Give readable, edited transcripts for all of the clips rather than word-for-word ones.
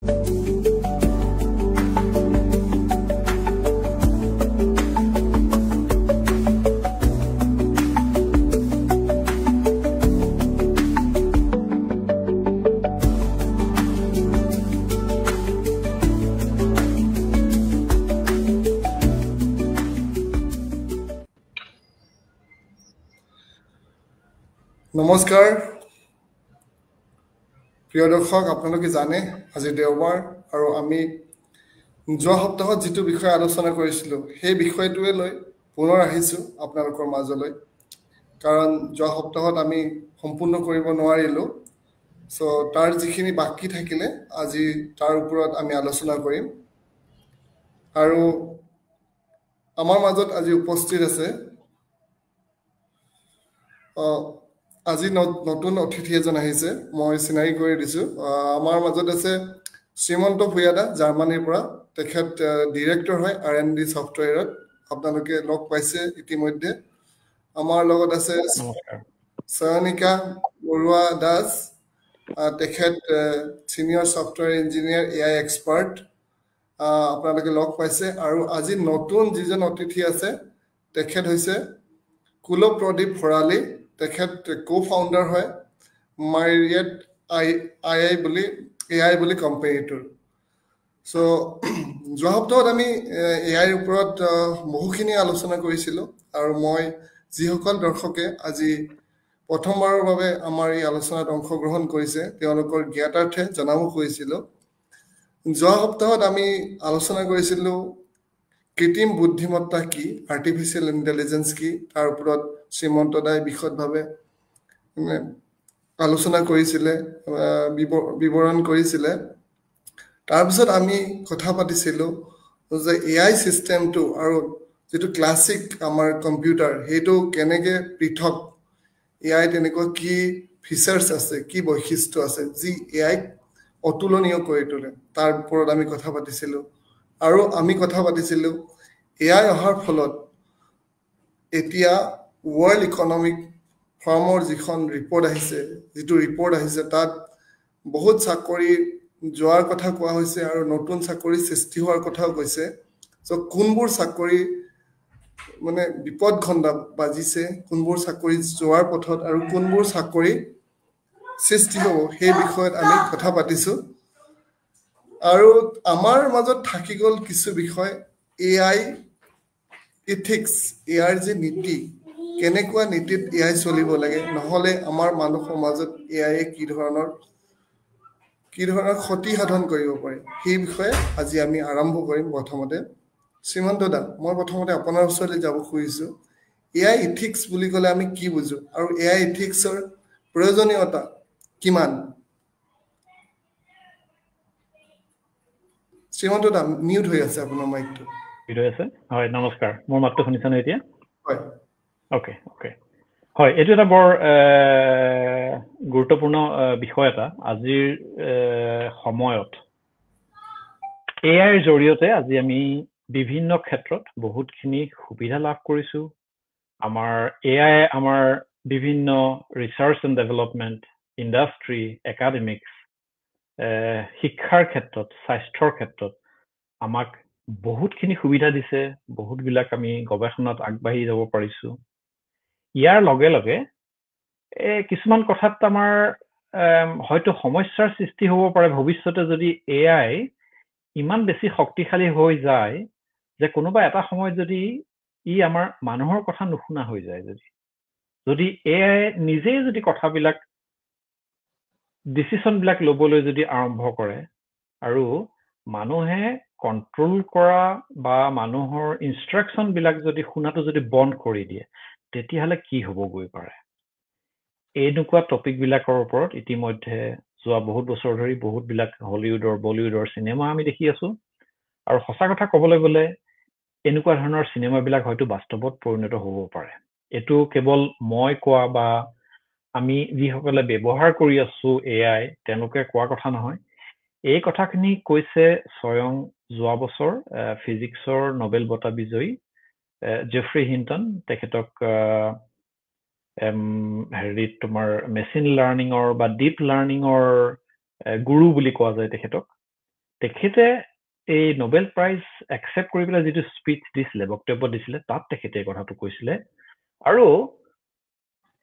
নমস্কাৰ প্ৰিয় দৰ্শক আপোনালোকে জানে আজি দেওবাৰ আৰু আমি যোৱা সপ্তাহত যিটো বিষয় আলোচনা কৰিছিলোঁ সেই বিষয়টোৱে লৈ পুনৰ আহিছোঁ আপোনালোকৰ মাজলৈ কাৰণ যোৱা সপ্তাহত আমি সম্পূৰ্ণ কৰিব নোৱাৰিলোঁ তাৰ যিখিনি বাকি থাকিলে আজি তাৰ ওপৰত আমি আলোচনা কৰিম আৰু আমাৰ মাজত আজি উপস্থিত আছে আজি নতুন অতিথি এজন আহিছে মই চিনাকি কৰি দিছোঁ আমাৰ মাজত আছে শ্ৰীমন্ত ভূঞাদা জাৰ্মানীৰ পৰা তেখেত ডিৰেক্টৰ হয় R&D ছফ্টৱেৰত আপোনালোকে লগ পাইছে ইতিমধ্যে আমাৰ লগত আছে সয়নিকা বৰুৱা দাস তেখেত senior software engineer AI expert আপোনালোকে লগ পাইছে আৰু আজি নতুন যিজন অতিথি আছে তেখেত হৈছে কুলৱ প্ৰদীপ ভৰালী তেখেত কো-ফাউণ্ডাৰ হয় মাইৰিয়েট AI বুলি কোম্পানীটোৰ যোৱা সপ্তাহত আমি AIৰ ওপৰত বহুখিনি আলোচনা কৰিছিলোঁ আৰু মই যিসকল দৰ্শকে আজি প্ৰথমবাৰৰ বাবে আমাৰ এই আলোচনাত অংশগ্ৰহণ কৰিছে তেওঁলোকৰ জ্ঞাতাৰ্থে জনাব খুজিছিলোঁ যোৱা সপ্তাহত আমি আলোচনা কৰিছিলোঁ কৃত্ৰিম বুদ্ধিমত্তা কি আৰ্টিফিচিয়েল ইণ্টেলিজেন্স কি তাৰ ওপৰত শ্ৰীমন্ত দাই বিশদভাৱে আলোচনা কৰিছিলে বিৱৰণ কৰিছিলে তাৰপিছত আমি কথা পাতিছিলোঁ যে AI চিষ্টেমটো আৰু যিটো ক্লাছিক আমাৰ কম্পিউটাৰ সেইটো কেনেকৈ পৃথক AI তেনেকুৱা কি ফিচাৰ্ছ আছে কি বৈশিষ্ট্য আছে যি AI অতুলনীয় কৰি তোলে তাৰ ওপৰত আমি কথা পাতিছিলোঁ আৰু আমি কথা পাতিছিলোঁ AI অহাৰ ফলত এতিয়া ৱৰ্ল্ড ইকনমিক ফৰ্মৰ যিখন ৰিপৰ্ট আহিছে তাত বহুত চাকৰি যোৱাৰ কথা কোৱা হৈছে আৰু নতুন চাকৰি সৃষ্টি হোৱাৰ কথাও কৈছে কোনবোৰ চাকৰি মানে বিপদ ঘণ্টা বাজিছে কোনবোৰ চাকৰি যোৱাৰ পথত আৰু কোনবোৰ চাকৰি সৃষ্টি হ'ব সেই বিষয়ত আমি কথা পাতিছোঁ আৰু আমাৰ মাজত থাকি গ'ল কিছু বিষয় AI ইথিক্স ইয়াৰ যে নীতি কেনেকুৱা নীতিত AI চলিব লাগে নহ'লে আমাৰ মানুহ সমাজত AI কি ধৰণৰ ক্ষতি সাধন কৰিব পাৰে সেই বিষয়ে আজি আমি আৰম্ভ কৰিম প্ৰথমতে শ্ৰীমন্ত দা মই প্ৰথমতে আপোনাৰ ওচৰলৈ যাব খুজিছোঁ AI ইথিক্স বুলি ক'লে আমি কি বুজো আৰু AI ইথিক্সৰ প্ৰয়োজনীয়তা কিমান শ্ৰীমন্ত দা মিউট হৈ আছে আপোনাৰ মাইকটো হয় নমস্কাৰ মোৰ মাতটো শুনিছানে এতিয়া হয় ওকে হয় এইটো এটা বৰ গুৰুত্বপূৰ্ণ বিষয় এটা আজিৰ সময়ত AIৰ জৰিয়তে আজি আমি বিভিন্ন ক্ষেত্ৰত বহুতখিনি সুবিধা লাভ কৰিছোঁ আমাৰ AI আমাৰ বিভিন্ন research and development industry academics শিক্ষাৰ ক্ষেত্ৰত স্বাস্থ্যৰ ক্ষেত্ৰত আমাক বহুতখিনি সুবিধা দিছে বহুতবিলাক আমি গৱেষণাত আগবাঢ়ি যাব পাৰিছোঁ ইয়াৰ লগে লগে কিছুমান কথাত আমাৰ হয়তো সমস্যাৰ সৃষ্টি হ'ব পাৰে ভৱিষ্যতে যদি AI ইমান বেছি শক্তিশালী হৈ যায় যে কোনোবা এটা সময়ত যদি আমাৰ মানুহৰ কথা নুশুনা হৈ যায় যদি AI নিজেই যদি কথাবিলাক ডিচিশনবিলাক ল'বলৈ যদি আৰম্ভ কৰে আৰু মানুহে কন্ট্ৰোল কৰা বা মানুহৰ ইনষ্ট্ৰাকশনবিলাক যদি শুনাটো যদি বন্ধ কৰি দিয়ে তেতিয়াহ'লে কি হ'ব গৈ পাৰে এনেকুৱা টপিকবিলাকৰ ওপৰত ইতিমধ্যে যোৱা বহুত বছৰ ধৰি বহুতবিলাক হলিউডৰ বলিউডৰ চিনেমা আমি দেখি আছোঁ আৰু সঁচা কথা ক'বলৈ গ'লে এনেকুৱা ধৰণৰ চিনেমাবিলাক হয়তো বাস্তৱত পৰিণত হ'ব পাৰে এইটো কেৱল মই কোৱা বা আমি যিসকলে ব্যৱহাৰ কৰি আছোঁ AI তেওঁলোকে কোৱা কথা নহয় এই কথাখিনি কৈছে স্বয়ং যোৱা বছৰ ফিজিক্সৰ নোবেল বঁটা বিজয়ী জেফ্ৰি হিণ্টন তেখেতক তোমাৰ মেচিন লাৰ্ণিঙৰ বা ডিপ লাৰ্ণিঙৰ গুৰু বুলি কোৱা যায় তেখেতক তেখেতে এই নোবেল প্ৰাইজ একচেপ্ট কৰি পেলাই যিটো স্পীচ দিছিলে বক্তব্য দিছিলে তাত তেখেতে এই কথাটো কৈছিলে আৰু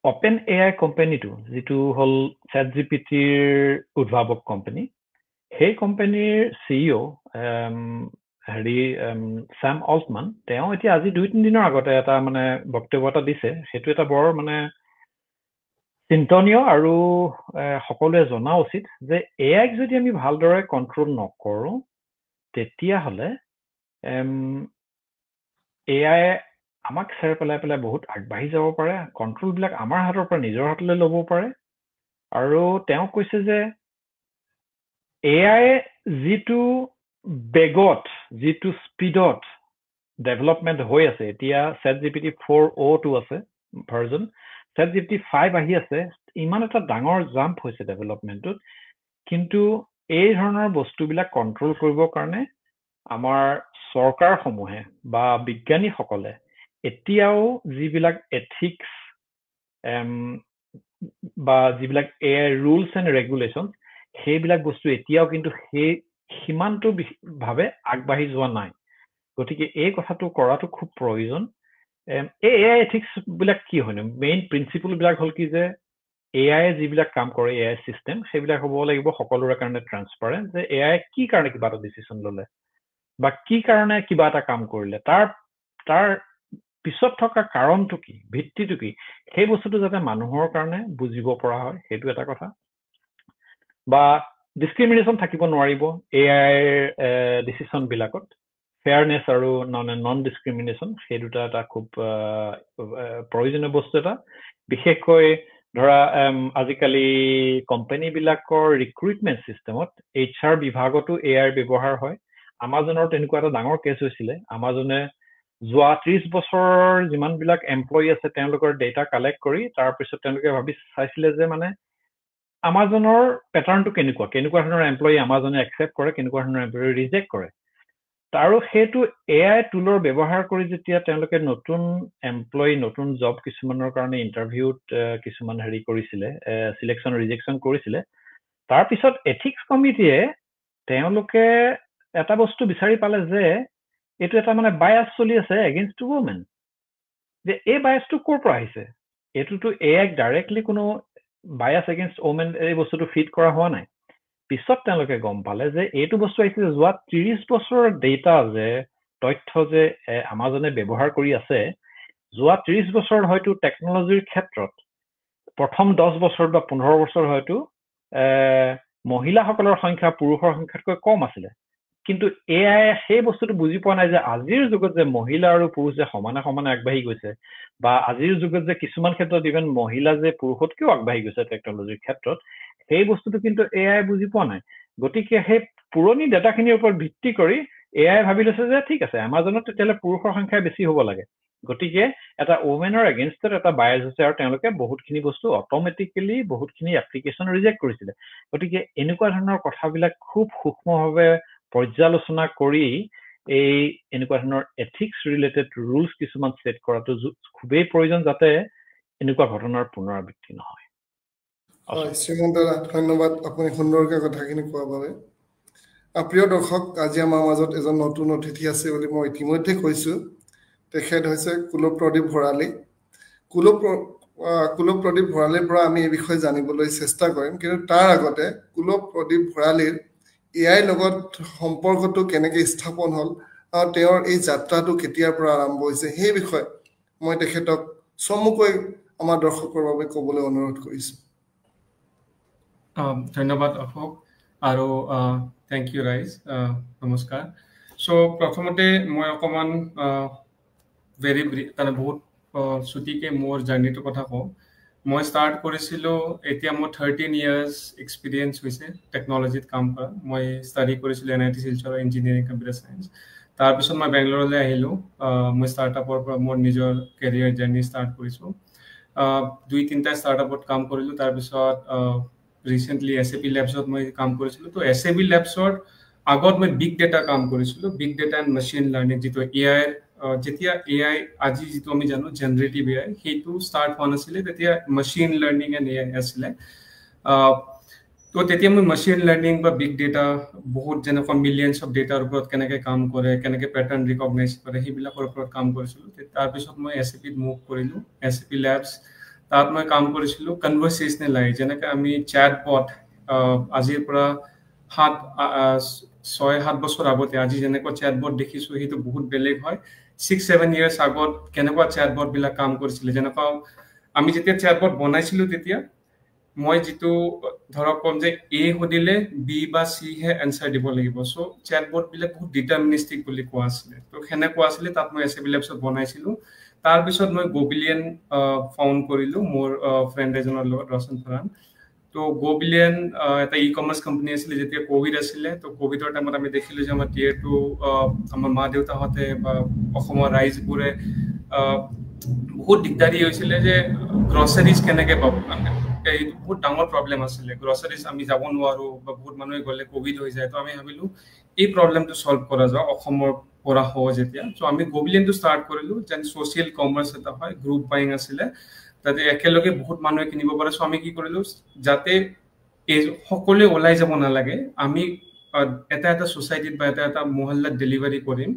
অপেন এআই কোম্পানীটো যিটো হ'ল ChatGPTৰ উদ্ভাৱক কোম্পানী সেই কোম্পানীৰ CEO স্যাম অল্টমান তেওঁ এতিয়া আজি 2-3 দিনৰ আগতে এটা মানে বক্তব্য এটা দিছে সেইটো এটা বৰ মানে চিন্তনীয় আৰু সকলোৱে জনা উচিত যে এআইক যদি আমি ভালদৰে কন্ট্ৰোল নকৰো তেতিয়াহ'লে এআই আমাক চেৰ পেলাই বহুত আগবাঢ়ি যাব পাৰে কন্ট্ৰোলবিলাক আমাৰ হাতৰ পৰা নিজৰ হাতলৈ ল'ব পাৰে আৰু তেওঁ কৈছে যে এআই যিটো বেগত যিটো স্পীডত ডেভেলপমেণ্ট হৈ আছে এতিয়া ChatGPT 4.0 আছে ভাৰ্জন ChatGPT 5 আহি আছে ইমান এটা ডাঙৰ জাম্প হৈছে ডেভেলপমেণ্টত কিন্তু এই ধৰণৰ বস্তুবিলাক কন্ট্ৰোল কৰিবৰ কাৰণে আমাৰ চৰকাৰসমূহে বা বিজ্ঞানীসকলে এতিয়াও যিবিলাক এথিক্স বা যিবিলাক এআই ৰুলছ এণ্ড ৰেগুলেশ্যন সেইবিলাক বস্তু এতিয়াও কিন্তু সেই সীমান্ত ভাৱে আগবাঢ়ি যোৱা নাই গতিকে এই কথাটো কৰাটো খুব প্ৰয়োজন এআই এথিক্স বিলাক কি হয়নো মেইন প্ৰিন্সিপল বিলাক হ'ল কি যে এআই যিবিলাক কাম কৰে এআই চিষ্টেম সেইবিলাক হ'ব লাগিব সকলোৰে কাৰণে ট্ৰান্সপাৰেণ্ট যে এআই কি কাৰণে কিবা এটা ডিচিশ্যন ল'লে বা কি কাৰণে কিবা এটা কাম কৰিলে তাৰ পিছত থকা কাৰণটো কি ভিত্তিটো কি সেই বস্তুটো যাতে মানুহৰ কাৰণে বুজিব পৰা হয় সেইটো এটা কথা বা ডিসক্ৰিমিনেশন থাকিব নোৱাৰিব এআই ডিসিশন বিলাকত ফেয়াৰনেস আৰু নন ডিসক্ৰিমিনেশন সেই দুটা এটা খুব প্ৰয়োজনীয় বস্তু এটা বিশেষকৈ ধৰা আজিকালি কোম্পানী বিলাকৰ ৰিক্ৰুটমেন্ট সিস্টেমত HR বিভাগতো এআই ব্যৱহাৰ হয় আমাজনৰ তেনেকুৱা এটা ডাঙৰ কেছ হৈছিলে আমাজনে যোৱা 30 বছৰৰ যিমান বিলাক এমপ্লয়ি আছে তেওঁলোকৰ ডেটা কালেক্ট কৰি তাৰ পিছত তেওঁলোকে ভাবি চাইছিলে যে মানে আমাজনৰ প্যাটাৰ্নটো কেনেকুৱা ধৰণৰ এমপ্লয়ি আমাজনে একচেপ্ট কৰে কেনেকুৱা ধৰণৰ এমপ্লয়ি ৰিজেক্ট কৰে তাৰো হেতু এআই টুলৰ ব্যৱহাৰ কৰি যেতিয়া তেওঁলোকে নতুন এমপ্লয়ি নতুন জব কিছুমানৰ কাৰণে ইন্টাৰভিউত কিছুমান হেৰি কৰিছিলে সিলেকশন ৰিজেকশন কৰিছিলে তাৰ পিছত এথিক্স কমিটিয়ে তেওঁলোকে এটা বস্তু বিচাৰি পালে যে এটো এটা মানে বায়াস চলি আছে এগেইনষ্ট টু ওমেন যে এই বায়াসটো ক'ৰ পৰা আহিছে এটোটো এআই ডাইৰেক্টলি কোনো বায়াস এগেইনষ্ট ওমেন এই বস্তুটো ফিট কৰা হোৱা নাই পিছত তেওঁলোকে গম পালে যে এইটো বস্তু আহিছে যোৱা 30 বছৰৰ ডেটা যে তথ্য যে আমাজনে ব্যৱহাৰ কৰি আছে যোৱা 30 বছৰ হয়তো টেকনলজিৰ ক্ষেত্ৰত প্ৰথম 10 বছৰ বা 15 বছৰ হয়তো মহিলাসকলৰ সংখ্যা পুৰুষৰ সংখ্যাতকৈ কম আছিল কিন্তু এআই সেই বস্তুটো বুজি পোৱা নাই যে আজিৰ যুগত যে মহিলা আৰু পুৰুষ যে সমানে আগবাঢ়ি গৈছে বা আজিৰ যুগত যে কিছুমান ক্ষেত্ৰত ইভেন মহিলা যে পুৰুষতকৈ আগবাঢ়ি গৈছে টেকনলজিৰ ক্ষেত্ৰত সেই বস্তুটো কিন্তু এআই বুজি পোৱা নাই গতিকে সেই পুৰণি ডাটাখিনিৰ ওপৰত ভিত্তি কৰি এআই ভাবি লৈছে যে ঠিক আছে আমাজনত তেতিয়ালে পুৰুষৰ সংখ্যা বেছি হ'ব লাগে গতিকে এটা ওমেনৰ এগেইনষ্টত এটা বায়াস আছে আৰু তেওঁলোকে বহুতখিনি বস্তু অটোমেটিক্যালি বহুতখিনি এপ্লিকেশন ৰিজেক্ট কৰিছিলে গতিকে এনেকুৱা ধৰণৰ কথাবিলাক খুব সূক্ষ্মভাৱে পৰ্যালোচনা কৰি এই এনেকুৱা ধৰণৰ এথিক্স ৰিলেটেড ৰুলছ কিছুমান সেট কৰাটো খুবেই প্ৰয়োজন যাতে এনেকুৱা ঘটনাৰ পুনৰাবৃত্তি নহয় শ্ৰীমন্ত ধন্যবাদ আপুনি সুন্দৰকৈ কথাখিনি কোৱাৰ বাবে প্ৰিয় দৰ্শক আজি আমাৰ মাজত এজন নতুন অতিথি আছে বুলি মই ইতিমধ্যে কৈছো তেখেত হৈছে কুলৱ প্ৰদীপ ভৰালী কুলৱ প্ৰদীপ ভৰালীৰ পৰা আমি এই বিষয়ে জানিবলৈ চেষ্টা কৰিম কিন্তু তাৰ আগতে কুলৱ প্ৰদীপ ভৰালীৰ এআই লগত সম্পৰ্কটো কেনেকৈ স্থাপন হ'ল আৰু তেওঁৰ এই যাত্ৰাটো কেতিয়াৰ পৰা আৰম্ভ হৈছে সেই বিষয়ে মই তেখেতক চমুকৈ আমাৰ দৰ্শকৰ বাবে ক'বলৈ অনুৰোধ কৰিছো ধন্যবাদ অশোক আৰু থ্যাংক ইউ ৰাইজ নমস্কাৰ সো প্ৰথমতে মই অকমান ভেৰি মানে বহুত ছুটিকে মোৰ জাৰ্নিটোৰ কথা কওঁ মই ষ্টাৰ্ট কৰিছিলোঁ এতিয়া মোৰ 13 ইয়াৰ্ছ এক্সপিৰিয়েঞ্চ হৈছে টেকনলজিত কাম কৰা মই ষ্টাডি কৰিছিলোঁ NIT Silchar engineering computer science তাৰপিছত মই বেংগলোৰলৈ আহিলোঁ মই ষ্টাৰ্টআপৰ পৰা মোৰ নিজৰ কেৰিয়াৰ জাৰ্নি ষ্টাৰ্ট কৰিছোঁ 2-3টা ষ্টাৰ্টআপত কাম কৰিলোঁ তাৰপিছত ৰিসেন্টলি SAP ল্যাবছত মই কাম কৰিছিলোঁ তো SAP ল্যাবছত আগত মই বিগ ডেটা কাম কৰিছিলোঁ big data and machine learning যিটো AI যেতিয়া AI আজি যিটো আমি জানো জেনাৰেটিভ AI সেইটো ষ্টাৰ্ট হোৱা নাছিলে তেতিয়া মেচিন লাৰ্নিং এণ্ড AI আছিলে তো তেতিয়া মই মেচিন লাৰ্নিং বা বিগ ডেটা বহুত যেনেকুৱা মিলিয়নছ অফ ডেটাৰ ওপৰত কেনেকৈ কাম কৰে, কেনেকৈ পেটাৰ্ণ ৰিকগনাইজ কৰে, সেইবিলাকৰ ওপৰত কাম কৰিছিলোঁ। তাৰপিছত মই SAPত মুভ কৰিলোঁ, SAP লেবছ। তাত মই কাম কৰিছিলোঁ কনভাৰ্চেশ্যনেল AI, যেনেকৈ আমি চেটবট আজিৰ পৰা 6-7 বছৰ আগতে আজি যেনেকুৱা চেটবট দেখিছোঁ সেইটো বহুত বেলেগ হয়। 6-7 years আগত কেনেকুৱা চেটবটবিলাক কাম কৰিছিলে, যেনেকুৱা আমি যেতিয়া চেটবট বনাইছিলোঁ তেতিয়া মই যিটো ধৰক কম যে A সুধিলে B বা C হে এনচাৰ দিব লাগিব। চ' চেটবটবিলাক বহুত ডিটাৰমিনিষ্টিক বুলি কোৱা আছিলে। তো সেনেকুৱা আছিলে, তাত মই SAP লেবছত বনাইছিলোঁ। তাৰপিছত মই গোবিলিয়ন ফাউণ্ড কৰিলোঁ মোৰ ফ্ৰেণ্ড এজনৰ লগত, ৰচন ফৰান। তো গোবিলিয়ন এটা ই-কমাৰ্চ কোম্পানী আছিলে। যেতিয়া কোভিড আছিলে, তো কোভিডৰ টাইমত আমি দেখিলোঁ যে আমাৰ Tier 2 আমাৰ মা দেউতাহঁতে বা অসমৰ ৰাইজবোৰে বহুত দিগদাৰী হৈছিলে যে গ্ৰচাৰিজ কেনেকৈ পাব। এই বহুত ডাঙৰ প্ৰব্লেম আছিলে, গ্ৰচাৰিজ আমি যাব নোৱাৰোঁ বা বহুত মানুহে গ'লে কোভিড হৈ যায়। তো আমি ভাবিলোঁ এই প্ৰব্লেমটো চল্ভ কৰা যাওক অসমৰ পৰা হ'ব যেতিয়া। চ' আমি গোবিলিয়নটো ষ্টাৰ্ট কৰিলোঁ, যেন ছ'চিয়েল কমাৰ্চ এটা হয়, গ্ৰুপ বাইং আছিলে, তাতে একেলগে বহুত মানুহে কিনিব পাৰে। চ' আমি কি কৰিলোঁ, যাতে এই সকলোৱে ওলাই যাব নালাগে, আমি এটা ছ'চাইটিত বা এটা মহল্লাত ডেলিভাৰী কৰিম,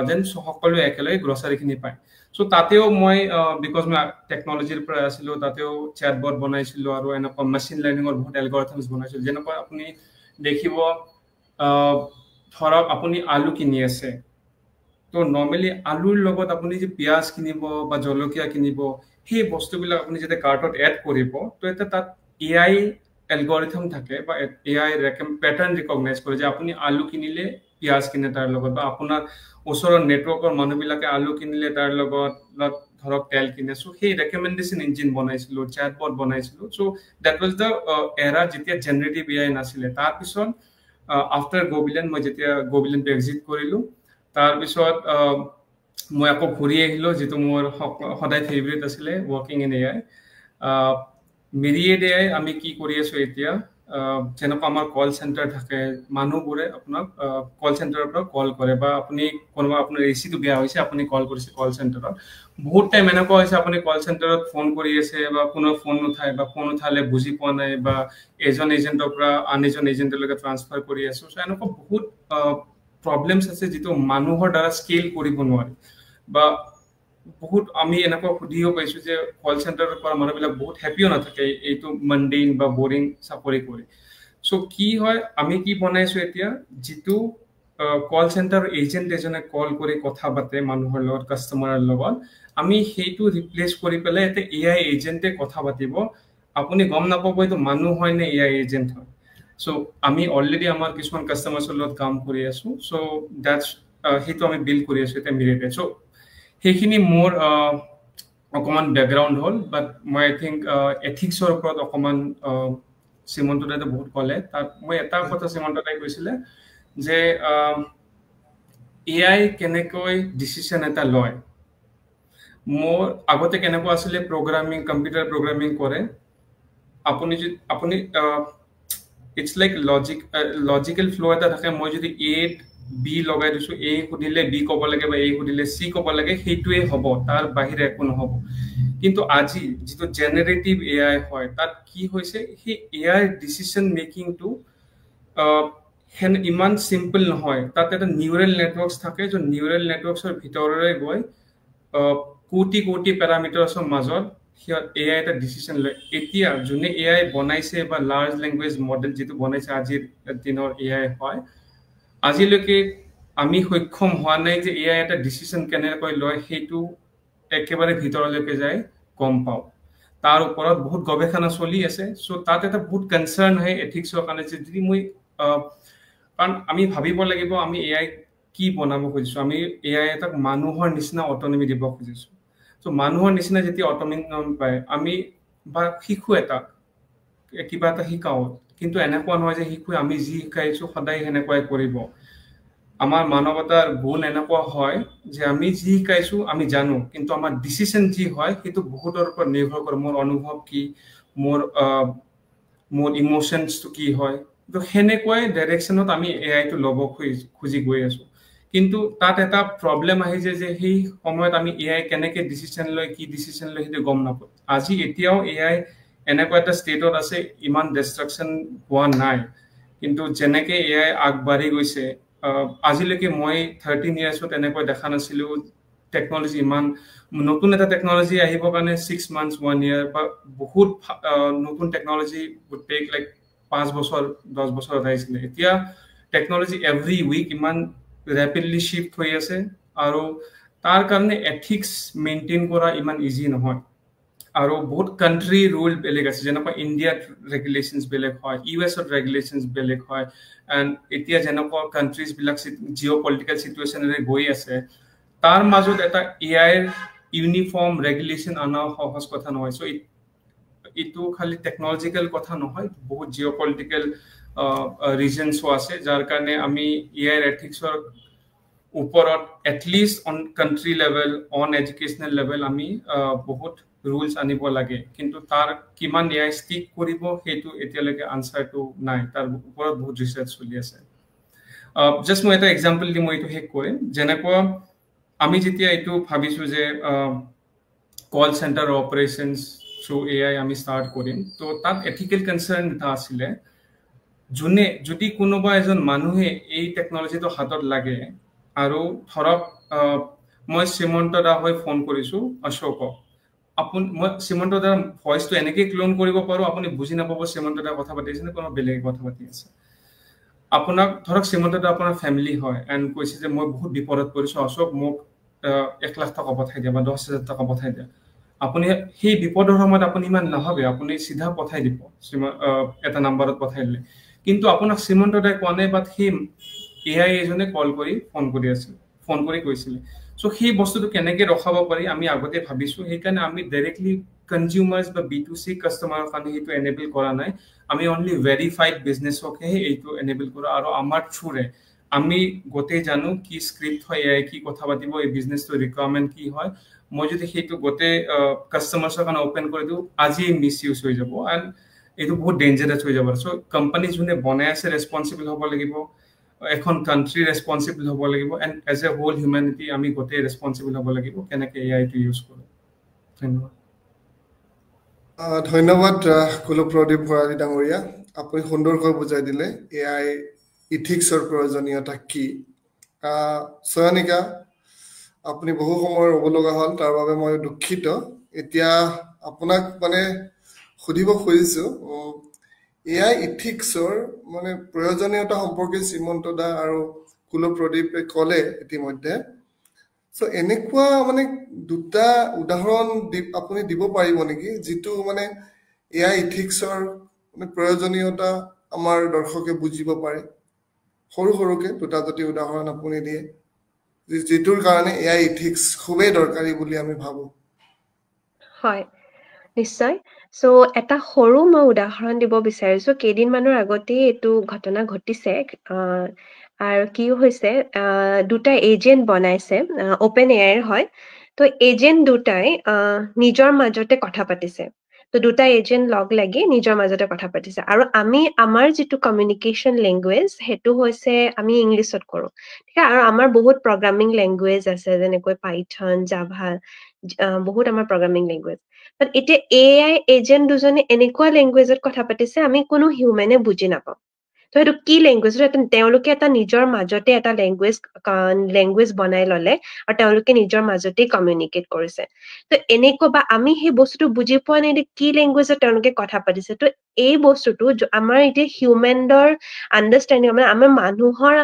যেন সকলোৱে একেলগে গ্ৰচাৰীখিনি পায়। চ' তাতেও মই বিকজ মই টেকনলজিৰ পৰা আছিলোঁ, তাতেও চেটবট বনাইছিলোঁ আৰু এনেকুৱা মেচিন লাৰ্নিঙৰ বহুত এলগৰিথমছ বনাইছিলোঁ। যেনেকুৱা আপুনি দেখিব, ধৰক আপুনি আলু কিনি আছে, তো নৰ্মেলি আলুৰ লগত আপুনি যে পিঁয়াজ কিনিব বা জলকীয়া কিনিব, সেই বস্তুবিলাক আপুনি যেতিয়া কাৰ্টত এড কৰিব, তো এটা তাত AI এলগৰিথম থাকে বা AI পেটাৰ্ণ ৰিকগনাইজ কৰে যে আপুনি আলু কিনিলে পিঁয়াজ কিনে তাৰ লগত, বা আপোনাৰ ওচৰৰ নেটৱৰ্কৰ মানুহবিলাকে আলু কিনিলে তাৰ লগত ধৰক তেল কিনে। চ' সেই ৰেকমেণ্ডেশ্যন ইঞ্জিন বনাইছিলোঁ, চেটবট বনাইছিলোঁ। চ' ডেট ৱাজ দ্য এৰা যেতিয়া জেনেৰেটিভ AI নাছিলে। তাৰপিছত আফটাৰ গোবিলিয়ন, মই যেতিয়া গোবিলিয়নটো এক্সিট কৰিলোঁ, তাৰপিছত মই আকৌ ঘূৰি আহিলোঁ, যিটো মোৰ সদায় ফেভৰেট আছিলে, ৱৰ্কিং ইন AI। মিৰিয়েড AI আমি কি কৰি আছোঁ এতিয়া, যেনেকুৱা আমাৰ কল চেণ্টাৰ থাকে, মানুহবোৰে আপোনাক কল চেণ্টাৰৰ পৰা কল কৰে, বা আপুনি কোনোবা আপোনাৰ এচিটো বেয়া হৈছে, আপুনি কল কৰিছে কল চেণ্টাৰত। বহুত টাইম এনেকুৱা হৈছে আপুনি কল চেণ্টাৰত ফোন কৰি আছে বা কোনো ফোন নুঠায়, বা ফোন উঠালে বুজি পোৱা নাই, বা এজন এজেণ্টৰ পৰা আন এজন এজেণ্টলৈকে ট্ৰান্সফাৰ কৰি আছোঁ। চ' এনেকুৱা বহুত প্ৰব্লেমছ আছে যিটো মানুহৰ দ্বাৰা স্কেল কৰিব নোৱাৰি। বা বহুত আমি এনেকুৱা সুধিও পাইছোঁ যে কল চেণ্টাৰৰ পৰা মানুহবিলাক বহুত হেপিও নাথাকে এইটো মানডেইন বা বৰিং চাকৰি কৰি। চ' কি হয়, আমি কি বনাইছোঁ এতিয়া, যিটো কল চেণ্টাৰ এজেণ্ট এজনে কল কৰি কথা পাতে মানুহৰ লগত, কাষ্টমাৰৰ লগত, আমি সেইটো ৰিপ্লেচ কৰি পেলাই এটা AI এজেণ্টে কথা পাতিব। আপুনি গম নাপাব এইটো মানুহ হয় নে AI এজেণ্ট হয়। চ' আমি অলৰেডি আমাৰ কিছুমান কাষ্টমাৰ্ছৰ লগত কাম কৰি আছোঁ। চ' সেইটো আমি বিল্ড কৰি আছোঁ এতিয়া মিৰিয়েডে। চ' সেইখিনি মোৰ অকণমান বেকগ্ৰাউণ্ড হ'ল, বাট মই আই থিংক এথিক্সৰ ওপৰত অকণমান শ্ৰীমন্ত দাইতে বহুত ক'লে। তাত মই এটা কথা শ্ৰীমন্ত দাই কৈছিলে যে AI কেনেকৈ ডিচিশ্যন এটা লয়। মোৰ আগতে কেনেকুৱা আছিলে, প্ৰগ্ৰামিং, কম্পিউটাৰ প্ৰগ্ৰামিং কৰে, আপুনি ইটছ লাইক লজিকেল ফ্ল' এটা থাকে। মই যদি A B লগাই দিছোঁ, A সুধিলে B ক'ব লাগে বা A সুধিলে C ক'ব লাগে, সেইটোৱে হ'ব, তাৰ বাহিৰে একো নহ'ব। কিন্তু আজি যিটো জেনেৰেটিভ AI হয়, তাত কি হৈছে, সেই AI ডিচিশ্যন মেকিংটো ইমান চিম্পল নহয়। তাত এটা নিউৰেল নেটৱৰ্কছ থাকে, য'ত নিউৰেল নেটৱৰ্কছৰ ভিতৰৰে গৈ কোটি কোটি পেৰামিটাৰ্ছৰ মাজত সিহঁত AI এটা ডিচিশ্যন লয়। এতিয়া যোনে AI বনাইছে বা লাৰ্জ লেংগুৱেজ মডেল যিটো বনাইছে আজিৰ দিনৰ AI হয়, আজিলৈকে আমি সক্ষম হোৱা নাই যে AI এটা ডিচিশ্যন কেনেকৈ লয়, সেইটো একেবাৰে ভিতৰলৈকে যায় গম পাওঁ। তাৰ ওপৰত বহুত গৱেষণা চলি আছে। চ' তাত এটা বহুত কনচাৰ্ণ হয় এথিক্সৰ কাৰণে, যে যদি মই কাৰণ আমি ভাবিব লাগিব আমি AI কি বনাব খুজিছোঁ। আমি AI এটাক মানুহৰ নিচিনা অটনমি দিব খুজিছোঁ। চ' মানুহৰ নিচিনা যেতিয়া অটনমি পায়, আমি বা শিশু এটাক কিবা এটা শিকাওঁ, কিন্তু এনেকুৱা নহয় যে শিশুৱে আমি যি শিকাইছোঁ সদায় সেনেকুৱাই কৰিব। আমাৰ মানৱতাৰ গুণ এনেকুৱা হয় যে আমি যি শিকাইছোঁ আমি জানো, কিন্তু আমাৰ ডিচিশ্যন যি হয় সেইটো বহুতৰ ওপৰত নিৰ্ভৰ কৰে। মোৰ অনুভৱ কি, মোৰ ইম'শ্যনছটো কি হয়, তো সেনেকুৱাই ডাইৰেকশ্যনত আমি AIটো ল'ব খুজি গৈ আছোঁ। কিন্তু তাত এটা প্ৰব্লেম আহিছে যে সেই সময়ত আমি AI কেনেকৈ ডিচিশ্যন লয়, কি ডিচিশ্যন লয়, সেইটো গম নাপাওঁ। আজি এতিয়াও AI এনেকুৱা এটা ষ্টেটত আছে ইমান ডিষ্ট্ৰাকশ্যন হোৱা নাই কিন্তু যেনেকে এআই আগবাঢ়ি গৈছে আজিলৈকে মই 13 ইয়াৰ্ছত এনেকৈ দেখা নাছিলোঁ টেকনলজি ইমান নতুন এটা টেকনলজি আহিবৰ কাৰণে 6 months 1 year বা বহুত নতুন টেকনলজি would take like 5 বছৰ 10 বছৰ আহিছিলে এতিয়া টেকনলজি এভৰি উইক ইমান ৰেপিডলি শিফ্ট হৈ আছে আৰু তাৰ কাৰণে এথিক্স মেইনটেইন কৰা ইমান ইজি নহয় আৰু বহুত কান্ট্ৰি ৰুল বেলেগ আছে যেনেকুৱা ইণ্ডিয়াত ৰেগুলেশ্যনছ বেলেগ হয় ইউএছত ৰেগুলেশ্যনছ বেলেগ হয় এণ্ড এতিয়া যেনেকুৱা কাণ্ট্ৰিজ বিলাক জিঅ' পলিটিকেল চিটুৱেশ্যনেৰে গৈ আছে তাৰ মাজত এটা এআইৰ ইউনিফৰ্ম ৰেগুলেশ্যন অনা সহজ কথা নহয় চ' এইটো খালি টেকনলজিকেল কথা নহয় বহুত জিঅ' পলিটিকেল ৰিজনছো আছে যাৰ কাৰণে আমি এআইৰ এথিক্সৰ ওপৰত at least on country level on educational level আমি বহুত ৰুলছ আনিব লাগে কিন্তু তাৰ কিমান এআই ষ্টিক কৰিব সেইটো এতিয়ালৈকে আনচাৰটো নাই তাৰ ওপৰত বহুত ৰিচাৰ্চ চলি আছে জাষ্ট মই এটা এক্সাম্পল দি মই এইটো শেষ কৰিম যেনেকুৱা আমি যেতিয়া এইটো ভাবিছোঁ যে কল চেণ্টাৰ অপাৰেশ্যনছ থ্ৰু এআই আমি ষ্টাৰ্ট কৰিম তো তাত এথিকেল কনচাৰ্ণ এটা আছিলে যোনে যদি কোনোবা এজন মানুহে এই টেকনলজিটো হাতত লাগে আৰু ধৰক মই শ্ৰীমন্ত দা হৈ ফোন কৰিছোঁ অশোকক আপুনি মই শ্ৰীমন্ত দাৰ ভইচটো এনেকৈ ক্লোন কৰিব পাৰোঁ আপুনি বুজি নাপাব শ্ৰীমন্ত দা কথা পাতি আছে নে কোনো বেলেগ কথা পাতি আছে আপোনাক ধৰক শ্ৰীমন্ত দা আপোনাৰ ফেমিলি হয় এণ্ড কৈছে যে মই বহুত বিপদত পৰিছোঁ অশোক মোক 1 লাখ টকা পঠাই দিয়া বা 10,000 টকা পঠাই দিয়া আপুনি সেই বিপদৰ সময়ত আপুনি ইমান নাভাবে আপুনি চিধা পঠাই দিব এটা নাম্বাৰত পঠাই দিলে কিন্তু আপোনাক শ্ৰীমন্ত দাই কোৱা নাই বাট সেই এআই এজনে কল কৰি ফোন কৰি কৈছিলে চ' সেই বস্তুটো কেনেকৈ ৰখাব পাৰি আমি আগতে ভাবিছোঁ সেইকাৰণে আমি ডাইৰেক্টলি কনজিউমাৰ্ছ বা B2C কাষ্টমাৰৰ কাৰণে সেইটো এনেবল কৰা নাই আমি অনলি ভেৰিফাইড বিজনেছকহে এইটো এনেবল কৰা আৰু আমাৰ থ্ৰুৰে আমি গোটেই জানো কি স্ক্ৰিপ্ট হয় এআই কি কথা পাতিব এই বিজনেছটো ৰিকুৱাৰমেণ্ট কি হয় মই যদি সেইটো গোটেই কাষ্টমাৰ্ছৰ কাৰণে অপেন কৰি দিওঁ আজি মিছ ইউজ হৈ যাব এণ্ড এইটো বহুত ডেঞ্জাৰাছ হৈ যাব চ' কোম্পানী যোনে বনাই আছে ৰেছপনচিবল হ'ব লাগিব এখন কাণ্ট্ৰি ৰেছপনচিবল হ'ব লাগিব and as a whole humanity আমি গোটেই ৰেছপনচিবল হ'ব লাগিব কেনেকৈ এআইটো ইউজ কৰোঁ ধন্যবাদ ধন্যবাদ কুলপ্ৰদীপ ভৰালী ডাঙৰীয়া আপুনি সুন্দৰকৈ বুজাই দিলে এআই ইথিক্সৰ প্ৰয়োজনীয়তা কি চয়নিকা আপুনি বহু সময় ৰ'ব লগা হ'ল তাৰ বাবে মই দুখিত এতিয়া আপোনাক মানে সুধিব খুজিছোঁ এআই ইথিক্সৰ মানে প্ৰয়োজনীয়তা সম্পৰ্কে শ্ৰীমন্ত দা আৰু কুলপ্ৰদীপে ক'লে ইতিমধ্যে চ' এনেকুৱা মানে দুটা উদাহৰণ আপুনি দিব পাৰিব নেকি যিটো মানে এআই ইথিক্সৰ মানে প্ৰয়োজনীয়তা আমাৰ দৰ্শকে বুজিব পাৰে সৰুকৈ দুটা যদি উদাহৰণ আপুনি দিয়ে যিটোৰ কাৰণে এআই ইথিক্স খুবেই দৰকাৰী বুলি আমি ভাবোঁ হয় নিশ্চয় সো এটা সৰু মই উদাহৰণ দিব বিচাৰিছো কেইদিনমানৰ আগতেই এইটো ঘটনা ঘটিছে আৰু কি হৈছে দুটা এজেন্ট বনাইছে ওপেন এআইৰ হয় তো এজেন্ট দুটাই নিজৰ মাজতে কথা পাতিছে তো দুটা এজেন্ট লগ লাগি নিজৰ মাজতে কথা পাতিছে আৰু আমি আমাৰ যিটো কমিউনিকেশ্যন লেংগুৱেজ সেইটো হৈছে আমি ইংলিছত কৰোঁ ঠিক আছে আৰু আমাৰ বহুত প্ৰগ্ৰামিং লেংগুৱেজ আছে যেনেকৈ পাইথন জাভা বহুত আমাৰ প্ৰগ্ৰামিং লেংগুৱেজ বাট এতিয়া এআই এজেন্ট দুজনে এনেকুৱা লেংগুৱেজত কথা পাতিছে আমি কোনো হিউমেনে বুজি নাপাওঁ তো সেইটো কি লেংগুৱেজ তেওঁলোকে এটা নিজৰ মাজতে এটা লেংগুৱেজ বনাই ললে আৰু তেওঁলোকে নিজৰ মাজতে কমিউনিকেট কৰিছে তো এনেকুৱা বা আমি সেই বস্তুটো বুজি পোৱা নাই কি লেংগুৱেজত তেওঁলোকে কথা পাতিছে তো এই বস্তুটো আমাৰ এতিয়া হিউমেনৰ আণ্ডাৰষ্টেণ্ডিং মানে আমাৰ মানুহৰ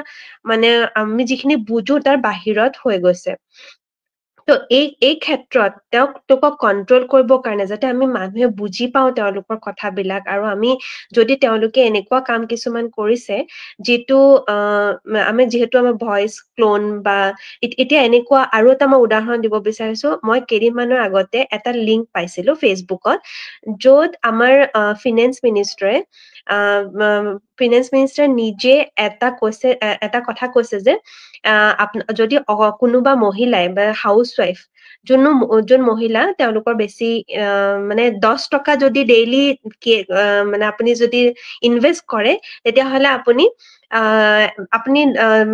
মানে আমি যিখিনি বুজো তাৰ বাহিৰত হৈ গৈছে তো এই ক্ষেত্ৰত তেওঁলোকক কণ্ট্ৰল কৰিবৰ কাৰণে যাতে আমি মানুহে বুজি পাওঁ তেওঁলোকৰ কথাবিলাক আৰু আমি যদি তেওঁলোকে এনেকুৱা কাম কিছুমান কৰিছে যিটো আমি যিহেতু আমাৰ ভইচ ক্লোন বা এতিয়া এনেকুৱা আৰু এটা মই উদাহৰণ দিব বিচাৰিছো মই কেইদিনমানৰ আগতে এটা লিংক পাইছিলো ফেচবুকত য'ত আমাৰ ফিনেন্স মিনিষ্টাৰে নিজে এটা কথা কৈছে যে যদি কোনোবা মহিলাই বা হাউচ ৱাইফ যোন মহিলা তেওঁলোকৰ বেছি মানে 10 টকা যদি ডেইলি মানে আপুনি যদি ইনভেষ্ট কৰে তেতিয়াহ'লে আপুনি আপুনি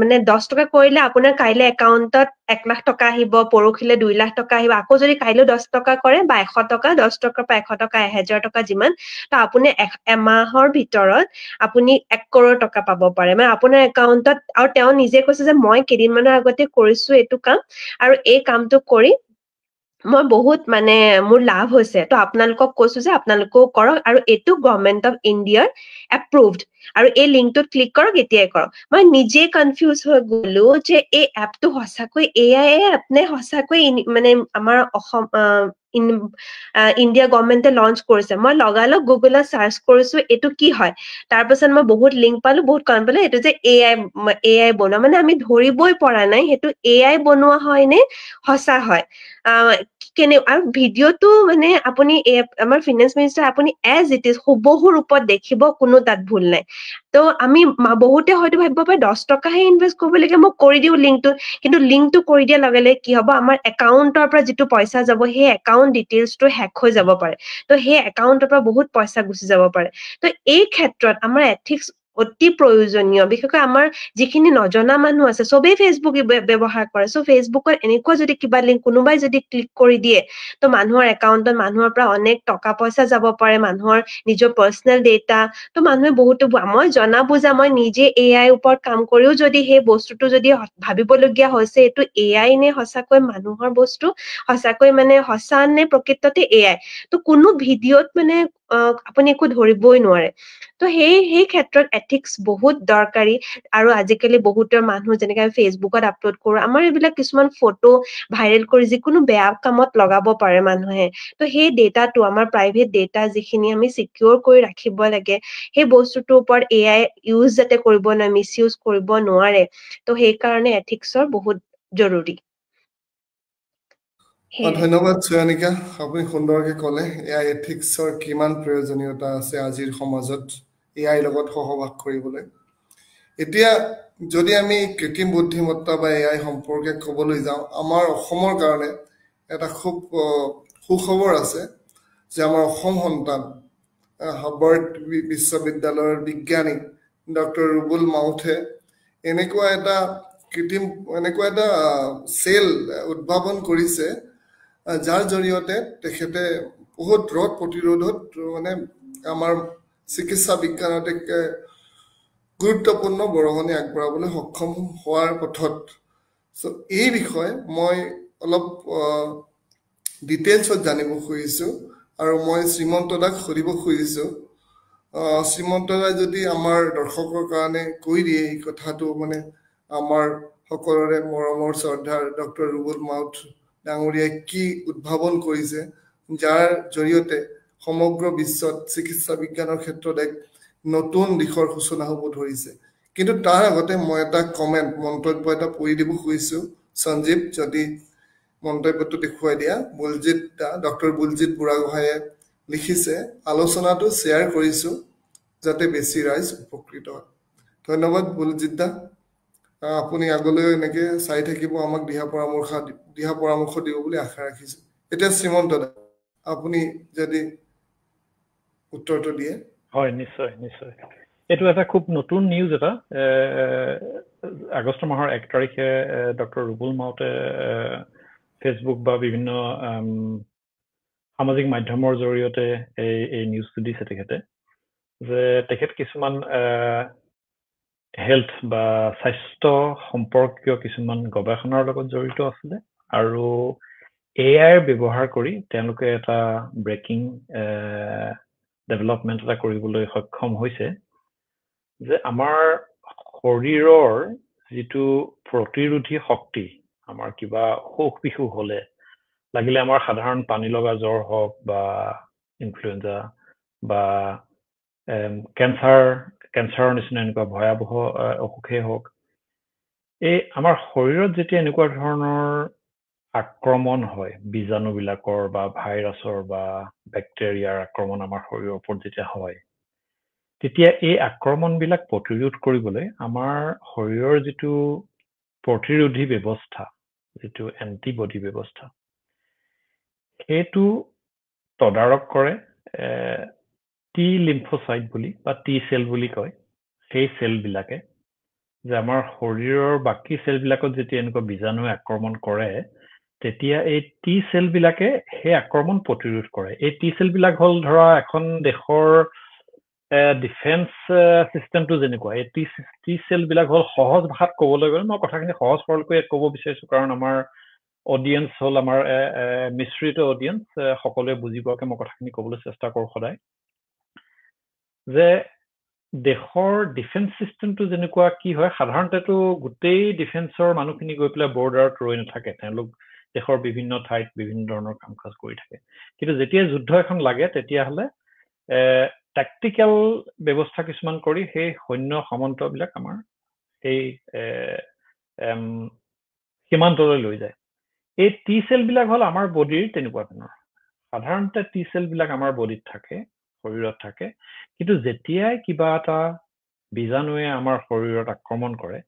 মানে 10 টকা কৰিলে আপোনাৰ কাইলে একাউণ্টত 1 লাখ টকা আহিব, পৰহিলে 2 লাখ টকা আহিব। আকৌ যদি কাইলৈ 10 টকা কৰে বা 100 টকা, 10 টকাৰ পৰা 100 টকা, 1000 টকা যিমান, তো আপুনি এমাহৰ ভিতৰত আপুনি 1 কৰোৰ টকা পাব পাৰে। মানে আপোনাৰ একাউণ্টত, আৰু তেওঁ নিজে কৈছে যে মই কেইদিনমানৰ আগতে কৰিছো এইটো কাম, আৰু এই কামটো কৰি মই বহুত মানে মোৰ লাভ হৈছে। তো আপোনালোকক কৈছো যে আপোনালোকেও কৰক, আৰু এইটো গভৰ্ণমেণ্ট অফ ইণ্ডিয়াৰ এপ্ৰুভড। আৰু এই লিংকটোত ক্লিক কৰক, এতিয়াই কৰক। মই নিজে কনফিউজ হৈ গলো যে এই এপটো সঁচাকৈ এআই এপ নে সঁচাকৈ মানে আমাৰ অসম ইণ্ডিয়া গভৰ্ণমেণ্টে লঞ্চ কৰিছে। মই লগালগ গুগলত চাৰ্চ কৰিছো এইটো কি হয়। তাৰপিছত মই বহুত লিংক পালো, বহুত কম পালো, এইটো যে এআই বনোৱা। মানে আমি ধৰিবই পৰা নাই সেইটো এআই বনোৱা হয় নে সঁচা হয়। আৰু ভিডিঅ'টো মানে আপুনি আমাৰ ফিনান্স মিনিষ্টাৰ আপুনি এজ ইট ইজ হুবহু ৰূপত দেখিব, কোনো তাত ভুল নাই। তো আমি বহুতে হয়তো ভাবিব পাৰে 10 টকাহে ইনভেষ্ট কৰিব লাগে, মই কৰি দিওঁ লিংকটো। কিন্তু লিংকটো কৰি দিয়াৰ লগে লগে কি হ'ব, আমাৰ একাউণ্টৰ পৰা যিটো পইচা যাব, সেই একাউণ্ট ডিটেইলছটো হেক হৈ যাব পাৰে। তো সেই একাউণ্টৰ পৰা বহুত পইচা গুচি যাব পাৰে। তো এই ক্ষেত্ৰত আমাৰ এথিক্স অতি প্ৰয়োজনীয়। বিশেষকৈ আমাৰ যিখিনি নজনা মানুহ আছে, চবেই ফেচবুক ব্যৱহাৰ কৰে। চ' ফেচবুকত এনেকুৱা যদি কিবা লিংক কোনোবাই যদি ক্লিক কৰি দিয়ে, তো মানুহৰ একাউণ্টত মানুহৰ পৰা অনেক টকা পইচা যাব পাৰে, মানুহৰ নিজৰ পাৰ্চনেল ডেটা। তো মানুহে বহুতো, মই জনা বুজা, মই নিজে এআই ওপৰত কাম কৰিও যদি সেই বস্তুটো যদি ভাবিবলগীয়া হৈছে এইটো এআই নে সঁচাকৈ মানুহৰ বস্তু, সঁচাকৈ মানে সঁচা নে প্ৰকৃততে এআই, তো কোনো ভিডিঅ'ত মানে আপুনি একো ধৰিবই নোৱাৰে। তো সেই ক্ষেত্ৰত এথিক্স বহুত দৰকাৰী। আৰু আজিকালি বহুতৰ মানুহ যেনেকে আমি ফেচবুকত আপলোড কৰো, আমাৰ এইবিলাক কিছুমান ফটো ভাইৰেল কৰি যিকোনো বেয়া কামত লগাব পাৰে মানুহে। তো সেই ডেটাটো, আমাৰ প্ৰাইভেট ডেটা যিখিনি আমি চিকিউৰ কৰি ৰাখিব লাগে, সেই বস্তুটোৰ ওপৰত এআই ইউজ যাতে কৰিব নোৱাৰে, মিছ ইউজ কৰিব নোৱাৰে। তো সেইকাৰণে এথিক্সৰ বহুত জৰুৰী। ধন্যবাদ চয়নিকা, আপুনি সুন্দৰকে ক'লে এআই এথিক্সৰ কিমান প্ৰয়োজনীয়তা আছে আজিৰ সমাজত এআইৰ লগত সহবাস কৰিবলৈ। এতিয়া যদি আমি কৃত্ৰিম বুদ্ধিমত্তা বা এআই সম্পৰ্কে ক'বলৈ যাওঁ, আমাৰ অসমৰ কাৰণে এটা খুব সুখবৰ আছে যে আমাৰ অসম সন্তান হাৰ্ভাৰ্ড বিশ্ববিদ্যালয়ৰ বিজ্ঞানী ডক্টৰ ৰুবুল মাউথে এনেকুৱা এটা চেল উদ্ভাৱন কৰিছে, যাৰ জৰিয়তে তেখেতে বহুত ৰোগ প্ৰতিৰোধত মানে আমাৰ চিকিৎসা বিজ্ঞানত গুৰুত্বপূৰ্ণ বৰঙণি আগবঢ়াবলৈ সক্ষম হোৱাৰ পথত। চ' এই বিষয়ে মই অলপ ডিটেইলছত জানিব খুজিছোঁ, আৰু মই শ্ৰীমন্ত দাক সুধিব খুজিছোঁ, শ্ৰীমন্ত দাই যদি আমাৰ দৰ্শকৰ কাৰণে কৈ দিয়ে এই কথাটো, মানে আমাৰ সকলোৰে মৰমৰ শ্ৰদ্ধাৰ ডক্টৰ ৰুবুল মাউথ ডাঙৰীয়াই কি উদ্ভাৱন কৰিছে, যাৰ জৰিয়তে সমগ্ৰ বিশ্বত চিকিৎসা বিজ্ঞানৰ ক্ষেত্ৰত এক নতুন দিশৰ সূচনা হ'ব ধৰিছে। কিন্তু তাৰ আগতে মই এটা মন্তব্য এটা পঢ়ি দিব খুজিছোঁ। সঞ্জীৱ, যদি মন্তব্যটো দেখুৱাই দিয়া। ডক্টৰ বুলজিৎ বুঢ়াগোহাঁয়ে লিখিছে, আলোচনাটো শ্বেয়াৰ কৰিছোঁ যাতে বেছি ৰাইজ উপকৃত হয়। ধন্যবাদ বুলজিৎ দা, আপুনি আগলৈ এনেকে চাই থাকিব, আমাক দিহা পৰামৰ্শ দিব বুলি আশা ৰাখিছোঁ। এতিয়া শ্ৰীমন্ত দা, আপুনি যদি উত্তৰটো দিয়ে। হয়, নিশ্চয় নিশ্চয়। এইটো এটা খুব নতুন নিউজ এটা। আগষ্ট মাহৰ 1 তাৰিখে ডক্টৰ ৰুবুল মাউতে ফেচবুক বা বিভিন্ন সামাজিক মাধ্যমৰ জৰিয়তে এই নিউজটো দিছে তেখেতে, যে তেখেত কিছুমান হেল্থ বা স্বাস্থ্য সম্পৰ্কীয় কিছুমান গৱেষণাৰ লগত জড়িত আছিলে, আৰু এআইৰ ব্যৱহাৰ কৰি তেওঁলোকে এটা ব্ৰেকিং ডেভেলপমেণ্ট এটা কৰিবলৈ সক্ষম হৈছে, যে আমাৰ শৰীৰৰ যিটো প্ৰতিৰোধী শক্তি, আমাৰ কিবা অসুখ বিসুখ হ'লে, লাগিলে আমাৰ সাধাৰণ পানী লগা জ্বৰ হওক বা ইনফ্লুৱেঞ্জা বা কেঞ্চাৰৰ নিচিনা এনেকুৱা ভয়াৱহ অসুখেই হওক, এই আমাৰ শৰীৰত যেতিয়া এনেকুৱা ধৰণৰ আক্ৰমণ হয়, বীজাণুবিলাকৰ বা ভাইৰাছৰ বা বেক্টেৰিয়াৰ আক্ৰমণ আমাৰ শৰীৰৰ ওপৰত যেতিয়া হয়, তেতিয়া এই আক্ৰমণবিলাক প্ৰতিৰোধ কৰিবলৈ আমাৰ শৰীৰৰ যিটো প্ৰতিৰোধী ব্যৱস্থা, যিটো এণ্টিবডি ব্যৱস্থা, সেইটো তদাৰক কৰে টি লিম্ফোচাইট বুলি বা টি চেল বুলি কয়, সেই চেলবিলাকে। যে আমাৰ শৰীৰৰ বাকী চেলবিলাকত যেতিয়া এনেকুৱা বীজাণুৱে আক্ৰমণ কৰে তেতিয়া এই টি চেলবিলাকে সেই আক্ৰমণ প্ৰতিৰোধ কৰে। এই টি চেলবিলাক হ'ল ধৰা এখন দেশৰ ডিফেন্স চিষ্টেমটো যেনেকুৱা এই টি চেলবিলাক হ'ল সহজ ভাষাত ক'বলৈ গ'লে মই কথাখিনি সহজ সৰলকৈ ক'ব বিচাৰিছোঁ কাৰণ আমাৰ অডিয়েন্স হ'ল আমাৰ মিশ্ৰিত অডিয়েন্স সকলোৱে বুজি পোৱাকৈ মই কথাখিনি ক'বলৈ চেষ্টা কৰোঁ সদায় যে দেশৰ ডিফেন্স চিষ্টেমটো যেনেকুৱা কি হয় সাধাৰণতেতো গোটেই ডিফেন্সৰ মানুহখিনি গৈ পেলাই বৰ্ডাৰত ৰৈ নাথাকে তেওঁলোক দেশৰ বিভিন্ন ঠাইত বিভিন্ন ধৰণৰ কাম কাজ কৰি থাকে কিন্তু যেতিয়া যুদ্ধ এখন লাগে তেতিয়াহ'লে টেকটিক্যাল ব্যৱস্থা কিছুমান কৰি সেই সৈন্য সামন্তবিলাক আমাৰ সেই সীমান্তলৈ লৈ যায় এই টি চেলবিলাক হ'ল আমাৰ বডিৰ তেনেকুৱা ধৰণৰ সাধাৰণতে টি চেলবিলাক আমাৰ বডিত থাকে শৰীৰত থাকে কিন্তু যেতিয়াই কিবা এটা বীজাণুৱে আমাৰ শৰীৰত আক্ৰমণ কৰে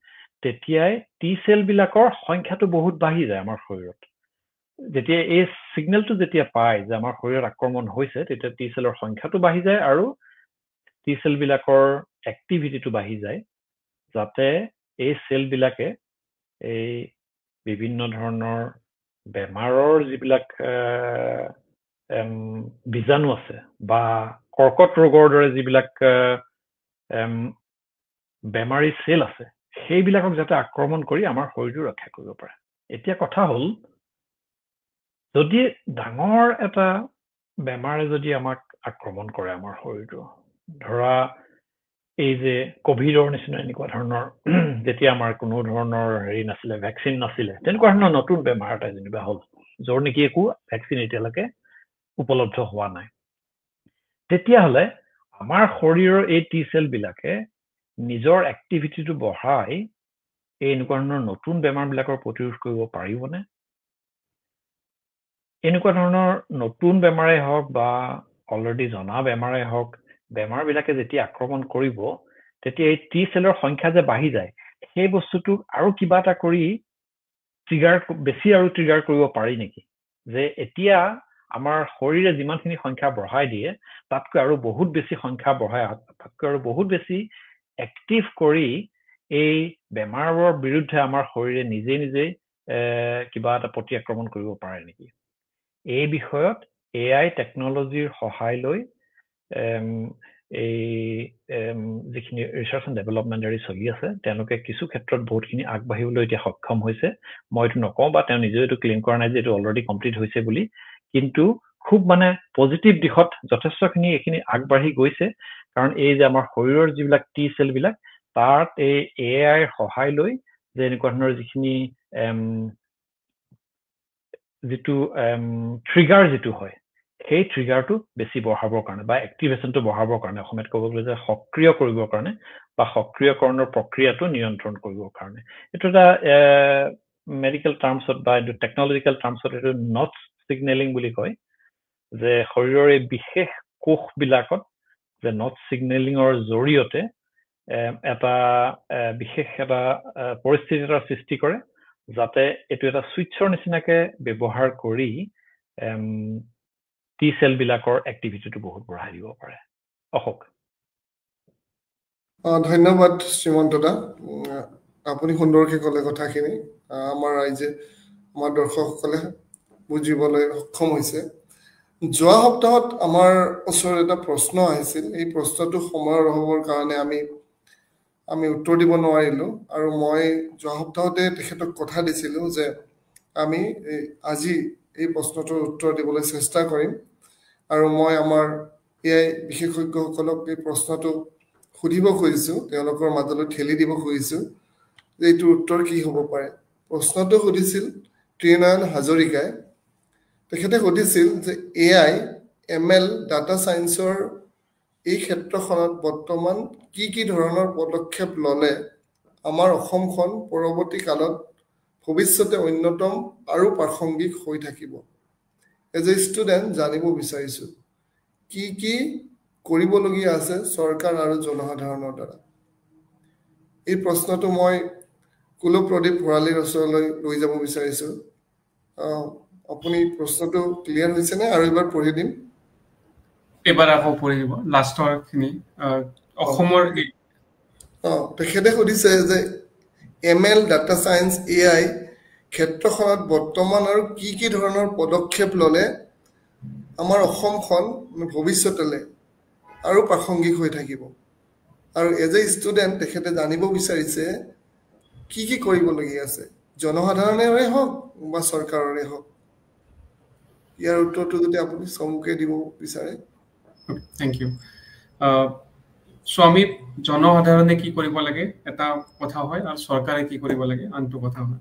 তেতিয়াই টি চেলবিলাকৰ সংখ্যাটো বহুত বাঢ়ি যায় আমাৰ শৰীৰত যেতিয়া এই সিগনেলটো যেতিয়া পায় যে আমাৰ শৰীৰত আক্ৰমণ হৈছে তেতিয়া টি চেলৰ সংখ্যাটো বাঢ়ি যায় আৰু টি চেলবিলাকৰ এক্টিভিটিটো বাঢ়ি যায় যাতে এই চেলবিলাকে এই বিভিন্ন ধৰণৰ বেমাৰৰ যিবিলাক বীজাণু আছে বা কৰ্কট ৰোগৰ দৰে যিবিলাক বেমাৰী চেল আছে সেইবিলাকক যাতে আক্ৰমণ কৰি আমাৰ শৰীৰটো ৰক্ষা কৰিব পাৰে এতিয়া কথা হ'ল যদি ডাঙৰ এটা বেমাৰে যদি আমাক আক্ৰমণ কৰে আমাৰ শৰীৰটো ধৰা এই যে কোভিডৰ নিচিনা এনেকুৱা ধৰণৰ যেতিয়া আমাৰ কোনো ধৰণৰ হেৰি নাছিলে ভেকচিন নাছিলে তেনেকুৱা ধৰণৰ নতুন বেমাৰ এটা যেনিবা হ'ল য'ৰ নেকি একো ভেকচিন এতিয়ালৈকে উপলব্ধ হোৱা নাই তেতিয়াহ'লে আমাৰ শৰীৰৰ এই টি চেলবিলাকে নিজৰ এক্টিভিটিটো বঢ়াই এই এনেকুৱা ধৰণৰ নতুন বেমাৰবিলাকৰ প্ৰতিৰোধ কৰিব পাৰিবনে এনেকুৱা ধৰণৰ নতুন বেমাৰে হওক বা অলৰেডি জনা বেমাৰে হওক বেমাৰবিলাকে যেতিয়া আক্ৰমণ কৰিব তেতিয়া এই টি চেলৰ সংখ্যা যে বাঢ়ি যায় সেই বস্তুটোক আৰু কিবা এটা কৰি বেছি আৰু ট্ৰিগাৰ কৰিব পাৰি নেকি যে এতিয়া আমাৰ শৰীৰে যিমানখিনি সংখ্যা বঢ়াই দিয়ে তাতকৈ আৰু বহুত বেছি সংখ্যা বঢ়াই তাতকৈ আৰু বহুত বেছি এক্টিভ কৰি এই বেমাৰৰ বিৰুদ্ধে আমাৰ শৰীৰে নিজে নিজে কিবা এটা প্ৰতি আক্ৰমণ কৰিব পাৰে নেকি এই বিষয়ত AI টেকনলজিৰ সহায় লৈ এই যিখিনি ৰিচাৰ্চ এণ্ড ডেভেলপমেণ্ট চলি আছে তেওঁলোকে কিছু ক্ষেত্ৰত বহুতখিনি আগবাঢ়িবলৈ এতিয়া সক্ষম হৈছে মই এইটো নকওঁ বা তেওঁ নিজেও এইটো ক্লেইম কৰা নাই যে এইটো অলৰেডি কমপ্লিট হৈছে বুলি কিন্তু খুব মানে পজিটিভ দিশত যথেষ্টখিনি এইখিনি আগবাঢ়ি গৈছে কাৰণ এই যে আমাৰ শৰীৰৰ যিবিলাক টি চেলবিলাক তাত এই AIৰ সহায় লৈ যে এনেকুৱা ধৰণৰ যিখিনি যিটো ট্ৰিগাৰ যিটো হয় সেই ট্ৰিগাৰটো বেছি বঢ়াবৰ কাৰণে বা এক্টিভেশ্যনটো বঢ়াবৰ কাৰণে অসমীয়াত ক'ব গ'লে যে সক্ৰিয় কৰিবৰ কাৰণে বা সক্ৰিয়কৰণৰ প্ৰক্ৰিয়াটো নিয়ন্ত্ৰণ কৰিবৰ কাৰণে এইটো এটা মেডিকেল টাৰ্মছত বা এইটো টেকনলজিকেল টাৰ্মছত এইটো নটছ ছিগনেলিং বুলি কয় যে শৰীৰৰ এই বিশেষ কোষবিলাকত যে নটছ ছিগনেলিঙৰ জৰিয়তে এটা বিশেষ এটা পৰিস্থিতি এটা সৃষ্টি কৰে যাতে এইটো এটা সুইচৰ নিচিনাকে ব্যৱহাৰ কৰি টি চেলবিলাকৰ এক্টিভিটিটো বহুত বঢ়াই দিব পাৰে অশোক ধন্যবাদ শ্ৰীমন্ত দা আপুনি সুন্দৰকৈ ক'লে কথাখিনি আমাৰ ৰাইজে আমাৰ দৰ্শকসকলে বুজিবলৈ সক্ষম হৈছে যোৱা সপ্তাহত আমাৰ ওচৰত এটা প্ৰশ্ন আহিছিল এই প্ৰশ্নটো সময়ৰ অভাৱৰ কাৰণে আমি উত্তৰ দিব নোৱাৰিলোঁ আৰু মই যোৱা সপ্তাহতে তেখেতক কথা দিছিলোঁ যে আমি আজি এই প্ৰশ্নটোৰ উত্তৰ দিবলৈ চেষ্টা কৰিম আৰু মই আমাৰ AI বিশেষজ্ঞসকলক এই প্ৰশ্নটো সুধিব খুজিছোঁ তেওঁলোকৰ মাজলৈ ঠেলি দিব খুজিছোঁ যে এইটোৰ উত্তৰ কি হ'ব পাৰে প্ৰশ্নটো সুধিছিল ত্ৰিনয়ন হাজৰিকাই তেখেতে সুধিছিল যে AI ML ডাটা সায়েন্সৰ এই ক্ষেত্ৰখনত বৰ্তমান কি ধৰণৰ পদক্ষেপ ল'লে আমাৰ অসমখন পৰৱৰ্তী কালত ভৱিষ্যতে অন্যতম আৰু প্ৰাসংগিক হৈ থাকিব এজ এ ষ্টুডেণ্ট জানিব বিচাৰিছোঁ কি কৰিবলগীয়া আছে চৰকাৰ আৰু জনসাধাৰণৰ দ্বাৰা এই প্ৰশ্নটো মই কুলক প্ৰদীপ ভৰালীৰ ওচৰলৈ লৈ যাব বিচাৰিছোঁ আপুনি প্ৰশ্নটো ক্লিয়াৰ হৈছেনে আৰু এবাৰ পঢ়ি দিম এবাৰ আকৌ পঢ়ি দিব লাষ্টৰখিনি অসমৰ তেখেতে সুধিছে যে ML ডাটা সায়েন্স AI ক্ষেত্ৰখনত বৰ্তমান আৰু কি ধৰণৰ পদক্ষেপ ললে আমাৰ অসমখন ভৱিষ্যতলৈ আৰু প্ৰাসংগিক হৈ থাকিব আৰু এজ এ ষ্টুডেণ্ট তেখেতে জানিব বিচাৰিছে কি কৰিবলগীয়া আছে জনসাধাৰণৰে হওক বা চৰকাৰৰে হওক ইয়াৰ উত্তৰটো যদি আপুনি চমুকে দিব বিচাৰে থ্যাংক ইউ সো আমি জনসাধাৰণে কি কৰিব লাগে এটা কথা হয় আৰু চৰকাৰে কি কৰিব লাগে আনটো কথা হয়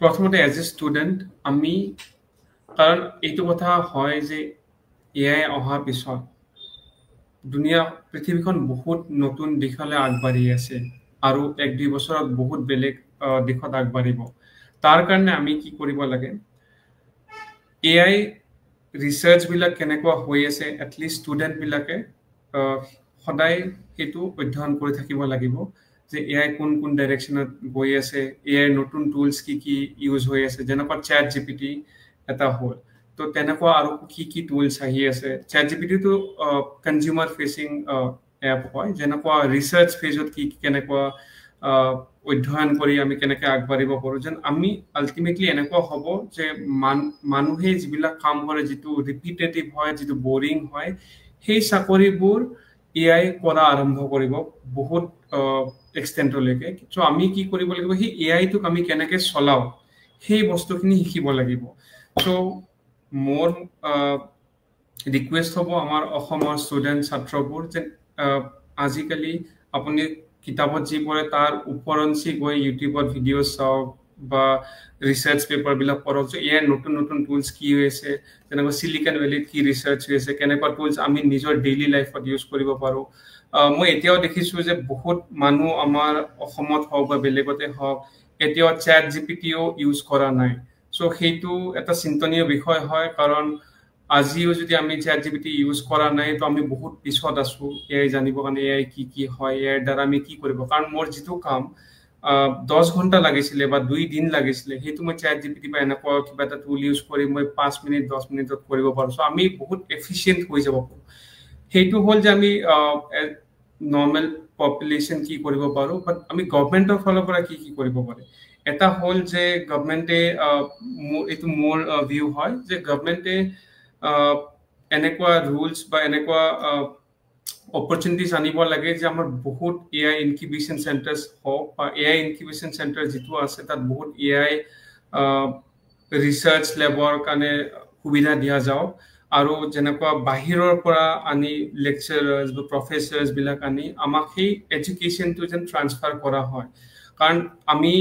প্ৰথমতে এজ এ ষ্টুডেণ্ট আমি কাৰণ এইটো কথা হয় যে এআই অহাৰ পিছত দুনিয়া পৃথিৱীখন বহুত নতুন দিশলৈ আগবাঢ়ি আছে আৰু 1-2 বছৰত বহুত বেলেগ দিশত আগবাঢ়িব তাৰ কাৰণে আমি কি কৰিব লাগে এআই ৰিসাৰ্চ বিলাক কেনেকুৱা হৈ আছে এটলিষ্ট ষ্টুডেণ্ট বিলাকে সদায় সেইটো অধ্যয়ন কৰি থাকিব লাগিব যে এআই কোন ডাইৰেকশ্যনত গৈ আছে এআই নতুন টুলছ কি ইউজ হৈ আছে যেনেকুৱা চ্যাট জিপিটি এটা হ'ল তো তেনেকুৱা আৰু কি টুলছ আহি আছে চ্যাট জিপিটি তো কনজিউমাৰ ফেচিং এপ হয় যেনেকুৱা ৰিসাৰ্চ ফেজত কেনেকুৱা অধ্যয়ন কৰি আমি কেনেকৈ আগবাঢ়িব পাৰোঁ যেন আমি আল্টিমেটলি এনেকুৱা হ'ব যে মানুহে যিবিলাক কাম কৰে যিটো ৰিপিটেটিভ হয় যিটো বৰিং হয় সেই চাকৰিবোৰ এআই কৰা আৰম্ভ কৰিব বহুত এক্সটেণ্টলৈকে চ' আমি কি কৰিব লাগিব সেই এআইটোক আমি কেনেকৈ চলাওঁ সেই বস্তুখিনি শিকিব লাগিব চ' মোৰ ৰিকুৱেষ্ট হ'ব আমাৰ অসমৰ ষ্টুডেণ্ট ছাত্ৰবোৰ যে আজিকালি আপুনি কিতাপত যি পঢ়ে তাৰ ওপৰঞ্চি গৈ ইউটিউবত ভিডিঅ' চাওক বা ৰিসাৰ্চ পেপাৰবিলাক পঢ়ক যে এআই নতুন টুলছ কি হৈ আছে যেনেকৈ চিলিকন ভেলীত কি ৰিসাৰ্চ হৈ আছে কেনেকুৱা টুলছ আমি নিজৰ ডেইলি লাইফত ইউজ কৰিব পাৰোঁ মই এতিয়াও দেখিছোঁ যে বহুত মানুহ আমাৰ অসমত হওক বা বেলেগতে হওক এতিয়াও চ্যাট জিপিটিও ইউজ কৰা নাই চ' সেইটো এটা চিন্তনীয় বিষয় হয় কাৰণ আজিও যদি আমি চ্যাট জিপিটি ইউজ কৰা নাই তো আমি বহুত পিছত আছো এআই জানিবৰ কাৰণে এআই কি হয় ইয়াৰ দ্বাৰা আমি কি কৰিব কাৰণ মোৰ যিটো কাম 10 ঘণ্টা লাগিছিলে বা 2 দিন লাগিছিলে সেইটো মই চ্যাট জিপিটি বা এনেকুৱা কিবা এটা টুল ইউজ কৰি মই 5 মিনিট 10 মিনিটত কৰিব পাৰোঁ চ' আমি বহুত এফিচিয়েণ্ট হৈ যাব পাৰোঁ সেইটো হ'ল যে আমি নৰ্মেল পপুলেশ্যন কি কৰিব পাৰোঁ বাট আমি গভৰ্ণমেণ্টৰ ফালৰ পৰা কি কৰিব পাৰে এটা হ'ল যে গভৰ্ণমেণ্টে এইটো মোৰ ভিউ হয় যে গভৰ্ণমেণ্টে এনেকুৱা ৰুলছ বা এনেকুৱা অপৰচুনিটিজ আনিব লাগে যে আমাৰ বহুত এআই ইনকিউবেশ্যন চেণ্টাৰ্ছ হওক বা এআই ইনকিউবেশ্যন চেণ্টাৰ যিটো আছে তাত বহুত এআই ৰিচাৰ্চ লেবৰ কাৰণে সুবিধা দিয়া যাওক আৰু যেনেকুৱা বাহিৰৰ পৰা আনি লেকচাৰাৰ্ছ বা প্ৰফেচাৰ্ছবিলাক আনি আমাক সেই এডুকেশ্যনটো যেন ট্ৰান্সফাৰ কৰা হয় কাৰণ আমি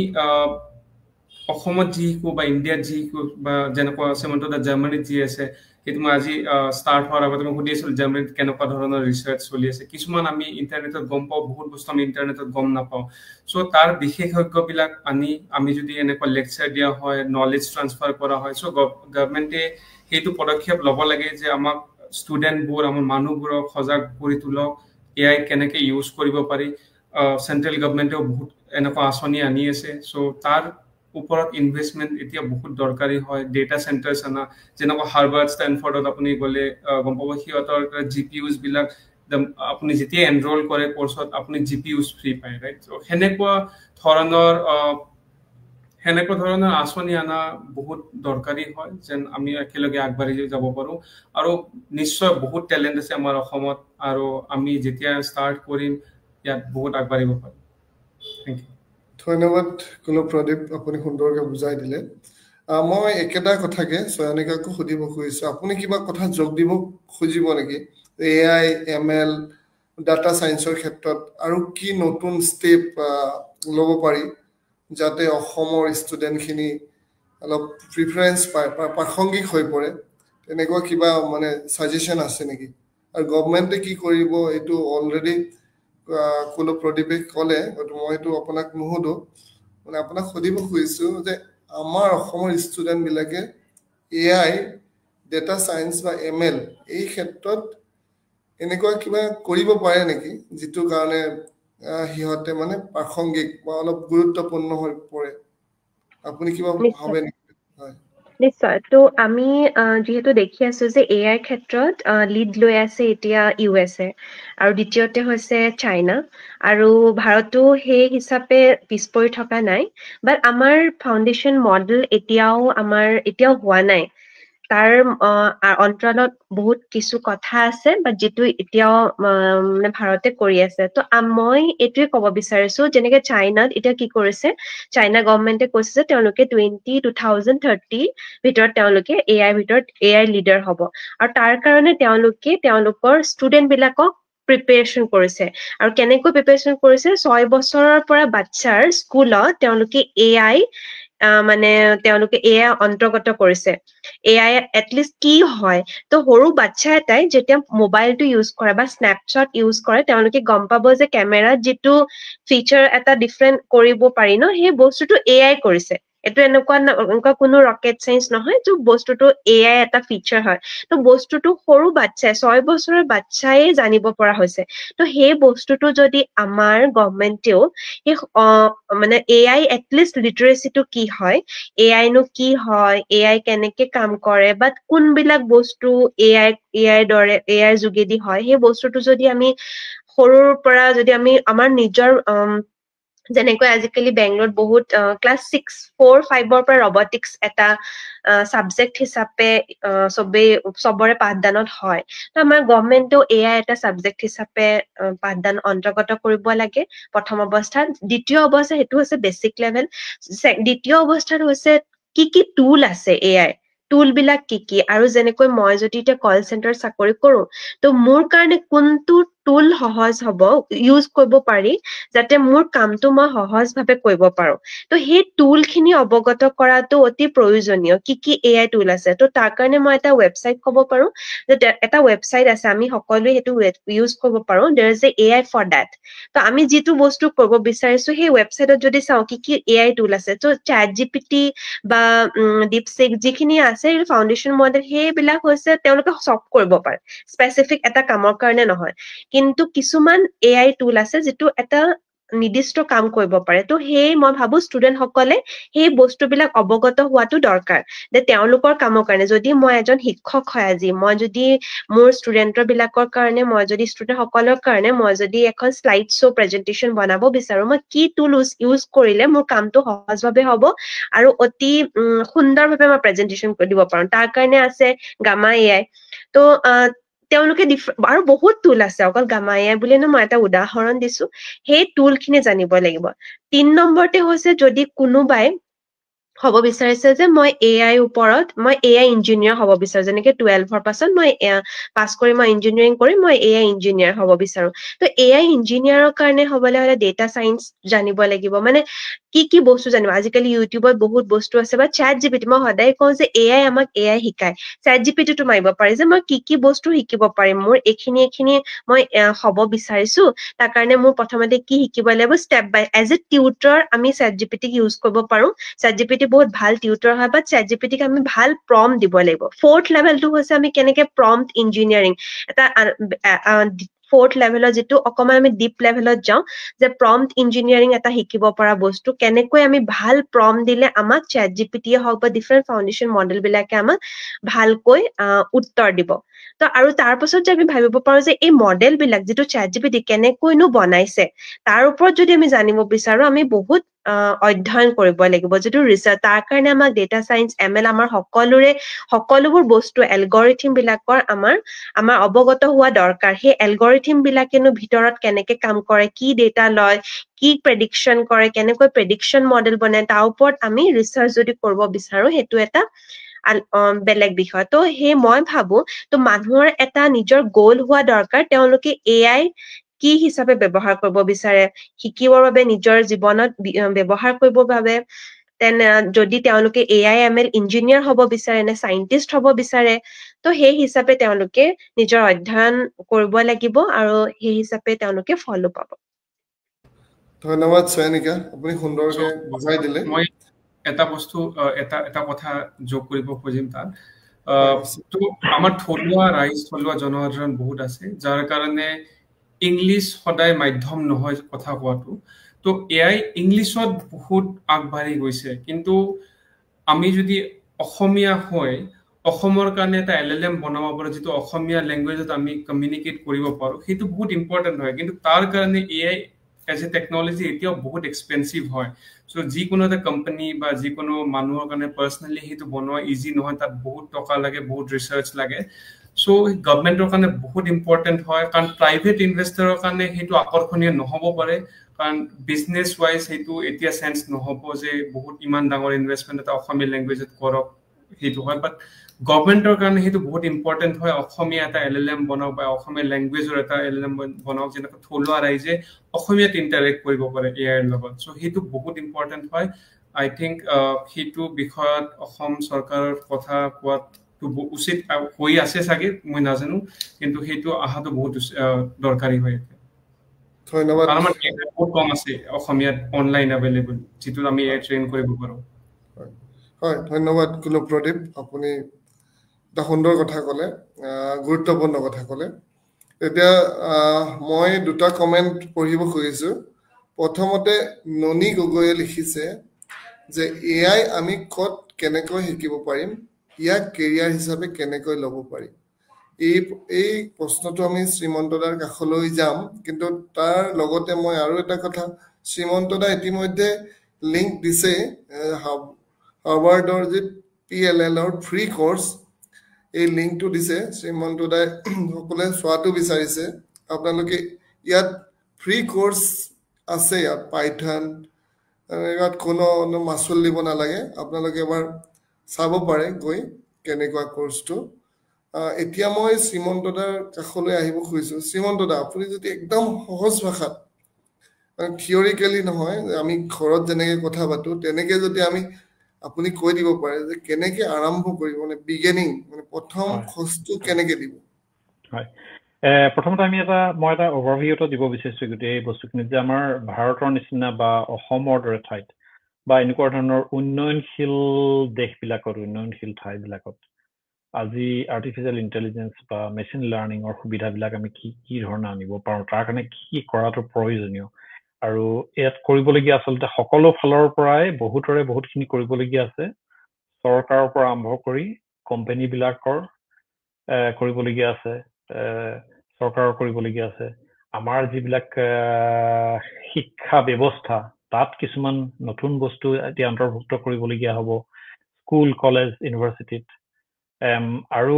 অসমত যি শিকোঁ বা ইণ্ডিয়াত যি শিকোঁ বা যেনেকুৱা চেমন্তদা জাৰ্মানীত যি আছে সেইটো মই আজি ষ্টাৰ্ট হোৱাৰ আগতে মই সুধি আছিলোঁ জাৰ্মানীত কেনেকুৱা ধৰণৰ ৰিচাৰ্চ চলি আছে কিছুমান আমি ইণ্টাৰনেটত গম পাওঁ বহুত বস্তু আমি ইণ্টাৰনেটত গম নাপাওঁ চ' তাৰ বিশেষজ্ঞবিলাক আনি আমি যদি এনেকুৱা লেকচাৰ দিয়া হয় নলেজ ট্ৰান্সফাৰ কৰা হয় চ' গভৰ্ণমেণ্টে সেইটো পদক্ষেপ ল'ব লাগে যে আমাক ষ্টুডেণ্টবোৰ আমাৰ মানুহবোৰক সজাগ কৰি তোলক এআই কেনেকৈ ইউজ কৰিব পাৰি চেণ্ট্ৰেল গভৰ্ণমেণ্টেও বহুত এনেকুৱা আঁচনি আনি আছে চ' তাৰ ওপৰত ইনভেষ্টমেণ্ট এতিয়া বহুত দৰকাৰী হয় ডেটা চেণ্টাৰ্ছ আনা যেনেকুৱা হাৰ্ভাৰ্ড ষ্টেনফৰ্ডত আপুনি গ'লে গম পাব সিহঁতৰ GPUs বিলাক আপুনি যেতিয়া এনৰোল কৰে কোৰ্চত আপুনি GPUs ফ্ৰী পায় ৰাইট চ' সেনেকুৱা ধৰণৰ আঁচনি আনা বহুত দৰকাৰী হয় যেন আমি একেলগে আগবাঢ়ি যাব পাৰোঁ আৰু নিশ্চয় বহুত টেলেণ্ট আছে আমাৰ অসমত আৰু আমি যেতিয়া ষ্টাৰ্ট কৰিম ইয়াত বহুত আগবাঢ়িব পাৰিম থেংক ইউ ধন্যবাদ কুলক প্ৰদীপ আপুনি সুন্দৰকৈ বুজাই দিলে মই একেটা কথাকে চয়নিকাকো সুধিব খুজিছোঁ আপুনি কিবা কথা যোগ দিব খুজিব নেকি AI ML ডাটা সায়েন্সৰ ক্ষেত্ৰত আৰু কি নতুন ষ্টেপ ল'ব পাৰি যাতে অসমৰ ষ্টুডেণ্টখিনি অলপ প্ৰিফাৰেঞ্চ পায় প্ৰাসংগিক হৈ পৰে তেনেকুৱা কিবা মানে ছাজেশ্যন আছে নেকি আৰু গভৰ্ণমেণ্টে কি কৰিব এইটো অলৰেডি কুলক প্ৰদীপে ক'লে মই এইটো আপোনাক নুসুধো মানে আপোনাক সুধিব খুজিছোঁ যে আমাৰ অসমৰ ষ্টুডেণ্টবিলাকে AI ডেটা সায়েন্স বা ML এই ক্ষেত্ৰত এনেকুৱা কিবা কৰিব পাৰে নেকি যিটো কাৰণে সিহঁতে মানে প্ৰাসংগিক বা অলপ গুৰুত্বপূৰ্ণ হৈ পৰে আপুনি কিবা ভাবে নেকি হয় নিশ্চয় তো আমি যেহেতু দেখি আছো যে এআইৰ ক্ষেত্ৰত লিড লৈ আছে এতিয়া USA আৰু দ্বিতীয়তে হৈছে চাইনা আৰু ভাৰতো সেই হিচাপে পিছ পৰি থকা নাই বাট আমাৰ ফাউণ্ডেশ্যন মডেল এতিয়াও হোৱা নাই তাৰ অন্তৰালত বহুত কিছু কথা আছে বাট যিটো এতিয়াও মানে ভাৰতে কৰি আছে তো মই এইটোৱে ক'ব বিচাৰিছো যেনেকে চাইনাত এতিয়া কি কৰিছে চাইনা গভৰ্ণমেণ্টে কৈছে যে তেওঁলোকে 2030 ভিতৰত তেওঁলোকে এআই লিডাৰ হ'ব আৰু তাৰ কাৰণে তেওঁলোকৰ ষ্টুডেণ্ট বিলাকক প্ৰিপেৰেশ্যন কৰিছে আৰু কেনেকৈ প্ৰিপেৰেশ্যন কৰিছে 6 বছৰৰ পৰা বাচ্চাৰ স্কুলত তেওঁলোকে এআই মানে তেওঁলোকে এআই অন্তৰ্গত কৰিছে এআই এটলিষ্ট কি হয় তো সৰু বাচ্চা এটাই যেতিয়া মোবাইলটো ইউজ কৰে বা স্নেপশ্বট ইউজ কৰে তেওঁলোকে গম পাব যে কেমেৰাত যিটো ফিচাৰ এটা ডিফাৰেণ্ট কৰিব পাৰি ন সেই বস্তুটো এআই কৰিছে এইটো এনেকুৱা কোনো ৰকেট চাইন্স নহয় তো বস্তুটো এআই এটা ফিচাৰ হয় তো বস্তুটো সৰু বাচ্চাই 6 বছৰৰ বাচ্চাই জানিব পৰা হৈছে তো সেই বস্তুটো যদি আমাৰ গভৰ্ণমেণ্টেও সেই মানে এআই এটলিষ্ট লিটাৰেচিটো কি হয় এআই নো কি হয় এআই কেনেকে কাম কৰে বাট কোনবিলাক বস্তু এআইৰ যোগেদি হয় সেই বস্তুটো যদি আমি সৰুৰ পৰা যদি আমি আমাৰ নিজৰ যেনেকৈ আজিকালি বেংগলত বহুত ক্লাছ 4-5 পৰা ৰবটিক্স এটা সাবজেক্ট হিচাপে চবৰে পাঠদানত হয় তো আমাৰ গভৰ্ণমেণ্টেও এআই এটা সাবজেক্ট হিচাপে পাঠদান অন্তৰ্গত কৰিব লাগে প্ৰথম অৱস্থাত দ্বিতীয় অৱস্থা সেইটো হৈছে বেচিক লেভেল দ্বিতীয় অৱস্থাত হৈছে কি টুল আছে এআই টুল বিলাক কি আৰু যেনেকৈ মই যদি এতিয়া কল চেণ্টাৰ চাকৰি কৰো তো মোৰ কাৰণে কোনটো টুল সহজ হ'ব ইউজ কৰিব পাৰি যাতে মোৰ কামটো মই সহজভাৱে কৰিব পাৰো তো সেই টুল খিনি অৱগত কৰাটো অতি প্ৰয়োজনীয় কি এআই টুল আছে তো তাৰ কাৰণে মই এটা ৱেবছাইট ক'ব পাৰো যে এটা ৱেবছাইট আছে আমি সকলোৱে সেইটো ইউজ কৰিব পাৰো there is a AI for that তো আমি যিটো বস্তু কৰিব বিচাৰিছো সেই ৱেবছাইটত যদি চাওঁ কি এআই টুল আছে তো ChatGPT বা DeepSeek যিখিনি আছে ফাউণ্ডেশ্যন মডেল সেইবিলাক হৈছে তেওঁলোকে সলভ কৰিব পাৰে স্পেচিফিক এটা কামৰ কাৰণে নহয় কিন্তু কিছুমান এআই টুল আছে যিটো এটা নিৰ্দিষ্ট কাম কৰিব পাৰে তো সেই মই ভাবো ষ্টুডেণ্ট সকলে সেই বস্তুবিলাক অৱগত হোৱাটো দৰকাৰ যে তেওঁলোকৰ কামৰ কাৰণে যদি মই এজন শিক্ষক হয় আজি মই যদি মোৰ ষ্টুডেণ্টৰ বিলাকৰ কাৰণে মই যদি ষ্টুডেণ্ট সকলৰ কাৰণে মই যদি এখন শ্লাইড শ্ব' প্ৰেজেন্টেশ্যন বনাব বিচাৰো মই কি টুল ইউজ কৰিলে মোৰ কামটো সহজভাৱে হ'ব আৰু অতি সুন্দৰভাৱে মই প্ৰেজেন্টেশ্যন দিব পাৰো তাৰ কাৰণে আছে গামা এআই তো তেওঁলোকে আৰু বহুত টুল আছে অকল গামা এআই বুলি মই এটা উদাহৰণ দিছো সেই টুল খিনি জানিব লাগিব 3 নম্বৰতে হৈছে যদি কোনোবাই হ'ব বিচাৰিছে যে মই এআই ওপৰত মই এআই ইঞ্জিনিয়াৰ হ'ব বিচাৰো যেনেকে 12ৰ পাছত মই পাছ কৰি মই ইঞ্জিনিয়াৰিং কৰি মই এআই ইঞ্জিনিয়াৰ হ'ব বিচাৰো তো এআই ইঞ্জিনিয়াৰৰ কাৰণে হ'বলৈ হ'লে ডেটা সায়েন্স জানিব লাগিব মানে কি বস্তু জানিব আজিকালি ইউটিউবত বহুত বস্তু আছে বা ChatGPT মই সদায় কওঁ যে এআই আমাক এআই শিকায় ChatGPT টো মাৰিব পাৰি যে মই কি বস্তু শিকিব পাৰিম মোৰ এইখিনি মই হ'ব বিচাৰিছো তাৰ কাৰণে মোৰ প্ৰথমতে কি শিকিব লাগিব step by as a tutor আমি ChatGPT ইউজ কৰিব পাৰো ChatGPT বহুত ভাল টিউটৰ হয় বা ChatGPT আমি ভাল প্ৰম্পট দিব লাগিব 4th লেভেলটো হৈছে আমি কেনেকে প্ৰম্পট ইঞ্জিনিয়াৰিং এটা 4th লেভেলৰ যিটো অকমান আমি ডিপ লেভেলত যাওঁ যে প্ৰম্পট ইঞ্জিনিয়াৰিং এটা শিকিব পৰা বস্তু কেনেকৈ আমি ভাল প্ৰম্পট দিলে আমাক ChatGPT হওক বা ডিফাৰেণ্ট ফাউণ্ডেশ্যন মডেল বিলাকে আমাক ভালকৈ উত্তৰ দিব তো আৰু তাৰ পাছত যে আমি ভাবিব পাৰো যে এই মডেল বিলাক যিটো ChatGPT কেনেকৈনো বনাইছে তাৰ ওপৰত যদি আমি জানিব বিচাৰো আমি বহুত অধ্যয়ন কৰিব লাগিব যিটো ৰিচাৰ্চ তাৰ কাৰণে আমাক ডেটা সায়েন্স ML আমাৰ সকলোবোৰ বস্তু এলগৰিথম বিলাকৰ আমাৰ অৱগত হোৱা দৰকাৰ সেই এলগৰিথম বিলাকেনো ভিতৰত কেনেকে কাম কৰে কি ডেটা লয় কি প্ৰেডিকশ্যন কৰে কেনেকৈ প্ৰেডিকশ্যন মডেল বনায় তাৰ ওপৰত আমি ৰিচাৰ্চ যদি কৰিব বিচাৰো সেইটো এটা বেলেগ বিষয় তো সেই মই ভাবো তো মানুহৰ এটা নিজৰ গ'ল হোৱা দৰকাৰ তেওঁলোকে এআই কি হিচাপে ব্যৱহাৰ কৰিব বিচাৰে শিকিবৰ বাবে নিজৰ জীৱনত ব্যৱহাৰ কৰিবৰ বাবে তেনে যদি তেওঁলোকে AI/ML ইঞ্জিনিয়াৰ হ'ব বিচাৰে নে সাইন্টিষ্ট হ'ব বিচাৰে তো সেই হিচাপে তেওঁলোকে নিজৰ অধ্যয়ন কৰিব লাগিব আৰু সেই হিচাপে তেওঁলোকে ফলো পাব ধন্যবাদ চয়নিকা আপুনি সুন্দৰকে বুজাই দিলে মই এটা বস্তু এটা কথা যোগ কৰিব খুজিম তাত তো আমাৰ থলুৱা জনসাধাৰণ বহুত আছে যাৰ কাৰণে ইংলিছ সদায় মাধ্যম নহয় কথা কোৱাটো তো এআই ইংলিছত বহুত আগবাঢ়ি গৈছে কিন্তু আমি যদি অসমীয়া হয় অসমৰ কাৰণে এটা LLM বনাব পাৰো যেটো অসমীয়া ল্যাঙ্গুৱেজত আমি কমিউনিকেট কৰিব পাৰো সেইটো বহুত ইম্পৰ্টেন্ট হয় কিন্তু তাৰ কাৰণে AI এজ এ টেকনলজি এতিয়াও বহুত এক্সপেন্সিভ হয় সো যিকোনো এটা কোম্পানী বা যিকোনো মানুহৰ কাৰণে পাৰ্সোনালি সেইটো বনোৱা ইজি নহয় তাত বহুত টকা লাগে বহুত ৰিসাৰ্চ লাগে সো গভৰ্নমেন্টৰ কাৰণে বহুত ইম্পৰ্টেন্ট হয় কাৰণ প্ৰাইভেট ইনভেষ্টৰৰ কাৰণে সেইটো আকৰ্ষণীয় নহব পাৰে কাৰণ বিজনেস ওয়াইজ সেইটো এতিয়া সেন্স নহব যে বহুত ইমান ডাঙৰ ইনভেষ্টমেন্ট এটা অসমীয়া ল্যাঙ্গুৱেজত কৰক সেইটো হয় বাট গভৰ্নমেন্টৰ কাৰণে সেইটো বহুত ইম্পৰ্টেন্ট হয় অসমীয়া এটা LLM বনাওক বা অসমীয়া ল্যাঙ্গুৱেজৰ এটা LLM বনাওক যেনে থলুৱা ৰাইজে অসমীয়াত ইন্টাৰেক্ট কৰিব পাৰে AI ৰ লগত সো সেইটো বহুত ইম্পৰ্টেন্ট হয় আই থিংক সেইটো বিষয়ত অসম চৰকাৰৰ কথা কোৱাত উচিত হৈ আছে চাগে মই নাজানো কিন্তু সেইটো আহাটো বহুত দৰকাৰী হয় ধন্যবাদ আমাৰ বহুত কম আছে অসমীয়াত অনলাইন अवेलेबल যেটো আমি ট্ৰেইন কৰিব পাৰো হয় ধন্যবাদ কুলক প্ৰদীপ আপুনি এটা সুন্দৰ কথা ক'লে গুৰুত্বপূৰ্ণ কথা ক'লে এতিয়া মই দুটা কমেন্ট পঢ়িব খুজিছো প্ৰথমতে ননী গগৈয়ে লিখিছে যে AI আমি কত কেনেকৈ শিকিব পাৰিম ইয়াক কেৰিয়াৰ হিচাপে কেনেকৈ ল'ব পাৰিম এই প্ৰশ্নটো আমি শ্ৰীমন্তদাৰ কাষলৈ যাম কিন্তু তাৰ লগতে মই আৰু এটা কথা শ্ৰীমন্তদা ইতিমধ্যে লিংক দিছে হাৰ্ভাৰ্ডৰ যে PLLৰ ফ্ৰী কোৰ্স এই লিংকটো দিছে শ্ৰীমন্তদাই সকলে চোৱাটো বিচাৰিছে আপোনালোকে ইয়াত ফ্ৰী কোৰ্স আছে ইয়াত পাইথন ইয়াত কোনো মাচুল দিব নালাগে আপোনালোকে এবাৰ চাব পাৰে গৈ কেনেকুৱা কোৰ্সটো এতিয়া মই শ্ৰীমন্তদাৰ কাষলৈ আহিব খুজিছো শ্ৰীমন্তদা আপুনি যদি একদম সহজ ভাষাত থিয়ৰিকেলি নহয় আমি ঘৰত যেনেকৈ কথা পাতো তেনেকৈ যদি আমি আপুনি কৈ দিব পাৰে যে কেনেকৈ আৰম্ভ কৰিব মানে বিগিনিং মানে প্ৰথম খোজটো কেনেকৈ দিব হয় প্ৰথমতে মই এটা ওভাৰভিউ এটা দিব বিচাৰিছো গোটেই এই বস্তুখিনি যে আমাৰ ভাৰতৰ নিচিনা বা অসমৰ দৰে ঠাইত বা এনেকুৱা ধৰণৰ উন্নয়নশীল দেশবিলাকত উন্নয়নশীল ঠাইবিলাকত আজি আৰ্টিফিচিয়েল ইন্টেলিজেন্স বা মেচিন লাৰ্নিঙৰ সুবিধাবিলাক আমি কি ধৰণে আনিব পাৰোঁ তাৰ কাৰণে কি কৰাটো প্ৰয়োজনীয় আৰু ইয়াত কৰিবলগীয়া আচলতে সকলো ফালৰ পৰাই বহুতখিনি কৰিবলগীয়া আছে চৰকাৰৰ পৰা আৰম্ভ কৰি কোম্পানীবিলাকৰ কৰিবলগীয়া আছে চৰকাৰৰ কৰিবলগীয়া আছে আমাৰ যিবিলাক শিক্ষা ব্যৱস্থা তাত কিছুমান নতুন বস্তু এতিয়া অন্তৰ্ভুক্ত কৰিবলগীয়া হ'ব স্কুল কলেজ ইউনিভাৰ্চিটিত আৰু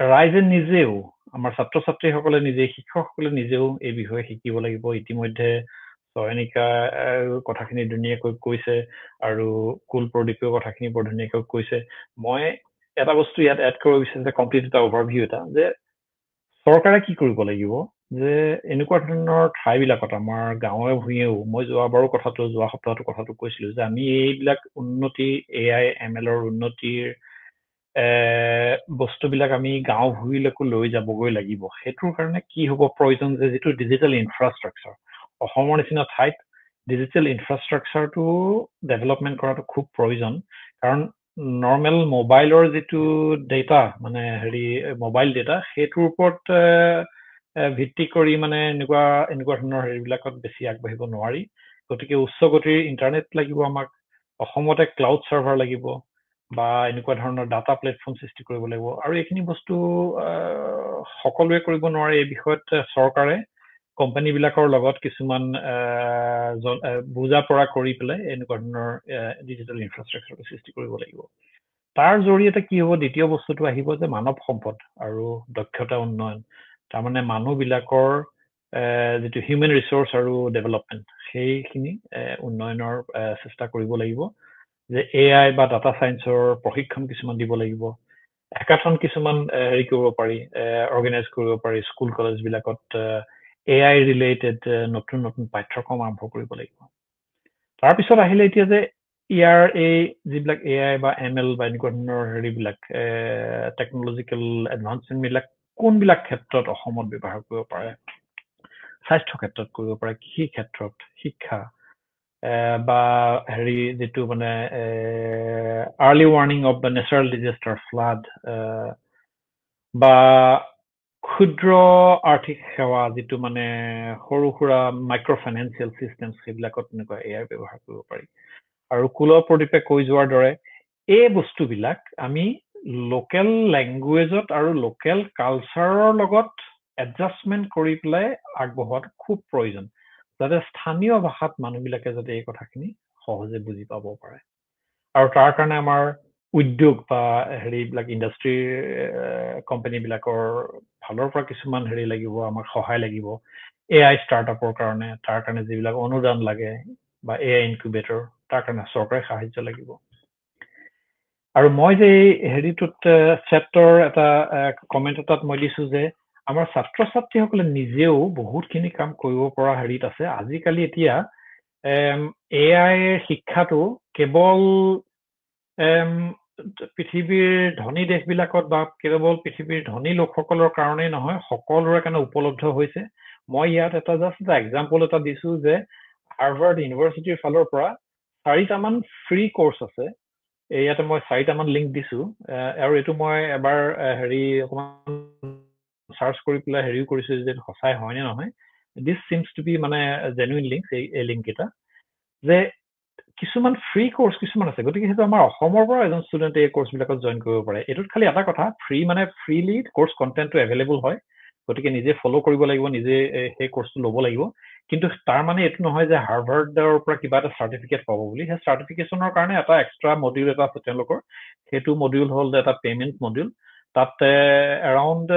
ৰাইজে নিজেও আমাৰ ছাত্ৰ ছাত্ৰীসকলে নিজে শিক্ষকসকলে নিজেও এই বিষয়ে শিকিব লাগিব ইতিমধ্যে সয়নিকা কথাখিনি ধুনীয়াকৈ কৈছে আৰু কুল প্ৰদীপেও কথাখিনি বৰ ধুনীয়াকৈ কৈছে মই এটা বস্তু ইয়াত এড কৰিব বিচাৰিছে কমপ্লিট এটা অভাৰভিউ এটা যে চৰকাৰে কি কৰিব লাগিব যে এনেকুৱা ধৰণৰ ঠাইবিলাকত আমাৰ গাঁৱে ভূঞেও মই যোৱা সপ্তাহটো কথাটো কৈছিলো যে আমি এইবিলাক উন্নতি AI MLৰ উন্নতিৰ বস্তুবিলাক আমি গাঁও ভূঞলৈকো লৈ যাবগৈ লাগিব সেইটোৰ কাৰণে কি হ'ব প্ৰয়োজন যে যিটো ডিজিটেল ইনফ্ৰাষ্ট্ৰাকচাৰ অসমৰ নিচিনা ঠাইত ডিজিটেল ইনফ্ৰাষ্ট্ৰাকচাৰটো ডেভেলপমেণ্ট কৰাটো খুব প্ৰয়োজন কাৰণ নৰ্মেল মোবাইলৰ যিটো ডেটা মানে মোবাইল ডেটা সেইটোৰ ওপৰত ভিত্তি কৰি মানে এনেকুৱা ধৰণৰ হেৰিবিলাকত বেছি আগবাঢ়িব নোৱাৰি গতিকে উচ্চ গতিৰ ইণ্টাৰনেট লাগিব আমাক অসমতে ক্লাউড চাৰ্ভাৰ লাগিব বা এনেকুৱা ধৰণৰ ডাটা প্লেটফৰ্ম সৃষ্টি কৰিব লাগিব আৰু এইখিনি বস্তু সকলোৱে কৰিব নোৱাৰে এই বিষয়ত চৰকাৰে কোম্পানীবিলাকৰ লগত কিছুমান বুজা পৰা কৰি পেলাই এনেকুৱা ধৰণৰ ডিজিটেল ইনফ্ৰাষ্ট্ৰাকচাৰটো সৃষ্টি কৰিব লাগিব তাৰ জৰিয়তে কি হ'ব দ্বিতীয় বস্তুটো আহিব যে মানৱ সম্পদ আৰু দক্ষতা উন্নয়ন তাৰমানে মানুহবিলাকৰ যিটো হিউমেন ৰিচোৰ্চ আৰু ডেভেলপমেণ্ট সেইখিনি উন্নয়নৰ চেষ্টা কৰিব লাগিব যে AI বা ডাটা সায়েন্সৰ প্ৰশিক্ষণ কিছুমান দিব লাগিব হেকাথন কিছুমান কৰিব পাৰি অৰ্গানাইজ কৰিব পাৰি স্কুল কলেজবিলাকত AI ৰিলেটেড নতুন পাঠ্যক্ৰম আৰম্ভ কৰিব লাগিব তাৰপিছত আহিলে এতিয়া যে ইয়াৰ এই যিবিলাক AI বা ML বা এনেকুৱা ধৰণৰ হেৰিবিলাক টেকনলজিকেল এডভান্সমেণ্টবিলাক কোনবিলাক ক্ষেত্ৰত অসমত ব্যৱহাৰ কৰিব পাৰে স্বাস্থ্য ক্ষেত্ৰত কৰিব পাৰে কৃষি ক্ষেত্ৰত শিক্ষা বা যিটো মানে early warning of the natural disaster flood বা ক্ষুদ্ৰ আৰ্থিক সেৱা যিটো মানে সৰু সুৰা মাইক্ৰ' ফাইনেন্সিয়েল চিষ্টেমছ সেইবিলাকত এনেকুৱা AI ব্যৱহাৰ কৰিব পাৰি আৰু কুল প্ৰদীপে কৈ যোৱাৰ দৰে এই বস্তুবিলাক আমি লোকেল ল্যাঙ্গুৱেজত আৰু লোকেল কালচাৰৰ লগত এডজাষ্টমেন্ট কৰি পেলাই আগবঢ়োৱাটো খুব প্ৰয়োজন যাতে স্থানীয় ভাষাত মানুহবিলাকে যাতে এই কথাখিনি সহজে বুজি পাব পাৰে আৰু তাৰ কাৰণে আমাৰ উদ্যোগ বা হেৰিবিলাক ইণ্ডাষ্ট্ৰী কোম্পানীবিলাকৰ ফালৰ পৰা কিছুমান হেৰি লাগিব আমাক সহায় লাগিব AI ষ্টাৰ্টআপৰ কাৰণে তাৰ কাৰণে যিবিলাক অনুদান লাগে বা AI ইনকিউবেটৰ তাৰ কাৰণে চৰকাৰী সাহায্য লাগিব আৰু মই যে হেৰিটোত চেপ্টাৰ এটা কমেন্ট এটাত মই দিছো যে আমাৰ ছাত্ৰ ছাত্ৰীসকলে নিজেও বহুতখিনি কাম কৰিব পৰা হেৰিত আছে আজিকালি এতিয়া AI শিক্ষাটো কেৱল পৃথিৱীৰ ধনী দেশবিলাকত বা কেৱল পৃথিৱীৰ ধনী লোকসকলৰ কাৰণেই নহয় সকলোৰে কাৰণে উপলব্ধ হৈছে মই ইয়াত এটা জাষ্ট এটা এক্সাম্পল এটা দিছো যে হাৰ্ভাৰ্ড ইউনিভাৰ্চিটিৰ ফালৰ পৰা 4টামান ফ্ৰী কোৰ্স আছে ইয়াতে মই 4টামান লিংক দিছো আৰু এটো মই এবাৰ হেৰি অকমান সাৰ্চ কৰি পেলাই হেৰি কৰিছো যে সঁচাই হয় নে নহয় দিস সিমস টু বি মানে জেনুইন লিংক এই লিংক এটা যে কিছুমান ফ্ৰী কোৰ্স কিছুমান আছে গতিকে হেতু আমাৰ অসমৰ পৰা এজন ষ্টুডেন্টে এই কোৰ্স বিলাকত জয়েন কৰিব পাৰে এটোত খালি এটা কথা ফ্ৰী মানে ফ্ৰীলি কোৰ্স কন্টেন্টটো अवेलेबल হয় গতিকে নিজে ফলো কৰিব লাগিব নিজে এই কোৰ্সটো ল'ব লাগিব কিন্তু তাৰ মানে এটো নহয় যে হাৰ্ভাৰ্ডৰ পৰা কিবা এটা সাৰ্টিফিকেট পাব বুলি হে সাৰ্টিফিকেশনৰ কাৰণে এটা এক্সট্ৰা মডিউল এটা আছে তেওঁলোকৰ হেতু মডিউল হল এটা পেমেন্ট মডিউল তাতে around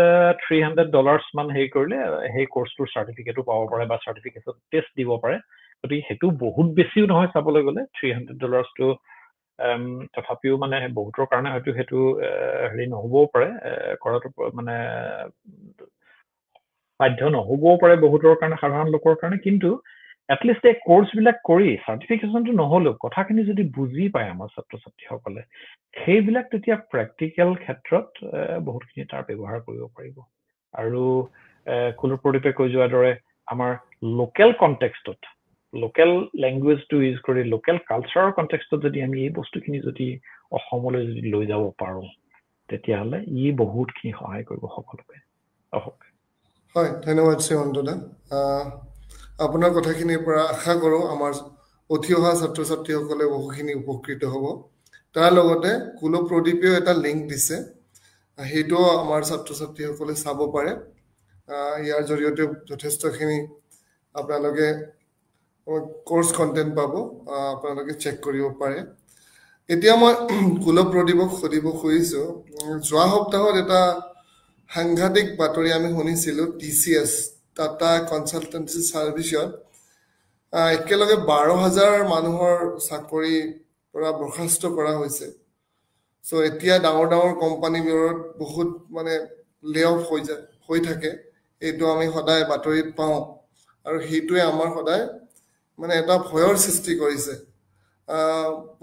$300 মান হেই কৰিলে হেই কোৰ্সটোৰ সাৰ্টিফিকেটও পাব পাৰে বা সাৰ্টিফিকেটৰ টেষ্ট দিব পাৰে গতিকে হেতু বহুত বেছিও নহয় চাবলৈ গলে $300 টো তথাপিও মানে বহুতৰ কাৰণে হয়তো হেতু হেৰি নহবও পাৰে কৰাটো মানে বাধ্য নহবও পাৰে বহুতৰ কাৰণে সাধাৰণ লোকৰ কাৰণে কিন্তু এটলিষ্ট এই কোৰ্স বিলাক কৰি সাৰ্টিফিকেশনটো নহলো কথাখিনি যদি বুজি পায় আমাৰ ছাত্ৰ ছাত্ৰীসকলে সেইবিলাক তেতিয়া প্ৰ্যাকটিক্যাল ক্ষেত্ৰত বহুতখিনি তাৰ ব্যৱহাৰ কৰিব পাৰিব আৰু কুলপ্ৰদীপে কৈ যোৱাৰ দৰে আমাৰ লোকেল কনটেক্সটত লোকেল ল্যাঙ্গুৱেজ টু ইউজ কৰি লোকেল কালচাৰৰ কনটেক্সটত যদি আমি এই বস্তুখিনি যদি অসমলৈ যদি লৈ যাব পাৰো তেতিয়া হলে ই বহুতখিনি সহায় কৰিব সকলোকে হয় ধন্যবাদ শ্ৰীমন্তদা আপোনাৰ কথাখিনিৰ পৰা আশা কৰো আমাৰ অতি অহা ছাত্ৰ ছাত্ৰীসকলে বহুখিনি উপকৃত হ'ব তাৰ লগতে কুলপ্ৰদীপেও এটা লিংক দিছে হেটো আমাৰ ছাত্ৰ ছাত্ৰীসকলে চাব পাৰে ইয়াৰ জৰিয়তে যথেষ্টখিনি আপোনালোকে কোৰ্স কন্টেন্ট পাব আপোনালোকে চেক কৰিব পাৰে এতিয়া মই কুলপ্ৰদীপক সুধিব খুজিছো যোৱা সপ্তাহত এটা সাংঘাতিক বাতৰি আমি শুনিছিলো TCS টাটা কনসালটেন্সি সাৰ্ভিসত একেলগে 12000 মানুহৰ চাকৰি পৰা বৰখাস্ত কৰা হৈছে সো এতিয়া ডাঙৰ কোম্পানীবোৰত বহুত মানে লে অফ হৈ থাকে এইটো আমি সদায় বাতৰিত পাওঁ আৰু হেতুৱে আমাৰ সদায় মানে এটা ভয়ৰ সৃষ্টি কৰিছে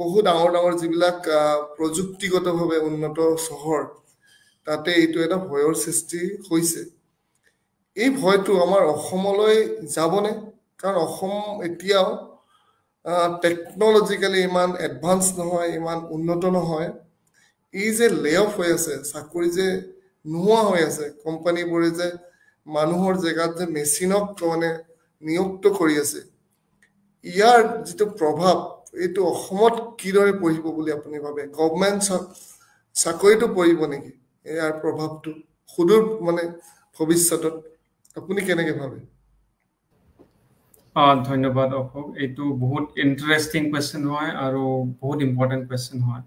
বহুত ডাঙৰ যিবিলাক প্ৰযুক্তিগতভাৱে উন্নত চহৰ তাতে এইটো এটা ভয়ৰ সৃষ্টি হৈছে এই ভয়টো আমাৰ অসমলৈ যাবনে কাৰণ অসম এতিয়াও টেকনলজিক্যালি ইমান এডভান্স নহয় ইমান উন্নত নহয় এই যে লে অফ হৈ আছে চাকৰি যে নোহোৱা হৈ আছে কোম্পানীবোৰে যে মানুহৰ জেগাত যে মেচিনক মানে নিযুক্ত কৰি আছে ইয়াৰ যেটো প্ৰভাৱ এইটো অসমত কিদৰে পৰিব বুলি আপুনি ভাবে গভৰ্ণমেণ্ট চাকৰিটো পৰিব নেকি ইয়াৰ প্ৰভাৱটো সুদূৰ মানে ভৱিষ্যতত আপুনি কেনেকৈ ভাবে ধন্যবাদ অশোক এইটো বহুত ইন্টাৰেষ্টিং কোৱেশ্চন হয় আৰু বহুত ইম্পৰ্টেন্ট কোৱেশ্চন হয়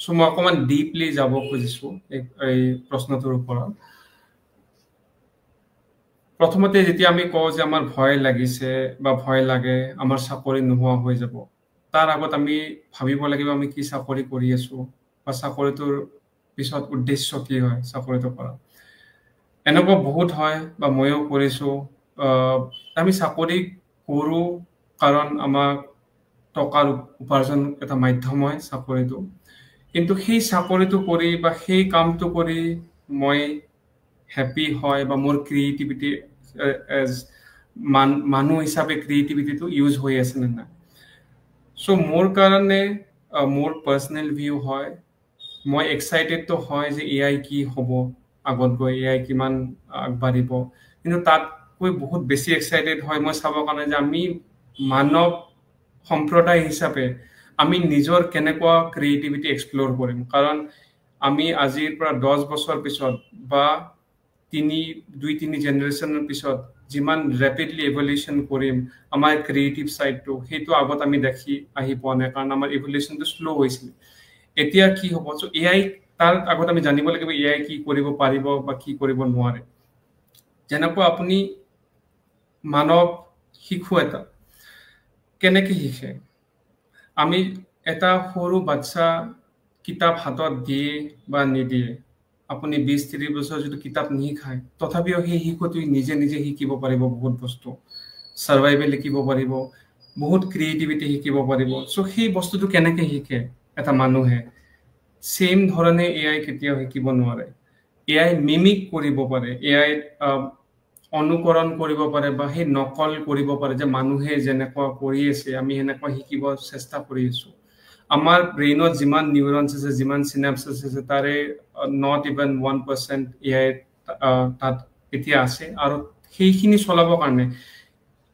সো মই অকমান ডিপলি যাব খুজিছো এই প্ৰশ্নটোৰ ওপৰত প্ৰথমতে যেতিয়া আমি কওঁ যে আমাৰ ভয় লাগিছে বা ভয় লাগে আমাৰ চাকৰি নোহোৱা হৈ যাব তাৰ আগত আমি ভাবিব লাগিব আমি কি চাকৰি কৰি আছো বা চাকৰিটোৰ পিছত উদ্দেশ্য কি হয় চাকৰিটো কৰা এনেকুৱা বহুত হয় বা ময়ো কৰিছো আমি চাকৰি কৰো কাৰণ আমাৰ টকাৰ উপাৰ্জন এটা মাধ্যম হয় চাকৰিটো কিন্তু সেই চাকৰিটো কৰি বা সেই কামটো কৰি মই হ্যাপি হয় বা মোৰ ক্ৰিয়েটিভিটি এজ মানুহ হিচাপে ক্ৰিয়েটিভিটিটো ইউজ হৈ আছে না সো মোৰ কাৰণে মোৰ পাৰ্সোনাল ভিউ হয় মই এক্সাইটেড তো হয় যে AI কি হ'ব আগত গৈ AI কিমান আগবাঢ়িব কিন্তু তাত কৈ বহুত বেছি এক্সাইটেড হয় মই চাব কাৰণে যে আমি মানৱ সম্প্ৰদায় হিচাপে আমি নিজৰ কেনেকুৱা ক্ৰিয়েটিভিটি এক্সপ্লোৰ কৰিম কাৰণ আমি আজিৰ পৰা 10 বছৰ পিছত বা 2-3 জেনাৰেশ্যনৰ পিছত যিমান ৰেপিডলি ইভলিউশ্যন কৰিম আমাৰ ক্ৰিয়েটিভ সাইডটো সেইটো আগত আমি দেখি আহি পোৱা নাই কাৰণ আমাৰ ইভলিউশ্যনটো স্লো হৈছিল এতিয়া কি হ'ব সো এআই তাৰ আগত আমি জানিব লাগিব এআই কি কৰিব পাৰিব বা কি কৰিব নোৱাৰে যেনেকৈ আপুনি মানৱ শিশু এটা কেনেকৈ শিকে আমি এটা সৰু বাচ্চা কিতাপ হাতত দিয়ে বা নিদিয়ে আপুনি 20-30 বছৰ যদি কিতাপ নিশিকায় তথাপিও সেই শিশুটোই নিজে নিজে শিকিব পাৰিব বহুত বস্তু সাৰ্ভাইভেল শিকিব পাৰিব বহুত ক্ৰিয়েটিভিটি শিকিব পাৰিব সো সেই বস্তুটো কেনেকৈ শিকে এটা মানুহে সেম ধৰণে এআই কেতিয়াও শিকিব নোৱাৰে এআই মিমিক কৰিব পাৰে এআই অনুকৰণ কৰিব পাৰে বা সেই নকল কৰিব পাৰে যে মানুহে যেনেকুৱা কৰি আছে আমি এনেকুৱা শিকিব চেষ্টা কৰি আছো আমাৰ ব্ৰেইনত যিমান নিউৰনছ আছে যিমান সিনাপছেছ আছে তাৰে not even 1% এআই তাত এতিয়া আছে আৰু সেইখিনি চলাবৰ কাৰণে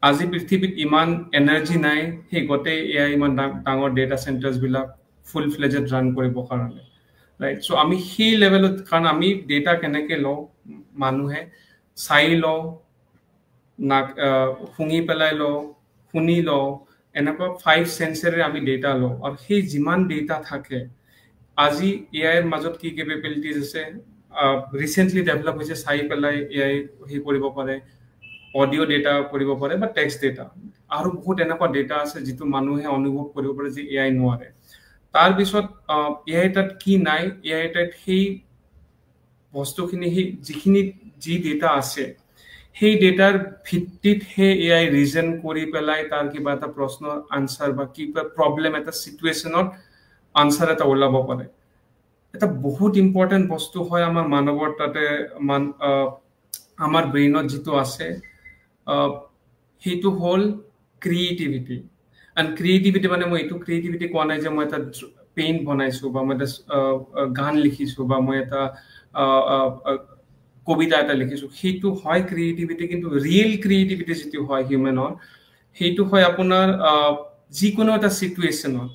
আজি পৃথিৱীত ইমান এনাৰ্জি নাই সেই গোটেই এআই ইমান ডাঙৰ ডেটা চেণ্টাৰ্ছ বিলাক ফুল ফ্লেজড ৰান কৰিবৰ কাৰণে ৰাইট সো আমি সেই লেভেলত কাৰণ আমি ডেটা কেনেকৈ লওঁ মানুহে চাই লওঁ শুনি পেলাই লওঁ শুনি লওঁ এনেকুৱা 5 সেন্সৰে আমি ডেটা লওঁ আৰু সেই যিমান ডেটা থাকে আজি এআইৰ মাজত কি কেপেবিলিটিজ আছে ৰিসেন্টলি ডেভেলপ হৈছে চাই পেলাই এআই হে কৰিব পাৰে অডিও ডেটা কৰিব পাৰে বা টেক্সট ডেটা আৰু বহুত এনেকুৱা ডেটা আছে যিটো মানুহে অনুভৱ কৰিব পাৰে যে এআই নোৱাৰে তাৰ পিছত এআই তাত কি নাই এআই তাত সেই বস্তুখিনি যিখিনি যি ডেটা আছে সেই ডেটাৰ ভিত্তিত হে এআই ৰিজন কৰি পেলাই তাৰ কিবা এটা প্ৰশ্নৰ আনসাৰ বা কিবা প্ৰবলেম এটা সিচুৱেশনত আনসাৰ এটা ওলাব পাৰে এটা বহুত ইম্পৰ্টেন্ট বস্তু হয় আমাৰ মানৱৰ তাতে আমাৰ ব্ৰেইনত যিটো আছে সেইটো হল ক্ৰিয়েটিভিটি and creativity মানে মই এইটো ক্ৰিয়েটিভিটি কোৱা নাই যে মই এটা পেইন্ট বনাইছো বা মই এটা গান লিখিছো বা মই এটা কবিতা এটা লিখিছো সেইটো হয় ক্ৰিয়েটিভিটি কিন্তু ৰিয়েল ক্ৰিয়েটিভিটি যেটো হয় হিউম্যানৰ সেইটো হয় আপোনাৰ যিকোনো এটা সিচুৱেশনত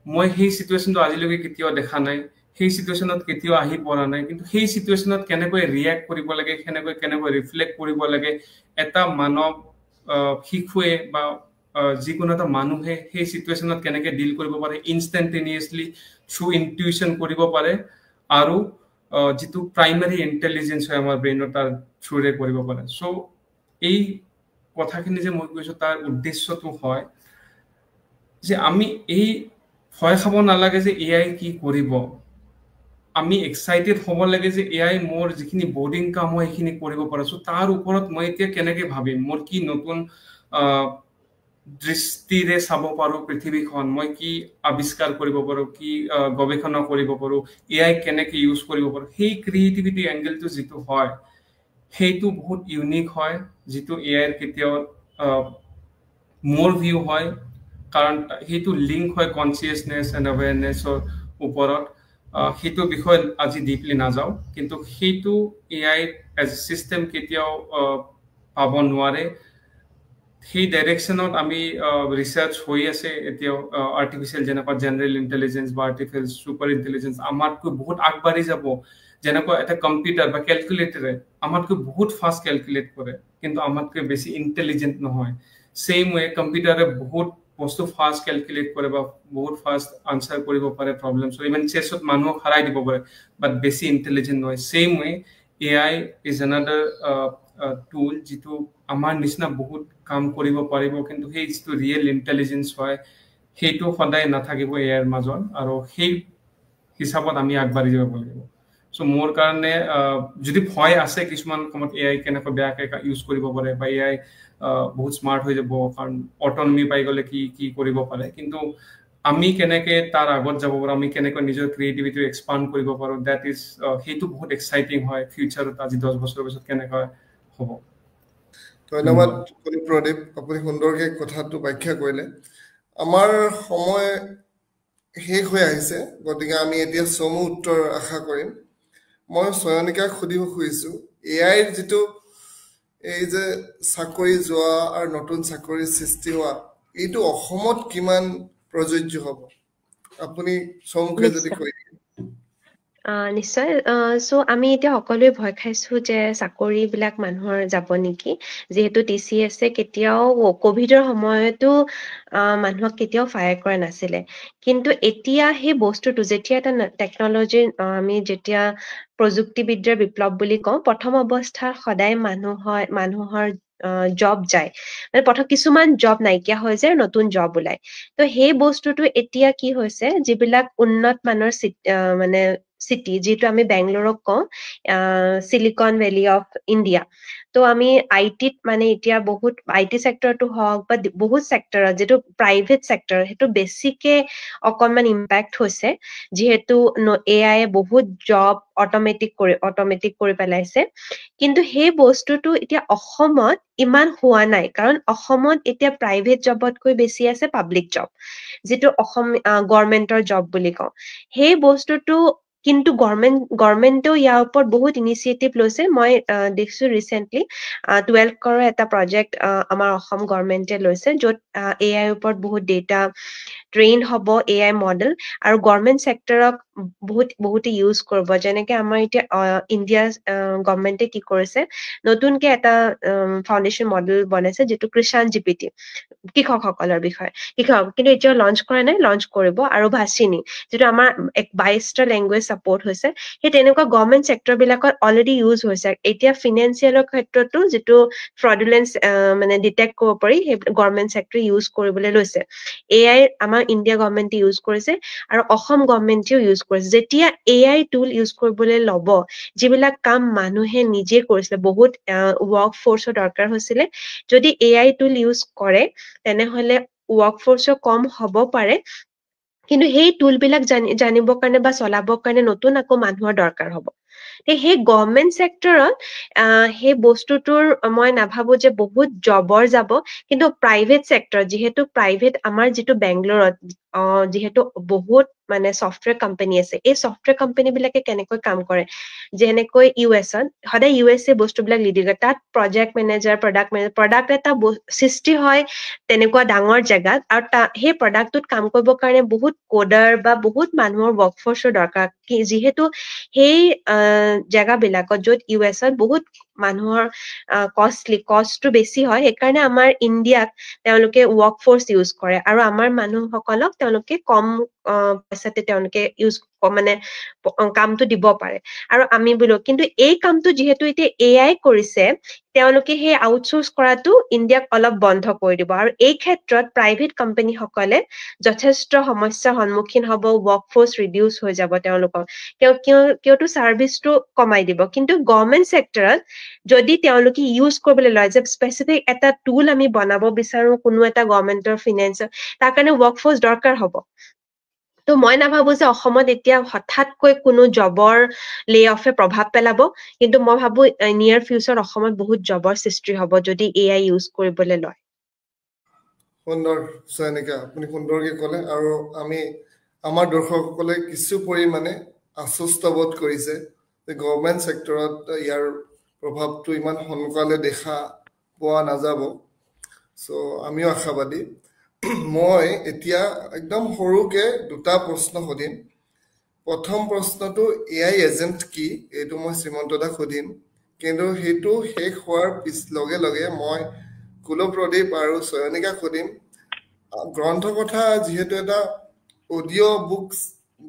মই সেই সিচুৱেশনটো আজিলৈকে কেতিয়াও দেখা নাই সেই সিচুৱেশনত কেতিয়াও আহি পৰা নাই কিন্তু সেই সিচুৱেশনত কেনেকৈ ৰিয়্যাক্ট কৰিব লাগে কেনেকৈ ৰিফ্লেক্ট কৰিব লাগে এটা মানৱ শিশুৱে বা যিকোনো এটা মানুহে সেই সিচুৱেশনত কেনেকৈ ডিল কৰিব পাৰে ইনস্ট্যান্টেনিয়াসলি থ্ৰু ইনটিউশন কৰিব পাৰে আৰু যেটো প্ৰাইমাৰী ইন্টেলিজেন্স হয় আমাৰ ব্ৰেইনৰ তাৰ থ্ৰুৰে কৰিব পাৰে সো এই কথাখিনি যে মই কৈছো তাৰ উদ্দেশ্যটো হয় যে আমি এই ভয় খাব নালাগে যে এআই কি কৰিব আমি এক্সাইটেড হ'ব লাগে যে এআই মোৰ যিখিনি বোৰ্ডিং কাম হয় সেইখিনি কৰিব পাৰে সো তাৰ ওপৰত মই এতিয়া কেনেকৈ ভাবিম মোৰ কি নতুন দৃষ্টিৰে চাব পাৰো পৃথিৱীখন মই কি আৱিষ্কাৰ কৰিব পাৰো কি গৱেষণা কৰিব পাৰো এআই কেনেকৈ ইউজ কৰিব পাৰো সেই ক্ৰিয়েটিভিটি এংগেলটো যেটো হয় সেইটো বহুত ইউনিক হয় যেটো এআইৰ কেতিয়াও মোৰ ভিউ হয় কাৰণ সেইটো লিংক হয় কনসিয়াসনেস এন্ড অ্যাৱাৰনেছৰ ওপৰত সেইটো বিষয় আজি ডিপলি নাযাও কিন্তু সেইটো এআই এজ এ সিস্টেম কেতিয়াও পাব নোৱাৰে সেই ডাইৰেকশনত আমি ৰিসাৰ্চ হৈ আছে এতিয়াও আৰ্টিফিশিয়াল যেনেকুৱা জেনাৰেল ইন্টেলিজেন্স বা আৰ্টিফিশিয়াল সুপাৰ ইন্টেলিজেন্স আমাতকৈ বহুত আগবাঢ়ি যাব যেনেকুৱা এটা কম্পিউটাৰ বা ক্যালকুলেটৰে আমাতকৈ বহুত ফাষ্ট ক্যালকুলেট কৰে কিন্তু আমাতকৈ বেছি ইন্টেলিজেন্ট নহয় সেম ওয়ে কম্পিউটাৰে বহুত বস্তু ফাষ্ট ক্যালকুলেট কৰে বা বহুত ফাষ্ট আনসাৰ কৰিব পাৰে প্ৰবলেমছ ইভেন চেছত মানুহক হাৰাই দিব পাৰে বাট বেছি ইন্টেলিজেন্ট নহয় সেম ওয়ে এআই ইজ অ্যানাদাৰ টুল যেটো আমাৰ নিচিনা বহুত কাম কৰিব পাৰিব কিন্তু সেই যেটো ৰিয়েল ইন্টেলিজেন্স হয় সেইটো সদায় নাথাকিব এআইৰ মাজত আৰু সেই হিচাপত আমি আগবাঢ়ি যাব লাগিব সো মোৰ কাৰণে যদি ভয় আছে কিছুমান সময়ত এআই কেনেকৈ বেয়াকৈ ইউজ কৰিব পাৰে বা এআই বহুত স্মাৰ্ট হৈ যাব কাৰণ অটোনমি পাই গলে কি কৰিব পাৰে কিন্তু আমি কেনেকৈ তাৰ আগত যাব পাৰো আমি কেনেকৈ নিজৰ ক্ৰিয়েটিভিটি এক্সপান্ড কৰিব পাৰো দ্যাট ইজ সেইটো বহুত এক্সাইটিং হয় ফিউচাৰত আজি 10 বছৰৰ পিছত কেনেকৈ হ'ব ধন্যবাদ প্ৰদীপ আপুনি সুন্দৰকৈ কথাটো ব্যাখ্যা কৰিলে আমাৰ সময় শেষ হৈ আহিছে গতিকে আমি এতিয়া চমু উত্তৰ আশা কৰিম মই সয়নিকাক সুধিব খুজিছো এআইৰ যেটো এই যে চাকৰি যোৱা আৰু নতুন চাকৰি সৃষ্টি হোৱা এইটো অসমত কিমান প্ৰযোজ্য হ'ব আপুনি চমুকে যদি নিশ্চয়। কৈ নিশ্চয় চ' আমি এতিয়া সকলোৱে ভয় খাইছো যে চাকৰিবিলাক মানুহৰ যাব নেকি, যিহেতু TCS কেতিয়াও কভিডৰ সময়তো মানুহক কেতিয়াও ফায়াৰ কৰা নাছিলে, কিন্তু এতিয়া সেই বস্তুটো যেতিয়া এটা টেকনলজিৰ আমি যেতিয়া প্ৰযুক্তিবিদ্যাৰ বিপ্লৱ বুলি কওঁ, প্ৰথম অৱস্থাত সদায় মানুহৰ জব যায়, মানে প্ৰথম কিছুমান জব নাইকিয়া হৈ যায়, নতুন জব ওলাই। তো সেই বস্তুটো এতিয়া কি হৈছে, যিবিলাক উন্নত মানৰ মানে চিটি, যিটো আমি বেংগলোৰক কওঁ চিলিকন ভেলী অফ ইণ্ডিয়া। তো আমি IT-ত মানে এতিয়া বহুত IT চেক্টৰটো হওক বা বহুত চেক্টৰত, যিটো প্ৰাইভেট চেক্টৰ, সেইটো বেছিকে অকণমান ইম্পেক্ট হৈছে, যিহেতু AI বহুত জব অটমেটিক কৰি পেলাইছে। কিন্তু সেই বস্তুটো এতিয়া অসমত ইমান হোৱা নাই, কাৰণ অসমত এতিয়া প্ৰাইভেট জবতকৈ বেছি আছে পাব্লিক জব, যিটো গভৰ্ণমেন্টৰ জব বুলি কওঁ। সেই বস্তুটো কিন্তু গভৰ্ণমেণ্টেও ইয়াৰ ওপৰত বহুত ইনিচিয়েটিভ লৈছে। মই দেখিছো ৰিচেণ্টলি 12 কৰৰ এটা প্ৰজেক্ট আমাৰ অসম গভৰ্ণমেণ্টে লৈছে, য'ত AI ওপৰত বহুত ডেটা ট্ৰেইন হ'ব, AI মডেল, আৰু গভৰ্ণমেণ্ট চেক্টৰক বহুতে ইউজ কৰিব। যেনেকে আমাৰ এতিয়া ইণ্ডিয়া গভৰ্ণমেণ্টে কি কৰিছে, নতুনকে এটা ফাউণ্ডেশ্যন মডেল বনাইছে, যিটো কৃষাণ GPT, কৃষকসকলৰ বিষয়ে। কিন্তু এতিয়াও লঞ্চ কৰা নাই, লঞ্চ কৰিব। আৰু ভাচিনী, যিটো আমাৰ 22টা লেংগুৱেজ ছাপোৰ্ট হৈছে, সেই তেনেকুৱা গভৰ্ণমেণ্ট চেক্টৰ বিলাকত অলৰেডি ইউজ হৈছে। এতিয়া ফিনেন্সিয়েলৰ ক্ষেত্ৰতো যিটো ফ্ৰডুলেঞ্চ মানে ডিটেক্ট কৰিব পাৰি, সেই গভৰ্ণমেণ্ট চেক্টৰে ইউজ কৰিবলৈ লৈছে। AI আমাৰ ইণ্ডিয়া গভৰ্ণমেণ্টে ইউজ কৰিছে, আৰু অসম গভৰ্ণমেণ্টেও ইউজ কৰিছে। যেতিয়া AI টুল ইউজ কৰিবলৈ ল'ব, যিবিলাক কাম মানুহে নিজে কৰিছিলে, বহুত ৱৰ্ক ফ'ৰ্চৰ দৰকাৰ হৈছিলে, যদি AI টুল ইউজ কৰে, তেনেহলে ৱৰ্ক ফ'ৰ্চো কম হ'ব পাৰে, কিন্তু সেই টুলবিলাক জানিবৰ কাৰণে বা চলাবৰ কাৰণে নতুন আকৌ মানুহৰ দৰকাৰ হ'ব। সেই গভৰ্ণমেণ্ট চেক্টৰত সেই বস্তুটোৰ মই নাভাবো যে বহুত জবৰ যাব, কিন্তু প্ৰাইভেট চেক্টৰ, যিহেতু প্ৰাইভেট আমাৰ যিটো বেংগলোৰত যিহেতু বহুত মানে ছফ্টৱেৰ কোম্পানী আছে, এই ছফ্টৱেৰ কোম্পানী বিলাকে কেনেকৈ কাম কৰে, যেনেকৈ US-ত সদায় USA বস্তুবিলাক লিডি কৰে। তাত প্ৰজেক্ট মেনেজাৰ, প্ৰডাক্ট এটা সৃষ্টি হয় তেনেকুৱা ডাঙৰ জেগাত, আৰু সেই প্ৰডাক্টটোত কাম কৰিবৰ কাৰণে বহুত কোডাৰ বা বহুত মানুহৰ ৱৰ্কফৰ্চৰ দৰকাৰ, যিহেতু সেই জেগাবিলাকত য'ত US-ত বহুত মানুহৰ কষ্টটো বেছি হয়, সেইকাৰণে আমাৰ ইণ্ডিয়াত তেওঁলোকে ৱৰ্কফৰ্চ ইউজ কৰে, আৰু আমাৰ মানুহসকলক তেওঁলোকে কম পইচাতে তেওঁলোকে মানে কামটো দিব পাৰে। আৰু আমি বোলো, কিন্তু এই কামটো যিহেতু এতিয়া AI কৰিছে, তেওঁলোকে সেই আউটচোৰ্চ কৰাটো ইণ্ডিয়াক অলপ বন্ধ কৰি দিব, আৰু এই ক্ষেত্ৰত প্ৰাইভেট কোম্পানীসকলে যথেষ্ট সমস্যাৰ সন্মুখীন হ'ব, ৱৰ্কফৰ্চ ৰিডিউচ হৈ যাব তেওঁলোকৰ, কিয়তো ছাৰ্ভিচটো কমাই দিব। কিন্তু গভৰ্ণমেণ্ট চেক্টৰত যদি তেওঁলোকে ইউজ কৰিবলৈ লয়, যে স্পেচিফিক এটা টুল আমি বনাব বিচাৰো কোনো এটা গভৰ্ণমেণ্টৰ ফিনেন্সৰ, তাৰ কাৰণে ৱৰ্কফৰ্চ দৰকাৰ হ'ব। তো মই নাভাবো যে অসমত এতিয়া হঠাৎকৈ কোনো জবৰ লে অফে প্ৰভাৱ পেলাব, কিন্তু মই ভাবো নিয়াৰ ফিউচাৰত অসমত বহুত জবৰ সৃষ্টি হ'ব যদি AI ইউজ কৰিবলৈ লয়। সুন্দৰ চয়নিকা, আপুনি সুন্দৰকৈ ক'লে, আৰু আমাৰ দৰ্শকসকলে কিছু পৰিমাণে আশ্বস্ত বোধ কৰিছে যে গভৰ্ণমেণ্ট চেক্টৰত ইয়াৰ প্ৰভাৱটো ইমান সোনকালে দেখা পোৱা নাযাব। চ' আমিও আশাবাদী। মই এতিয়া একদম সৰুকে দুটা প্ৰশ্ন সুধিম। প্ৰথম প্ৰশ্নটো AI এজেণ্ট কি, এইটো মই শ্ৰীমন্ত দাক সুধিম, কিন্তু সেইটো শেষ হোৱাৰ লগে লগে মই কুলপ্ৰদীপ আৰু চয়নিকাক সুধিম, গ্ৰন্থকথা যিহেতু এটা অডিঅ'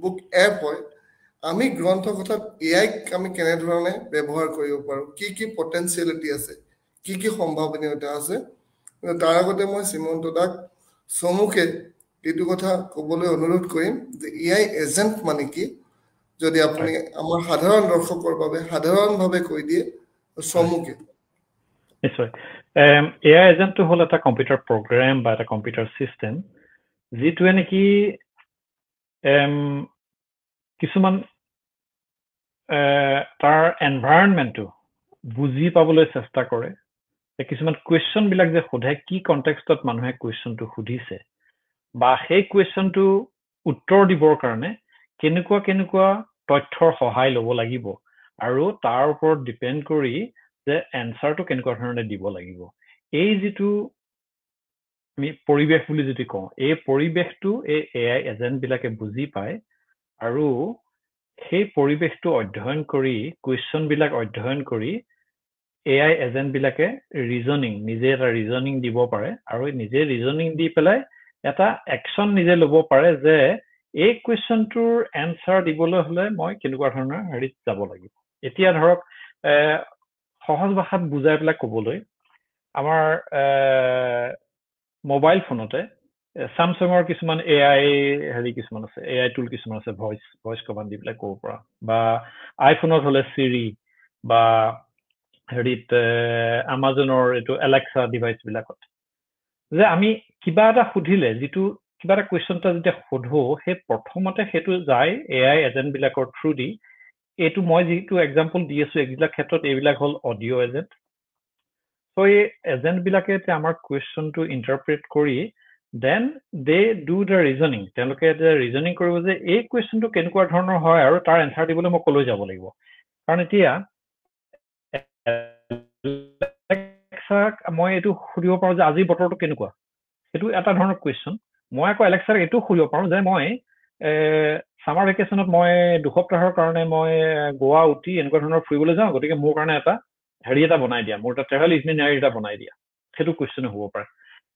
বুক এপ হয়, আমি গ্ৰন্থকথাত AIক আমি কেনেধৰণে ব্যৱহাৰ কৰিব পাৰোঁ, কি পটেঞ্চিয়েলিটি আছে, কি সম্ভাৱনীয়তা আছে। তাৰ আগতে মই শ্ৰীমন্ত দাক চমুকে এইটো কথা ক'বলৈ অনুৰোধ কৰিম যে AI এজেণ্ট মানে কি, যদি আপুনি আমাৰ সাধাৰণ দৰ্শকৰ বাবে সাধাৰণভাৱে কৈ দিয়ে চমুকে। নিশ্চয়। AI এজেণ্টটো হ'ল এটা কম্পিউটাৰ প্ৰগ্ৰেম বা এটা কম্পিউটাৰ চিষ্টেম, যিটোৱে নেকি কিছুমান তাৰ এনভাইৰনমেণ্টটো বুজি পাবলৈ চেষ্টা কৰে। কিছুমান কুৱেশ্যনবিলাক যে সোধে, কি কণ্টেক্সটত মানুহে কুৱেশ্যনটো সুধিছে, বা সেই কুৱেশ্যনটো উত্তৰ দিবৰ কাৰণে কেনেকুৱা তথ্যৰ সহায় ল'ব লাগিব, আৰু তাৰ ওপৰত ডিপেণ্ড কৰি যে এনচাৰটো কেনেকুৱা ধৰণে দিব লাগিব। এই যিটো আমি পৰিৱেশ বুলি যদি কওঁ এই পৰিৱেশটো এই AI এজেন্ট বিলাকে বুজি পায় আৰু সেই পৰিৱেশটো অধ্যয়ন কৰি কুৱেশ্যন বিলাক অধ্যয়ন কৰি AI এজেন্ট বিলাকে ৰিজনিং নিজে এটা ৰিজনিং দিব পাৰে আৰু নিজে ৰিজনিং দি পেলাই এটা একচন নিজে ল'ব পাৰে যে এই কুৱেশ্যনটোৰ এনসাৰ দিবলৈ হলে মই কেনেকুৱা ধৰণৰ হেৰিত যাব লাগিব এতিয়া ধৰক সহজ ভাষাত বুজাই পেলাই ক'বলৈ আমাৰ মোবাইল ফোনতে স্যামসাঙৰ কিছুমান AI হেৰি কিছুমান আছে AI টুল কিছুমান আছে ভয়েস কমান্ড দি পেলাই ক'ব পৰা বা আইফোনত হলে সিৰি বা হেৰিত আমাজনৰ এইটো এলেক্সা ডিভাইস বিলাকত যে আমি কিবা এটা সুধিলে যিটো কিবা এটা কুৱেশ্যন এটা যেতিয়া সোধো সেই প্ৰথমতে সেইটো যায় AI এজেন্ট বিলাকৰ থ্ৰু দি এইটো মই যিটো এক্সাম্পল দি আছো এইবিলাক ক্ষেত্ৰত এইবিলাক হল অডিও এজেন্ট so এই এজেন্ট বিলাকে আমাৰ কুৱেশ্যনটো ইন্টাৰপ্ৰেট কৰি then they do the reasoning তেওঁলোকে ৰিজনিং কৰিব যে এই কুৱেশ্যনটো কেনেকুৱা ধৰণৰ হয় আৰু তাৰ এনসাৰ দিবলৈ মই কলৈ যাব লাগিব কাৰণ এতিয়া মই এইটো সুধিব পাৰো যে আজি বতৰটো কেনেকুৱা সেইটো এটা ধৰণৰ কুৱেশ্যন মই আকৌ এলেক্সাক এইটো সুধিব পাৰো যে মই সামাৰ ভেকেশনত মই 2 সপ্তাহৰ কাৰণে মই গোৱা উটি এনেকুৱা ধৰণৰ ফুৰিবলৈ যাওঁ গতিকে মোৰ কাৰণে এটা হেৰি এটা বনাই দিয়া মোৰ এটা ট্ৰেভেল ইটিনাৰি এটা বনাই দিয়া সেইটো কুৱেশ্যন হ'ব পাৰে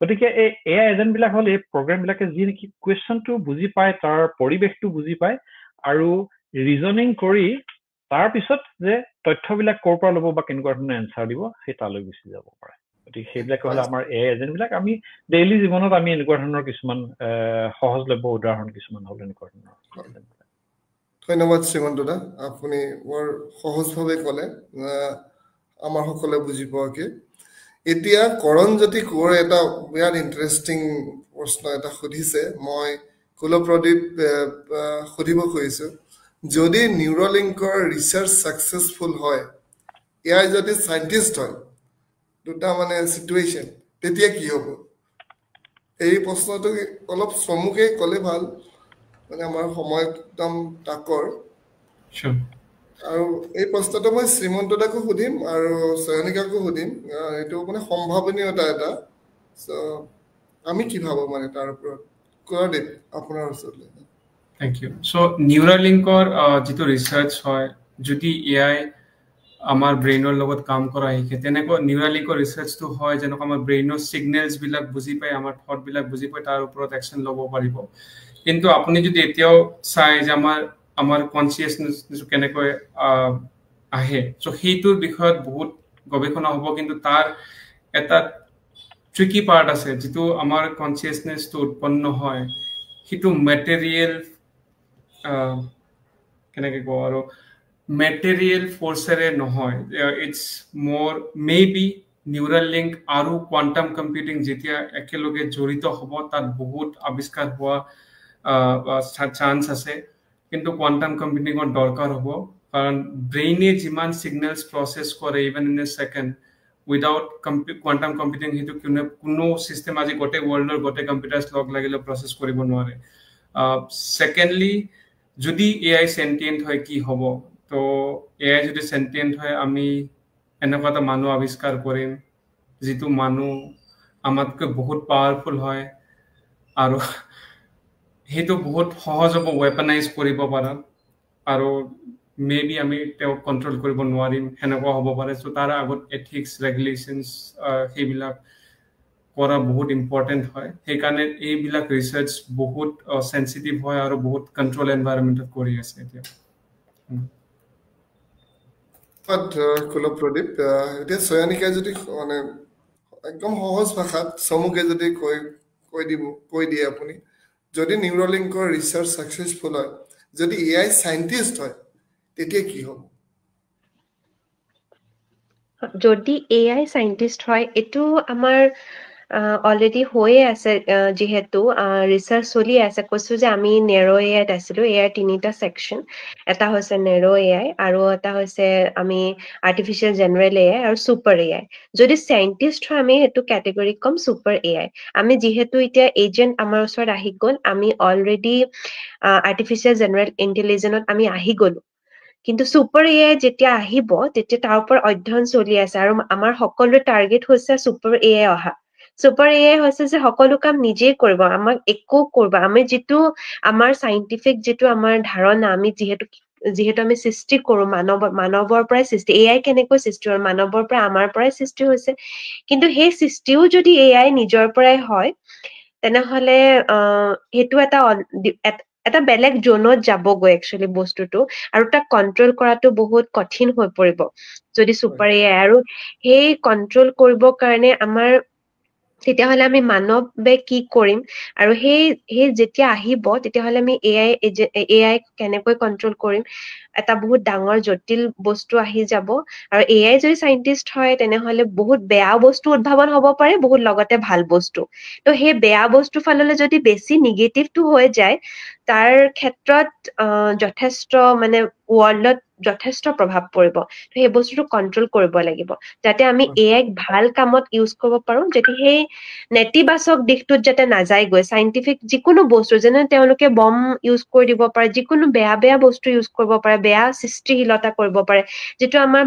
গতিকে এই AI এজেন্ট বিলাক হল এই প্ৰগ্ৰাম বিলাকে যি নেকি কুৱেশ্যনটো বুজি পায় তাৰ পৰিৱেশটো বুজি পায় আৰু ৰিজনিং কৰি তাৰ পিছত যে তথ্যবিলাক ক'ৰ পৰা ল'ব বা কেনেকুৱা ধৰণৰ এনসাৰ দিব সেই তালৈ গুচি যাব পাৰে গতিকে সেইবিলাক হল আমাৰ AI এজেন্ট বিলাক আমি ডেইলি জীৱনত আমি এনেকুৱা ধৰণৰ কিছুমান সহজলভ্য উদাহৰণ কিছুমান হল এনেকুৱা ধৰণৰ ধন্যবাদ শ্ৰীমন্ত দা আপুনি বৰ সহজভাৱে ক'লে আমাৰ সকলে বুজি পোৱাকে এতিয়া কৰণজ্যোতি কোঁৱৰে এটা বিৰাট ইন্টাৰেষ্টিং প্ৰশ্ন এটা সুধিছে মই কুলপ্ৰদীপ সুধিব খুজিছো যদি নিউৰলিংকৰ ৰিচাৰ্চ সাকসেসফুল হয় AI যদি সায়েন্টিস্ট হয় দুটা মানে সিচুৱেশন তেতিয়া কি হ'ব এই প্ৰশ্নটো অলপ সমুখে ক'লে ভাল মানে আমাৰ সময় একদম তাকৰ আৰু এই প্ৰশ্নটো মই শ্ৰীমন্ত দাকো সুধিম আৰু সয়নিকাকো সুধিম এইটো মানে সম্ভাৱনীয়তা এটা সো আমি কি ভাবো মানে তাৰ ওপৰত কুলদীপ আপোনাৰ ওচৰলৈ থ্যাংক ইউ সো নিউৰালিংকৰ যেটো ৰিসাৰ্চ হয় যদি AI আমাৰ ব্ৰেইনৰ লগত কাম কৰা শিকে তেনেকৈ নিউৰালিংকৰ ৰিসাৰ্চটো হয় যেনেকৈ আমাৰ ব্ৰেইনৰ সিগনেলছ বিলাক বুজি পায় আমাৰ থট বিলাক বুজি পায় তাৰ ওপৰত একচন ল'ব পাৰিব কিন্তু আপুনি যদি এতিয়াও চাই যে আমাৰ কনসিয়াসনেস কেনেকৈ আহে সো সেইটোৰ বিষয়ত বহুত গৱেষণা হ'ব কিন্তু তাৰ এটা ট্ৰিকি পাৰ্ট আছে যেটো আমাৰ কনসিয়াসনেসটো উৎপন্ন হয় হিটো ম্যাটেৰিয়েল কেনেকৈ কওঁ আৰু ম্যাটেৰিয়েল ফোৰ্সেৰে নহয় ইটস মোৰ মেবি নিউৰাল লিংক আৰু কোয়ান্টাম কম্পিউটিং যেতিয়া একেলগে জড়িত হ'ব তাত বহুত আৱিষ্কাৰ হোৱা চান্স আছে কিন্তু কোয়ান্টাম কম্পিউটিংৰ দৰকাৰ হ'ব কাৰণ ব্ৰেইনে যিমান সিগনেলস প্ৰসেস কৰে even in a second without quantum computing হিটো কোনো সিস্টেম আজি গোটে ওয়াৰ্ল্ডৰ গোটে কম্পিউটাৰছ লগ লাগিলে প্ৰসেস কৰিব নোৱাৰে সেকেন্ডলি যদি AI সেন্টিয়েন্ট হয় কি হ'ব তো AI যদি সেন্টিয়েন্ট হয় আমি এনেকুৱা এটা মানুহ আৱিষ্কাৰ কৰিম যেটো মানুহ আমাতকৈ বহুত পাৱাৰফুল হয় আৰু হেতু বহুত সহজ হ'ব ওয়েপনাইজ কৰিব পাৰা আৰু মেবি আমি তেও কন্ট্ৰোল কৰিব নোৱাৰিম হেনেকুৱা হ'ব পাৰে সো তাৰ আগত এথিক্স ৰেগুলেশনস হেবিলাক কৰা বহুত ইম্পৰ্টেন্ট হয় সেই কাৰণে এই বিলাক ৰিসাৰ্চ বহুত সেনসিটিভ হয় আৰু বহুত কন্ট্ৰোল এনवायरमेंटত কৰি আছে এতিয়া কুলপ্ৰদীপ এতিয়া সয়নিকা যদি মানে একদম সহজ ভাষাত সমুখে যদি কৈ দিয়ে আপুনি যদি নিউৰলিংকৰ ৰিসাৰ্চ সাকসেসফুল হয় যদি AI সায়েন্টিস্ট হয় তেতিয়া কি হ'ব যদি AI সায়েন্টিস্ট হয় এটো আমাৰ অলৰেডি হৈয়ে আছে যেহেতু ৰিসাৰ্চ চলি আছে কৈছো যে আমি নেৰো AI আছিলো AI তিনিটা সেকশন এটা হৈছে নেৰো AI আৰু এটা হৈছে আমি আৰ্টিফিশিয়াল জেনাৰেল AI আৰু সুপাৰ AI যদি সায়েন্টিস্ট হয় আমি এটো ক্যাটেগৰি কম সুপাৰ AI আমি যেহেতু এতিয়া এজেন্ট আমাৰ ওচৰত আহি গল আমি অলৰেডি আৰ্টিফিশিয়াল জেনাৰেল ইন্টেলিজেন্সত আমি আহি গলো কিন্তু সুপাৰ AI যেতিয়া আহিব তেতিয়া তাৰ ওপৰত অধ্যয়ন চলি আছে আৰু আমাৰ সকলোৰ টাৰ্গেট হৈছে সুপাৰ AI অহা ছুপাৰ এআই হৈছে যে সকলো কাম নিজেই কৰিব, আমাক একো কৰিব, আমি যিটো আমাৰ চাইণ্টিফিক যিটো আমাৰ ধাৰণা, আমি যিহেতু আমি সৃষ্টি কৰো মানৱৰ পৰাই সৃষ্টি, এআই কেনেকৈ সৃষ্টি হ'ল মানৱৰ পৰা আমাৰ পৰাই সৃষ্টি হৈছে, কিন্তু সেই সৃষ্টিও যদি এআই নিজৰ পৰাই হয় তেনেহলে সেইটো এটা বেলেগ জোনত যাবগৈ একচুৱেলি বস্তুটো, আৰু তাক কন্ট্ৰল কৰাটো বহুত কঠিন হৈ পৰিব যদি ছুপাৰ এআই, আৰু সেই কন্ট্ৰল কৰিবৰ কাৰণে আমাৰ তেতিয়াহলে আমি মানৱে কি কৰিম, আৰু সেই যেতিয়া আহিব তেতিয়াহলে আমি এআই কেনেকৈ কন্ট্ৰল কৰিম, এটা বহুত ডাঙৰ জটিল বস্তু আহি যাব। আৰু এআই যদি চাইন্টিষ্ট হয় তেনেহলে বহুত বেয়া বস্তু উদ্ভাৱন হ'ব পাৰে, বহুত লগতে ভাল বস্তু। তো সেই বেয়া বস্তু ফাললে যদি বেছি নিগেটিভটো হৈ যায়, তাৰ ক্ষেত্ৰত যথেষ্ট মানে ৱৰ্ল্ডত যথেষ্ট প্ৰভাৱ পৰিব। তো সেই বস্তুটো কন্ট্ৰল কৰিব লাগিব যাতে আমি এআইক ভাল কামত ইউজ কৰিব পাৰো, যাতে সেই নেতিবাচক দিশটোত যাতে নাযায়গৈ। চাইণ্টিফিক যিকোনো বস্তু, যেনে তেওঁলোকে বম ইউজ কৰি দিব পাৰে, যিকোনো বেয়া বস্তু ইউজ কৰিব পাৰে, বেয়া সৃষ্টিশীলতা কৰিব পাৰে, যিটো আমাৰ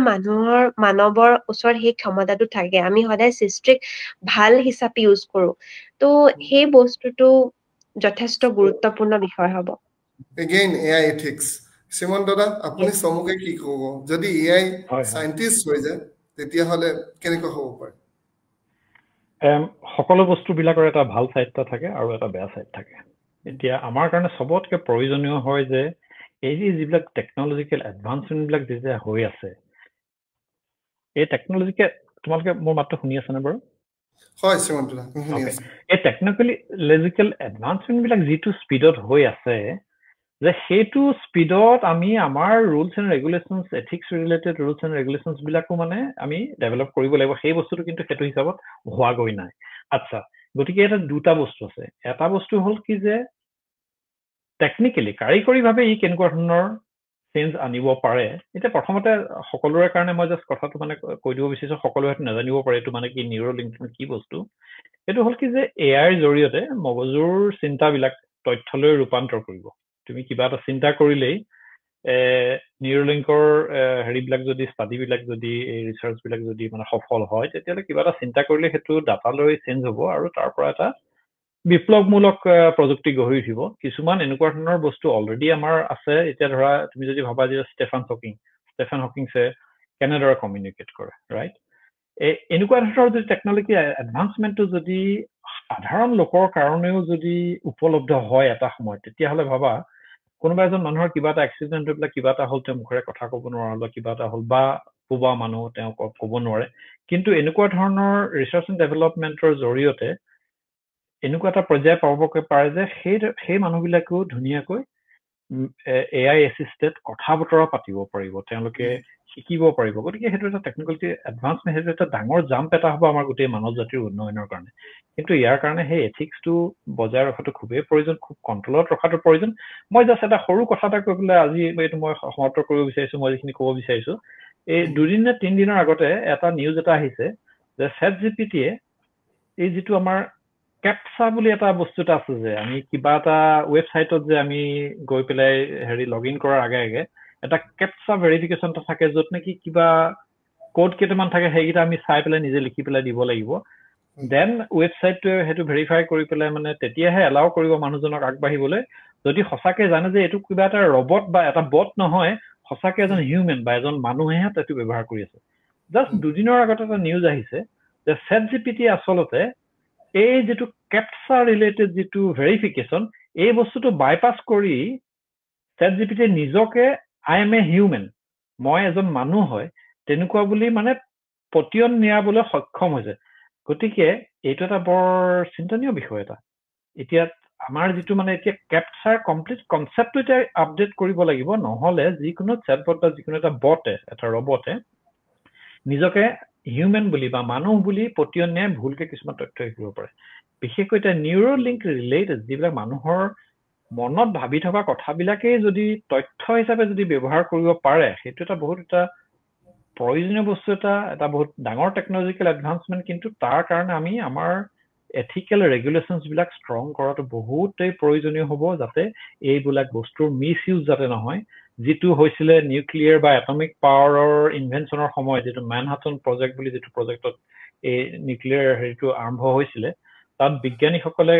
মানৱৰ ওচৰত সেই ক্ষমতাটো থাকে, আমি সদায় সৃষ্টিক ভাল হিচাপে ইউজ কৰো। তো সেই বস্তুটো যথেষ্ট গুৰুত্বপূৰ্ণ বিষয় হ'ব। এগেইন এআই এথিক্স, সিমন দাদা আপুনি চমুকে কি ক'ব, যদি এআই সাইন্টিষ্ট হৈ যায় তেতিয়াহ'লে কেনেকৈ হ'ব পাৰে? সকলো বস্তুবিলাকৰ এটা ভাল চাইড থাকে আৰু এটা বেয়া চাইড থাকে। এতিয়া আমাৰ কাৰণে চবতকে প্ৰয়োজনীয় হয় যে এই যিবিলাক টেকনলজিকেল এডভান্সমেণ্টবিলাক যেতিয়া হৈ আছে, এই টেকনলজিকে, তোমালোকে মোৰ মাতটো শুনি আছেনে বাৰু? হয় শ্ৰীমন্ত দাদা, শুনি আছো। এই টেকনলজিকেল এডভান্সমেণ্টবিলাক যিটো স্পীডত হৈ আছে, যে সেইটো স্পীডত আমি আমাৰ rules and regulations, ethics related rules and ৰেগুলেশ্যনছবিলাকো মানে আমি ডেভেলপ কৰিব লাগিব। সেই বস্তুটো কিন্তু সেইটো হিচাপত হোৱাগৈ নাই। আচ্ছা, গতিকে এটা দুটা বস্তু আছে। এটা বস্তু হ'ল কি যে টেকনিকেলি, কাৰিকৰীভাৱে ই কেনেকুৱা ধৰণৰ চেঞ্জ আনিব পাৰে। এতিয়া প্ৰথমতে সকলোৰে কাৰণে মই জাষ্ট কথাটো মানে কৈ দিব বিচাৰিছো, সকলোৱে হয়তো নাজানিব পাৰে এইটো মানে কি, নিউৰ লিংক কি বস্তু। এইটো হ'ল কি যে এআইৰ জৰিয়তে মগজুৰ চিন্তাবিলাক তথ্যলৈ ৰূপান্তৰ কৰিব। তুমি কিবা এটা চিন্তা কৰিলেই নিউৰলিংকৰ হেৰিবিলাক যদি, ষ্টাডিবিলাক যদি, এই ৰিচাৰ্চবিলাক যদি মানে সফল হয়, তেতিয়াহ'লে কিবা এটা চিন্তা কৰিলে সেইটো ডাটালৈ চেঞ্জ হ'ব আৰু তাৰ পৰা এটা বিপ্লৱমূলক প্ৰযুক্তি গঢ়ি উঠিব। কিছুমান এনেকুৱা ধৰণৰ বস্তু অলৰেডি আমাৰ আছে। এতিয়া ধৰা তুমি যদি ভাবা যে ষ্টেফেন হকিংছে কেনেদৰে কমিউনিকেট কৰে, ৰাইট? এনেকুৱা ধৰণৰ যদি টেকনলজি এডভান্সমেণ্টটো যদি সাধাৰণ লোকৰ কাৰণেও যদি উপলব্ধ হয় এটা সময়ত, তেতিয়াহ'লে ভাবা কোনোবা এজন মানুহৰ কিবা এটা এক্সিডেণ্ট হৈ পেলাই কিবা এটা হ'ল, তেওঁ মুখেৰে কথা ক'ব নোৱাৰা হ'ল, কিবা এটা হ'ল, বা কোনোবা মানুহ তেওঁ ক'ব নোৱাৰে, কিন্তু এনেকুৱা ধৰণৰ ৰিচাৰ্চ এণ্ড ডেভেলপমেণ্টৰ জৰিয়তে এনেকুৱা এটা পৰ্যায় পাবগৈ পাৰে যে সেই মানুহবিলাকেও ধুনীয়াকৈ এআই এছিষ্টেড কথা বতৰা পাতিব পাৰিব, তেওঁলোকে শিকিব পাৰিব। গতিকে সেইটো এটা টেকনলজি এডভান্সমেণ্ট, সেইটো এটা ডাঙৰ জাম্প এটা হ'ব আমাৰ গোটেই মানৱ জাতিৰ উন্নয়নৰ কাৰণে। কিন্তু ইয়াৰ কাৰণে সেই এথিক্সটো বজাই ৰখাটো খুবেই প্ৰয়োজন, খুব কণ্ট্ৰলত ৰখাটো প্ৰয়োজন। মই জাষ্ট এটা সৰু কথা এটা কৈ পেলাই আজি এইটো মই সমাপ্ত কৰিব বিচাৰিছো। মই যিখিনি ক'ব বিচাৰিছো, এই 2 নে 3 দিনৰ আগতে এটা নিউজ এটা আহিছে যে ChatGPT-য়ে এই যিটো আমাৰ কেপচা বুলি এটা বস্তু এটা আছে, যে আমি কিবা এটা ৱেবছাইটত যে আমি গৈ পেলাই লগ ইন কৰাৰ আগে আগে এটা কেপচা ভেৰিফিকেশ্যন এটা থাকে, য'ত নেকি কিবা কোড কেইটামান থাকে, সেইকেইটা আমি চাই পেলাই নিজে লিখি পেলাই দিব লাগিব। দেন ৱেবছাইটটোৱে সেইটো ভেৰিফাই কৰি পেলাই মানে তেতিয়াহে এলাউ কৰিব মানুহজনক আগবাঢ়িবলৈ, যদি সঁচাকে জানে যে এইটো কিবা এটা ৰবট বা এটা বট নহয়, সঁচাকে এজন হিউমেন বা এজন মানুহেহে এইটো ব্যৱহাৰ কৰি আছে। জাষ্ট 2 দিনৰ আগতে এটা নিউজ আহিছে যে ChatGPT আচলতে এই যিটো কেপচা ৰিলেটেড যিটো ভেৰিফিকেশ্যন, এই বস্তুটো বাইপাছ কৰি ChatGPT নিজকে আই এম এ হিউমেন, মই এজন মানুহ হয়, তেনেকুৱা বুলি মানে পতিয়ন নিয়াবলৈ সক্ষম হৈছে। গতিকে এইটো এটা বৰ চিন্তনীয় বিষয় এটা। এতিয়া আমাৰ যিটো মানে এতিয়া কেপচাৰ কমপ্লিট কনচেপ্টটো এতিয়া আপডেট কৰিব লাগিব, নহ'লে যিকোনো চেটবট বা যিকোনো এটা বটে, এটা ৰবটে নিজকে হিউমেন বুলি বা মানুহ বুলি পতিয়ন নিয়াই ভুলকে কিছুমান তথ্য শিকিব পাৰে। বিশেষকৈ এতিয়া নিউৰ লিংক ৰিলেটেড যিবিলাক মানুহৰ মনত ভাবি থকা কথাবিলাকেই যদি তথ্য হিচাপে যদি ব্যৱহাৰ কৰিব পাৰে, সেইটো এটা বহুত এটা প্ৰয়োজনীয় বস্তু, এটা বহুত ডাঙৰ টেকনলজিকেল এডভান্সমেণ্ট। কিন্তু তাৰ কাৰণে আমি আমাৰ এথিকেল ৰেগুলেশ্যনছবিলাক ষ্ট্ৰং কৰাটো বহুতেই প্ৰয়োজনীয় হ'ব, যাতে এইবিলাক বস্তুৰ মিছ ইউজ যাতে নহয়। যিটো হৈছিলে নিউক্লিয়াৰ বা এটমিক পাৱাৰৰ ইনভেনশ্যনৰ সময়ত, যিটো মেনহাটন প্ৰজেক্ট বুলি যিটো প্ৰজেক্টত এই নিউক্লিয়াৰ হেৰিটো আৰম্ভ হৈছিলে তাত বিজ্ঞানীসকলে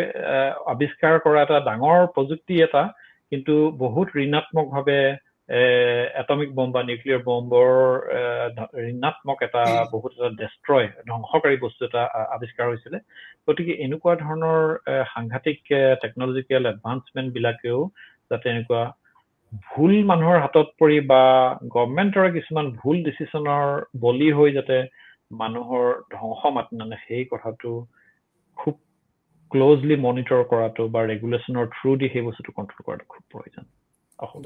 আৱিষ্কাৰ কৰা এটা ডাঙৰ প্ৰযুক্তি এটা কিন্তু বহুত ঋণাত্মকভাৱে এটমিক বম্ব বা নিউক্লিয়াৰ বম্বৰ ঋণাত্মক এটা বহুত এটা ডেষ্ট্ৰয় ধ্বংসকাৰী বস্তু এটা আৱিষ্কাৰ হৈছিলে গতিকে এনেকুৱা ধৰণৰ সাংঘাতিক টেকনলজিকেল এডভান্সমেন্ট বিলাকেও যাতে এনেকুৱা ভুল মানুহৰ হাতত পৰি বা গভৰ্ণমেণ্টৰ কিছুমান ভুল ডিচিশ্যনৰ বলি হৈ যাতে মানুহৰ ধ্বংস মাতি নানে সেই কথাটো খুব ক্লোজলি মনিটৰ কৰাটো বা ৰেগুলেশ্যনৰ থ্ৰু দি সেই বস্তুটো কণ্ট্ৰল কৰাটো খুব প্ৰয়োজন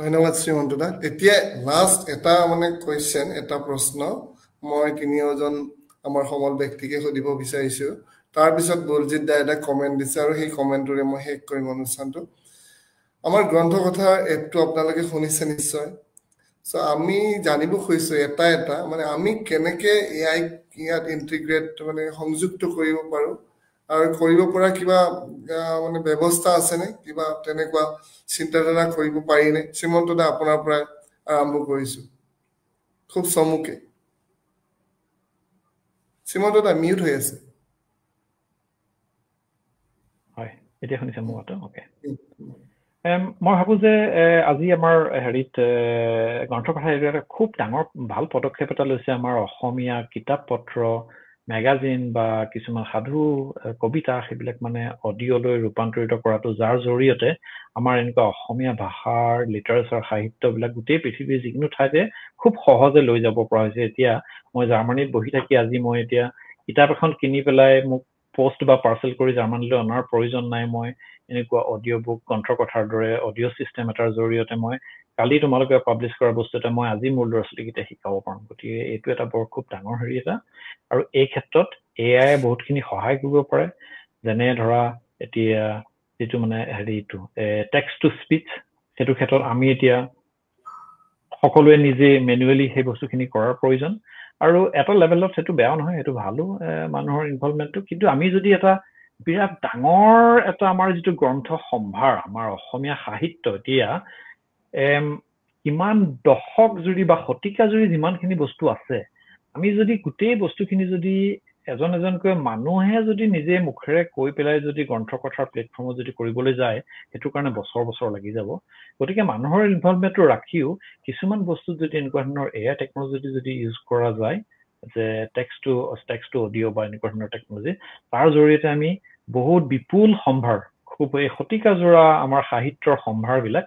ধন্যবাদ শ্ৰীমন্ত দা এতিয়া লাষ্ট এটা মানে কোৱেশ্চন এটা প্ৰশ্ন মই তিনিওজন আমাৰ সমল ব্যক্তিকে সুধিব বিচাৰিছো তাৰ পিছত বলজিৎ দা এটা কমেন্ট দিছে আৰু সেই কমেন্টৰে মই শেষ কৰিম অনুষ্ঠানটো আমাৰ গ্ৰন্থ কথাৰ এপটো আপোনালোকে শুনিছে নিশ্চয় সো আমি জানিব খুজিছো এটা মানে আমি কেনেকে এআই ইয়াত ইন্টিগ্ৰেট মানে সংযুক্ত কৰিব পাৰো আৰু কৰিব পৰা কিবা মানে ব্যৱস্থা আছে নে কিবা তেনেকুৱা চিন্তাধাৰা কৰিব পাৰি নে শ্ৰীমন্ত দা আপোনাৰ পৰা আৰম্ভ কৰিছো খুব চমুকে শ্ৰীমন্ত দা মিউট হৈ আছে হয় এতিয়া শুনিছে মোৰ কথা ওকে মই ভাবো যে আজি আমাৰ হেৰিত গ্ৰন্থকথা এটা খুব ডাঙৰ ভাল পদক্ষেপ এটা লৈছে আমাৰ অসমীয়া কিতাপ পত্ৰ মেগাজিন বা কিছুমান সাধু কবিতা সেইবিলাক মানে অডিঅ'লৈ ৰূপান্তৰিত কৰাটো যাৰ জৰিয়তে আমাৰ এনেকুৱা অসমীয়া ভাষাৰ লিটাৰেচাৰ সাহিত্যবিলাক গোটেই পৃথিৱীৰ যিকোনো ঠাইতে খুব সহজে লৈ যাব পৰা হৈছে এতিয়া মই জাৰ্মানীত বহি থাকি আজি মই এতিয়া কিতাপ এখন কিনি পেলাই মোক পোষ্ট বা পাৰ্চেল কৰি জাৰ্মানীলৈ অনাৰ প্ৰয়োজন নাই মই এনেকুৱা অডিঅ' বুক গ্ৰন্থকথাৰ দৰে অডিঅ' চিষ্টেম এটাৰ জৰিয়তে মই কালি তোমালোকে পাব্লিছ কৰা বস্তু এটা মই আজি মোৰ ল'ৰা ছোৱালীকেইটা শিকাব পাৰোঁ গতিকে এইটো এটা বৰ খুব ডাঙৰ হেৰি এটা আৰু এই ক্ষেত্ৰত এআই বহুতখিনি সহায় কৰিব পাৰে যেনে ধৰা এতিয়া যিটো মানে হেৰিটো টেক্সট টু স্পীচ সেইটো ক্ষেত্ৰত আমি এতিয়া সকলোৱে নিজে মেনুৱেলি সেই বস্তুখিনি কৰাৰ প্ৰয়োজন আৰু এটা লেভেলত সেইটো বেয়াও নহয় সেইটো ভালো মানুহৰ ইনভলভমেণ্টটো কিন্তু আমি যদি এটা বিৰাট ডাঙৰ এটা আমাৰ যিটো গ্ৰন্থ সম্ভাৰ আমাৰ অসমীয়া সাহিত্য এতিয়া কিমান দশক জুৰি বা শতিকা জুৰি যিমানখিনি বস্তু আছে আমি যদি গোটেই বস্তুখিনি যদি এজন এজনকৈ মানুহে যদি নিজে মুখেৰে কৈ পেলাই যদি গ্ৰন্থকথাৰ প্লেটফৰ্মত যদি কৰিবলৈ যায় সেইটো কাৰণে বছৰ লাগি যাব গতিকে মানুহৰ ইনভলভমেণ্টটো ৰাখিও কিছুমান বস্তু যদি এনেকুৱা ধৰণৰ এআই টেকনলজি যদি ইউজ কৰা যায় যে টেক্সট টু অডিঅ' বা এনেকুৱা ধৰণৰ টেকনলজি তাৰ জৰিয়তে আমি বহুত বিপুল সম্ভাৰ খুব এই শতিকা জোৰা আমাৰ সাহিত্যৰ সম্ভাৰবিলাক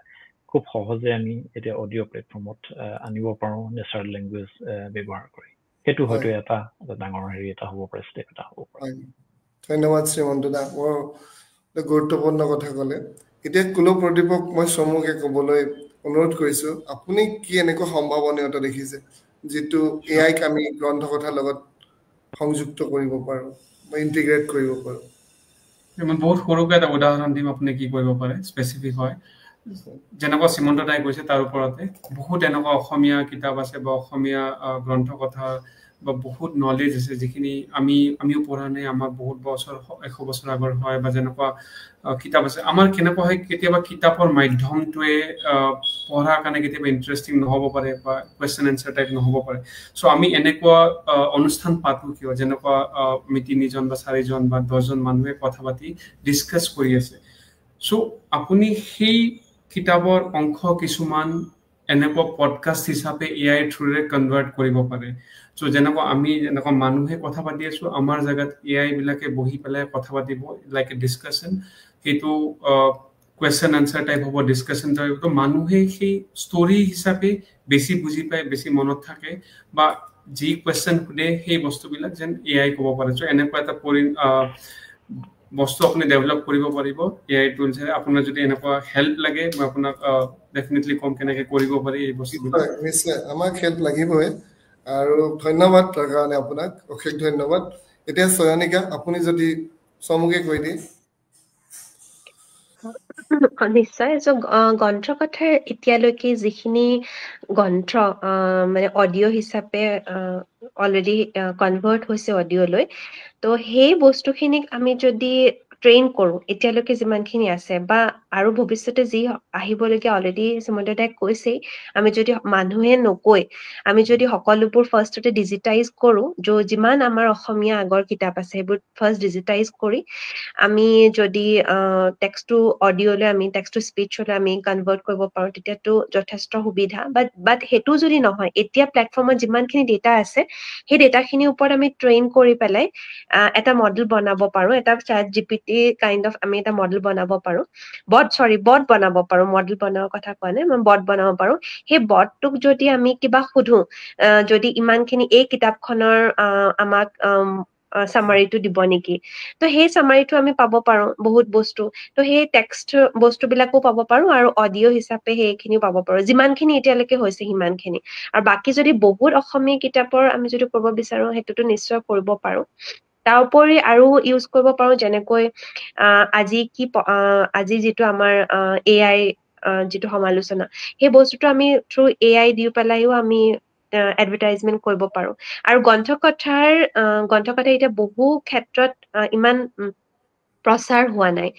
খুব সহজে আমি এতিয়া অডিঅ' প্লেটফৰ্মত আনিব পাৰোঁ নেচাৰেল লেংগুৱেজ ব্যৱহাৰ কৰি সেইটো হয়তো এটা ডাঙৰ হেৰি এটা হ'ব পাৰে ষ্টেপ এটা হ'ব পাৰে ধন্যবাদ শ্ৰীমন্ত দা বৰ গুৰুত্বপূৰ্ণ কথা ক'লে এতিয়া কুল প্ৰদীপক মই চমুকে ক'বলৈ অনুৰোধ কৰিছো আপুনি কি এনেকুৱা সম্ভাৱনীয়তা দেখিছে যিটো এআইক আমি গ্ৰন্থকথাৰ লগত সংযুক্ত কৰিব পাৰোঁ বা ইন্টিগ্ৰেট কৰিব পাৰোঁ মই বহুত সৰুকৈ এটা উদাহৰণ দিম আপুনি কি কৰিব পাৰে স্পেচিফিক হয় যেনেকুৱা শ্ৰীমন্ত দাই কৈছে তাৰ ওপৰতে বহুত এনেকুৱা অসমীয়া কিতাপ আছে বা অসমীয়া গ্ৰন্থকথা বা বহুত নলেজ আছে যিখিনি আমিও পঢ়া নাই আমাৰ বহুত বছৰ 100 বছৰ আগৰ হয় বা যেনেকুৱা কিতাপ আছে আমাৰ কেনেকুৱা হয় কেতিয়াবা কিতাপৰ মাধ্যমটোৱে পঢ়াৰ কাৰণে কেতিয়াবা ইণ্টাৰেষ্টিং নহ'ব পাৰে বা কুৱেশ্যন এনচাৰ টাইপ নহ'ব পাৰে চ' আমি এনেকুৱা অনুষ্ঠান পাতো কিয় যেনেকুৱা আমি 3জন বা 4জন বা 10জন মানুহে কথা পাতি ডিছকাছ কৰি আছে চ' আপুনি সেই কিতাপৰ অংশ কিছুমান এনেকুৱা পডকাষ্ট হিচাপে এআই থ্ৰুৰে কনভাৰ্ট কৰিব পাৰে চ' যেনেকুৱা আমি যেনেকুৱা মানুহে কথা পাতি আছো আমাৰ জাগাত এআই বিলাকে বহি পেলাই কথা পাতিব লাইক এ ডিছকাশ্যন সেইটো কুৱেশ্যন আনচাৰ টাইপ হ'ব ডিছকাশ্যন টাইপ হ'ব মানুহে সেই ষ্টৰী হিচাপে বেছি বুজি পায় বেছি মনত থাকে বা যি কুৱেশ্যন সুধে সেই বস্তুবিলাক যেন এআই ক'ব পাৰে চ' এনেকুৱা এটা বস্তু আপুনি ডেভেলপ কৰিব পাৰিব এআই টুলছ আপোনাৰ যদি এনেকুৱা হেল্প লাগে মই আপোনাক ডেফিনেটলি কম কেনেকৈ কৰিব পাৰি এই বস্তুবিলাক নিশ্চয় আমাক হেল্প লাগিবই আৰু ধন্যবাদ তাৰ কাৰণে আপোনাক অশেষ ধন্যবাদ এতিয়া সয়নিকা আপুনি যদি চমুকে কৈ দিয়ে নিশ্চয় গ্ৰন্থকথাৰ এতিয়ালৈকে যিখিনি গ্ৰন্থ মানে অডিঅ' হিচাপে অলৰেডি কনভাৰ্ট হৈছে অডিঅ'লৈ তো সেই বস্তুখিনিক আমি যদি ট্ৰেইন কৰো এতিয়ালৈকে যিমানখিনি আছে বা আৰু ভৱিষ্যতে যি আহিবলগীয়া অলৰেডি সিমন্তদাই কৈছেই আমি যদি মানুহে নকৈ আমি যদি সকলোবোৰ ফাৰ্ষ্টতে ডিজিটাইজ কৰো যিমান আমাৰ অসমীয়া আগৰ কিতাপ আছে সেইবোৰ ফাৰ্ষ্ট ডিজিটাইজ কৰি আমি যদি টেক্সটটো অডিঅ'লৈ আমি টেক্সটটো স্পীচলৈ আমি কনভাৰ্ট কৰিব পাৰো তেতিয়াতো যথেষ্ট সুবিধা বাট সেইটো যদি নহয় এতিয়া প্লেটফৰ্মত যিমানখিনি ডেটা আছে সেই ডেটাখিনিৰ ওপৰত আমি ট্ৰেইন কৰি পেলাই এটা মডেল বনাব পাৰো এটা চ্যাট জিপিটি কাইণ্ড অফ আমি এটা মডেল বনাব পাৰো বট বনাব পাৰো মডেল বনোৱাৰ কথা কোৱা নাই মই বট বনাব পাৰো সেই বটটোক যদি আমি কিবা সুধো যদি ইমানখিনি এই কিতাপখনৰ আমাক সামাৰিটো দিব নেকি তো সেই সামাৰিটো আমি পাব পাৰো বহুত বস্তু তো সেই টেক্সট বস্তুবিলাকো পাব পাৰো আৰু অডিঅ' হিচাপে সেইখিনিও পাব পাৰো যিমানখিনি এতিয়ালৈকে হৈছে সিমানখিনি আৰু বাকী যদি বহুত অসমীয়া কিতাপৰ আমি যদি কৰিব বিচাৰো সেইটোতো নিশ্চয় কৰিব পাৰো তাৰ উপৰি আৰু ইউজ কৰিব পাৰো যেনেকৈ আজি যিটো আমাৰ AI যিটো সমালোচনা সেই বস্তুটো আমি থ্ৰু AI দি পেলাইও আমি এডভাৰটাইজমেন্ট কৰিব পাৰো আৰু গ্ৰন্থকথা এতিয়া বহু ক্ষেত্ৰত ইমান প্ৰচাৰ হোৱা নাই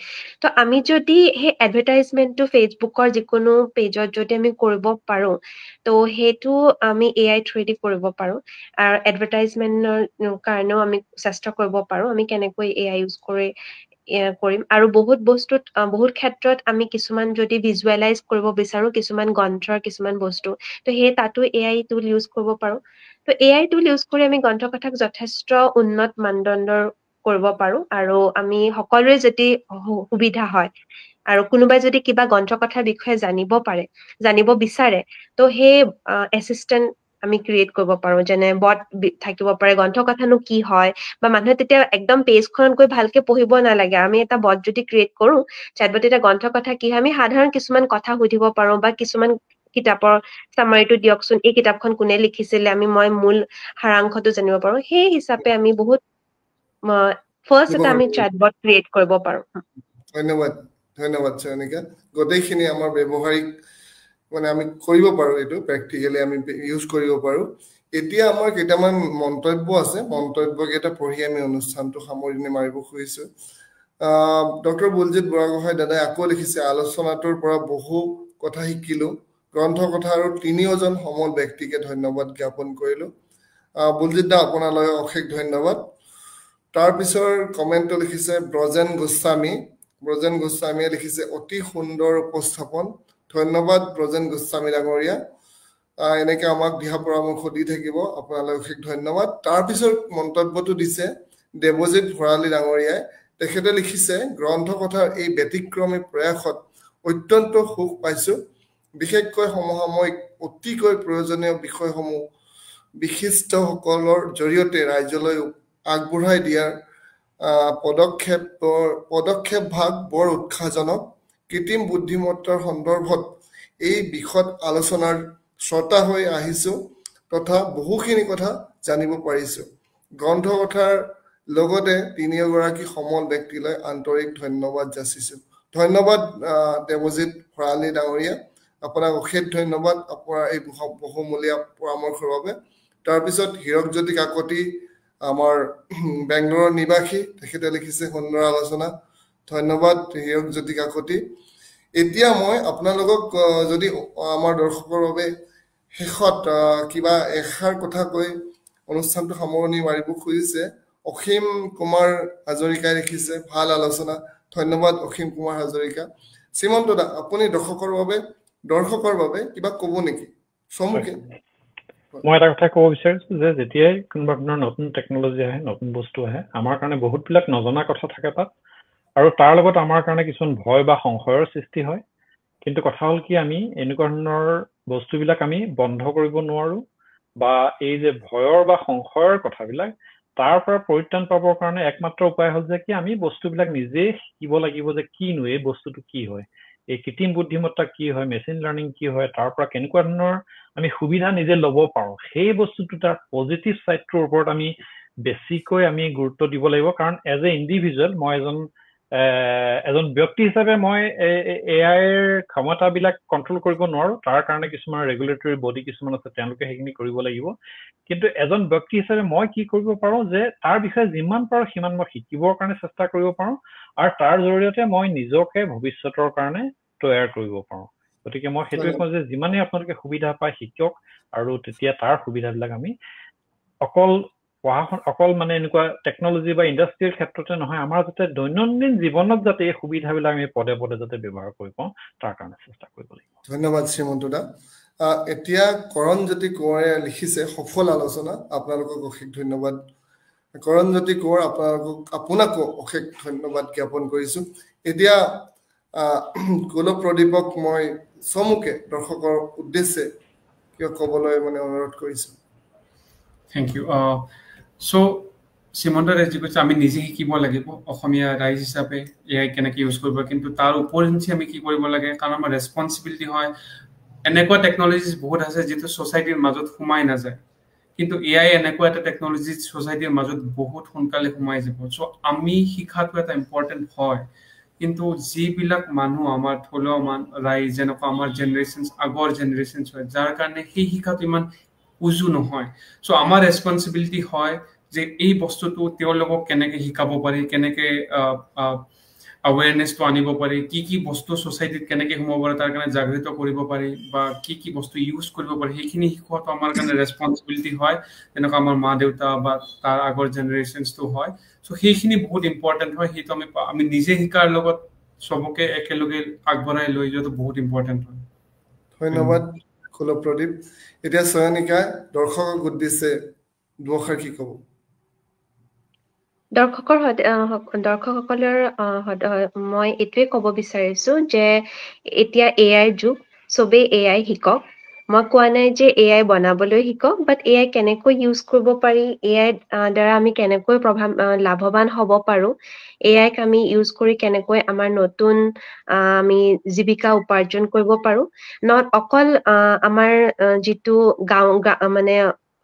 তো আমি যদি সেই এডভাৰটাইজমেন্টটো ফেচবুকৰ যিকোনো পেজত যদি আমি কৰিব পাৰো তো সেইটো আমি AI থ্ৰুদি কৰিব পাৰো আৰু এডভাৰটাইজমেন্টৰ কাৰণেও আমি চেষ্টা কৰিব পাৰো আমি কেনেকৈ AI ইউজ কৰিম আৰু বহুত ক্ষেত্ৰত আমি কিছুমান যদি ভিজুৱেলাইজ কৰিব বিচাৰো কিছুমান গ্ৰন্থৰ কিছুমান বস্তু তো সেই তাতো AI টুল ইউজ কৰিব পাৰো তো AI টুল ইউজ কৰি আমি গ্ৰন্থকথাক যথেষ্ট উন্নত মানদণ্ডৰ কৰিব পাৰো আৰু আমি সকলোৰে যদি সুবিধা হয় আৰু কোনোবাই যদি কিবা গ্ৰন্থকথাৰ বিষয়ে জানিব বিচাৰে তো সেই এচিষ্টেণ্ট আমি ক্ৰিয়েট কৰিব পাৰো যেনে বট থাকিব পাৰে গ্ৰন্থকথানো কি হয় বা মানুহে তেতিয়া একদম পেজখনত গৈ ভালকে পঢ়িব নালাগে আমি এটা বট যদি ক্ৰিয়েট কৰো চাটবটে এটা গ্ৰন্থকথা কি হয় আমি সাধাৰণ কিছুমান কথা সুধিব পাৰো বা কিছুমান কিতাপৰ সামাৰিটো দিয়কচোন এই কিতাপখন কোনে লিখিছিলে মই মূল সাৰাংশটো জানিব পাৰো সেই হিচাপে আমি বহুত ফাৰ্ষ্ট এটা আমি চাটবট ক্ৰিয়েট কৰিব পাৰো ধন্যবাদ চয়নিকা গোটেইখিনি আমাৰ ব্যৱহাৰিক মানে আমি কৰিব পাৰো এইটো প্ৰেক্টিকেলি আমি ইউজ কৰিব পাৰো এতিয়া আমাৰ কেইটামান মন্তব্য আছে মন্তব্যকেইটা পঢ়ি আমি অনুষ্ঠানটো সামৰণি মাৰিব খুজিছো ডক্টৰ বুলজিৎ বুঢ়াগোহাঁই দাদাই আকৌ লিখিছে আলোচনাটোৰ পৰা বহু কথা শিকিলো গ্ৰন্থকথা আৰু তিনিওজন সমল ব্যক্তিকে ধন্যবাদ জ্ঞাপন কৰিলো বুলজিৎ দা আপোনালৈ অশেষ ধন্যবাদ তাৰ পিছৰ কমেন্টটো লিখিছে ব্ৰজেন গোস্বামীয়ে লিখিছে অতি সুন্দৰ উপস্থাপন ধন্যবাদ ব্ৰজেন গোস্বামী ডাঙৰীয়া এনেকে আমাক দিহা পৰামৰ্শ দি থাকিব আপোনালৈ অশেষ ধন্যবাদ তাৰ পিছৰ মন্তব্যটো দিছে দেৱজিৎ ভৰালী ডাঙৰীয়াই তেখেতে লিখিছে গ্ৰন্থকথাৰ এই ব্যতিক্ৰমী প্ৰয়াসত অত্যন্ত সুখ পাইছো বিশেষকৈ সমসাময়িক অতিকৈ প্ৰয়োজনীয় বিষয়সমূহ বিশিষ্টসকলৰ জৰিয়তে ৰাজ্যলৈ আগবঢ়াই দিয়াৰ পদক্ষেপ ভাগ বৰ উৎসাহজনক কৃত্ৰিম বুদ্ধিমত্তাৰ সন্দৰ্ভত এই বিষয়ত আলোচনাৰ শ্ৰোতা হৈ আহিছো তথা বহুখিনি কথা জানিব পাৰিছো গ্ৰন্থকথাৰ লগতে তিনিওগৰাকী সমল ব্যক্তিলৈ আন্তৰিক ধন্যবাদ যাচিছো ধন্যবাদ দেৱজিৎ ভৰালী ডাঙৰীয়া আপোনাক অশেষ ধন্যবাদ আপোনাৰ এই বহুমূলীয়া পৰামৰ্শৰ বাবে তাৰপিছত হীৰকজ্যোতি কাকতি আমাৰ বেংগলোৰৰ নিবাসী তেখেতে লিখিছে সুন্দৰ আলোচনা ধন্যবাদ হীৰকজ্যোতি কাকতি এতিয়া মই আপোনালোকক যদি আমাৰ দৰ্শকৰ বাবে শেষত কিবা এষাৰ কথা কৈ অনুষ্ঠানটো সামৰণি মাৰিব খুজিছে অসীম কুমাৰ হাজৰিকাই লিখিছে ভাল আলোচনা ধন্যবাদ অসীম কুমাৰ হাজৰিকা শ্ৰীমন্ত দা আপুনি দৰ্শকৰ বাবে কিবা ক'ব নেকি চমুকে মই এটা কথা ক'ব বিচাৰিছো যে যেতিয়াই কোনোবা ধৰণৰ নতুন টেকনলজি আহে নতুন বস্তু আহে আমাৰ কাৰণে বহুতবিলাক নজনা কথা থাকে তাত আৰু তাৰ লগত আমাৰ কাৰণে কিছুমান ভয় বা সংশয়ৰ সৃষ্টি হয় কিন্তু কথা হ'ল কি আমি এনেকুৱা ধৰণৰ বস্তুবিলাক আমি বন্ধ কৰিব নোৱাৰো বা এই যে ভয়ৰ বা সংশয়ৰ কথাবিলাক তাৰ পৰা পৰিত্ৰাণ পাবৰ কাৰণে একমাত্ৰ উপায় হ'ল যে কি আমি বস্তুবিলাক নিজে শিকিব লাগিব যে কিনো এই বস্তুটো কি হয় এই কৃত্ৰিম বুদ্ধিমত্তা কি হয় মেচিন লাৰ্নিং কি হয় তাৰ পৰা কেনেকুৱা ধৰণৰ আমি সুবিধা নিজে ল'ব পাৰো সেই বস্তুটো তাৰ পজিটিভ চাইডটোৰ ওপৰত আমি বেছিকৈ আমি গুৰুত্ব দিব লাগিব কাৰণ এজ এ ইণ্ডিভিজুৱেল মই এজন এজন ব্যক্তি হিচাপে মই এআইৰ ক্ষমতাবিলাক কণ্ট্ৰল কৰিব নোৱাৰো তাৰ কাৰণে কিছুমান ৰেগুলেটৰী বডি কিছুমান আছে তেওঁলোকে সেইখিনি কৰিব লাগিব কিন্তু এজন ব্যক্তি হিচাপে মই কি কৰিব পাৰো যে তাৰ বিষয়ে যিমান পাৰো সিমান মই শিকিবৰ কাৰণে চেষ্টা কৰিব পাৰো আৰু তাৰ জৰিয়তে মই নিজকে ভৱিষ্যতৰ কাৰণে তৈয়াৰ কৰিব পাৰো গতিকে মই সেইটোৱে কওঁ যে যিমানেই আপোনালোকে সুবিধা পায় শিকক আৰু তেতিয়া তাৰ সুবিধাবিলাক আমি অকল মানে এনেকুৱা টেকনলজি বা ইণ্ডাষ্ট্ৰিয়েল ক্ষেত্ৰতে নহয় আমাৰ যাতে দৈনন্দিন জীৱনত যাতে এই সুবিধাবিলাক আমি পদে পদে যাতে ব্যৱহাৰ কৰিব পাওঁ তাৰ কাৰণে চেষ্টা কৰিব লাগিব ধন্যবাদ শ্ৰীমন্ত দা এতিয়া কৰণজ্যোতি কোঁৱৰে লিখিছে সফল আলোচনা আপোনালোকক অশেষ ধন্যবাদ কৰণজ্যোতি কোঁৱৰ আপোনাকো অশেষ ধন্যবাদ জ্ঞাপন কৰিছো এতিয়া গোলক প্ৰদীপক মই চমুকে দৰ্শকৰ উদ্দেশ্যে কিয় ক'বলৈ মানে অনুৰোধ কৰিছো থ্যাংক ইউ সো শ্ৰীমন্ত ৰাজজি কৈছে আমি নিজে শিকিব লাগিব অসমীয়া ৰাইজ হিচাপে এআই কেনেকৈ ইউজ কৰিব কিন্তু তাৰ ওপৰিঞ্চি আমি কি কৰিব লাগে কাৰণ আমাৰ ৰেছপন্সিবিলিটি হয় এনেকুৱা টেকনলজিজ বহুত আছে যিটো সোসাইটিৰ মাজত সোমাই নাযায় কিন্তু এআই এনেকুৱা এটা টেকনলজি সোসাইটিৰ মাজত বহুত সোনকালে সোমাই যাব সো আমি শিকাটো এটা ইম্পৰ্টেন্ট হয় কিন্তু যিবিলাক মানুহ আমাৰ থলুৱা ৰাইজ যেনেকুৱা আমাৰ জেনেৰেশ্যনছ আগৰ জেনেৰেশ্যনছ হয় যাৰ কাৰণে সেই শিকাটো ইমান উজু নহয় সো আমাৰ ৰেছপন্সিবিলিটি হয় যে এই বস্তুটো তেওঁলোকক কেনেকৈ শিকাব পাৰি কেনেকৈ awareness to আনিব পাৰি কি বস্তু সোসাইটিত কেনেকৈ সোমাব পাৰি তাৰ কাৰণে জাগৃত কৰিব পাৰি বা কি বস্তু ইউজ কৰিব পাৰি সেইখিনি শিকোৱাটো আমাৰ কাৰণে ৰেছপন্সিবিলিটি হয় যেনেকৈ আমাৰ মা দেউতা বা তাৰ আগৰ জেনেৰেশ্যনছটো হয় সো সেইখিনি বহুত ইম্পৰ্টেণ্ট হয় সেইটো আমি নিজে শিকাৰ লগত সবকে একেলগে আগবঢ়াই লৈ যোৱাটো বহুত ইম্পৰ্টেণ্ট হয় ধন্যবাদ গোলক প্ৰদীপ এতিয়া চয়নিকা দৰ্শকক উদ্দেশ্যে দুআষাৰ কি ক'ব দৰ্শকসকলৰ মই এইটোৱে ক'ব বিচাৰিছো যে এতিয়া এআইৰ যুগ চবেই এআই শিকক মই কোৱা নাই যে এআই বনাবলৈ শিকক বাট এআই কেনেকৈ ইউজ কৰিব পাৰি এআই দ্বাৰা আমি কেনেকৈ লাভৱান হ'ব পাৰো এআইক আমি ইউজ কৰি কেনেকৈ আমাৰ নতুন আমি জীৱিকা উপাৰ্জন কৰিব পাৰো নট অকল আমাৰ যিটো গাঁও মানে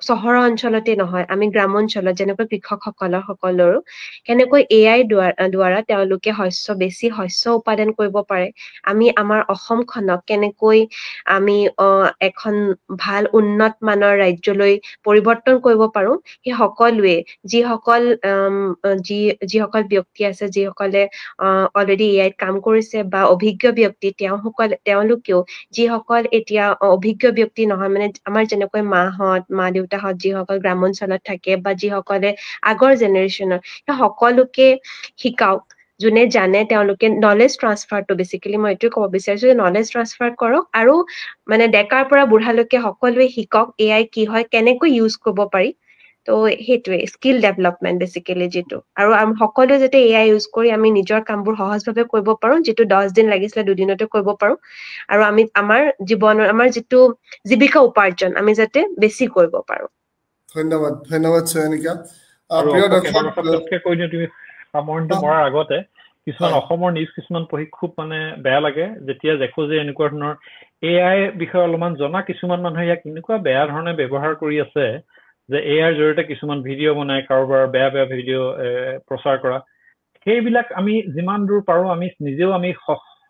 চহৰ অঞ্চলতে নহয় আমি গ্ৰামাঞ্চলত যেনেকৈ কৃষকসকলৰো কেনেকৈ এআই দ্বাৰা তেওঁলোকে বেছি শস্য উৎপাদন কৰিব পাৰে আমি আমাৰ অসমখনক কেনেকৈ আমি এখন ভাল উন্নত মানৰ ৰাজ্যলৈ পৰিৱৰ্তন কৰিব পাৰো সেই সকলোৱে যিসকল ব্যক্তি আছে যিসকলে অলৰেডি এআইত কাম কৰিছে বা অভিজ্ঞ ব্যক্তি তেওঁলোকেও যিসকল এতিয়া অভিজ্ঞ ব্যক্তি নহয় মানে আমাৰ যেনেকৈ মা দেউতাহঁত যিসকল গ্ৰামাঞ্চলত থাকে বা যিসকলে আগৰ জেনেৰেশ্যনৰ সকলোকে শিকাওক যোনে জানে তেওঁলোকে নলেজ ট্ৰান্সফাৰটো বেচিকেলি মই এইটোৱে ক'ব বিচাৰিছো যে নলেজ ট্ৰান্সফাৰ কৰক আৰু মানে ডেকাৰ পৰা বুঢ়ালৈকে সকলোৱে শিকক এআই কি হয় কেনেকৈ ইউজ কৰিব পাৰি তো সেইটোৱে স্কিল ডেভেলপমেণ্ট বেচিকেলি যিটো আৰু সকলোৱে যাতে এআই ইউজ কৰি আমি নিজৰ কামবোৰ সহজভাৱে কৰিব পাৰো যিটো 10 দিন লাগিছিলে 2 দিনতে কৰিব পাৰো আৰু আমি আমাৰ যিটো জীৱিকা উপাৰ্জন আমি যাতে বেছি কৰিব পাৰো ধন্যবাদ চয়নিকা প্ৰিয় দৰ্শক কৈ দিওঁ তুমি সামৰণিটো মৰাৰ আগতে কিছুমান অসমৰ নিউজ কিছুমান পঢ়ি খুব মানে বেয়া লাগে যেতিয়া দেখো যে এনেকুৱা ধৰণৰ এআই বিষয়ে অলপমান জনা কিছুমান মানুহে ইয়াক এনেকুৱা বেয়া ধৰণে ব্যৱহাৰ কৰি আছে যে এআইৰ জৰিয়তে কিছুমান ভিডিঅ' বনাই কাৰোবাৰ বেয়া ভিডিঅ' প্ৰচাৰ কৰা সেইবিলাক আমি যিমান দূৰ পাৰো আমি নিজেও আমি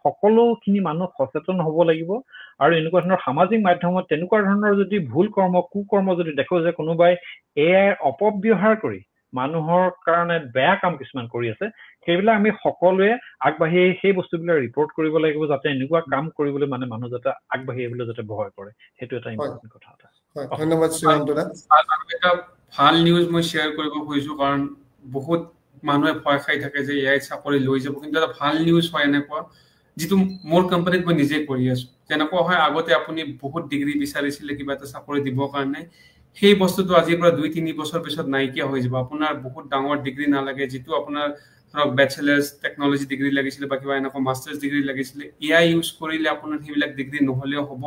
সকলোখিনি মানুহ সচেতন হ'ব লাগিব আৰু এনেকুৱা ধৰণৰ সামাজিক মাধ্যমত তেনেকুৱা ধৰণৰ যদি ভুল কুকৰ্ম যদি দেখো যে কোনোবাই এআইৰ অপব্যৱহাৰ কৰি মানুহৰ কাৰণে বেয়া কাম কিছুমান কৰি আছে সেইবিলাক আমি সকলোৱে আগবাঢ়ি সেই বস্তুবিলাক ৰিপৰ্ট কৰিব লাগিব যাতে এনেকুৱা কাম কৰিবলৈ মানে মানুহ যাতে আগবাঢ়ি আহিবলৈ যাতে ভয় কৰে সেইটো এটা ইম্পৰ্টেণ্ট কথা এটা ধন্যবাদ শ্ৰীমন্ত দা এটা ভাল নিউজ মই শ্বেয়াৰ কৰিব খুজিছো কাৰণ বহুত মানুহে ভয় খাই থাকে যে এআই চাকৰি লৈ যাব কিন্তু এটা ভাল নিউজ হয় এনেকুৱা যিটো মোৰ কোম্পানীত মই নিজে কৰি আছো যেনেকুৱা হয় আগতে আপুনি বহুত ডিগ্ৰী বিচাৰিছিলে কিবা এটা চাকৰি দিবৰ কাৰণে সেই বস্তুটো আজিৰ পৰা 2-3 বছৰ পিছত নাইকিয়া হৈ যাব আপোনাৰ বহুত ডাঙৰ ডিগ্ৰী নালাগে যিটো আপোনাৰ ধৰক বেচেলাৰ্ছ টেকনলজি ডিগ্ৰী লাগিছিলে বা কিবা এনেকুৱা মাষ্টাৰ্ছ ডিগ্ৰী লাগিছিলে এআই ইউজ কৰিলে আপোনাৰ সেইবিলাক ডিগ্ৰী নহ'লেও হ'ব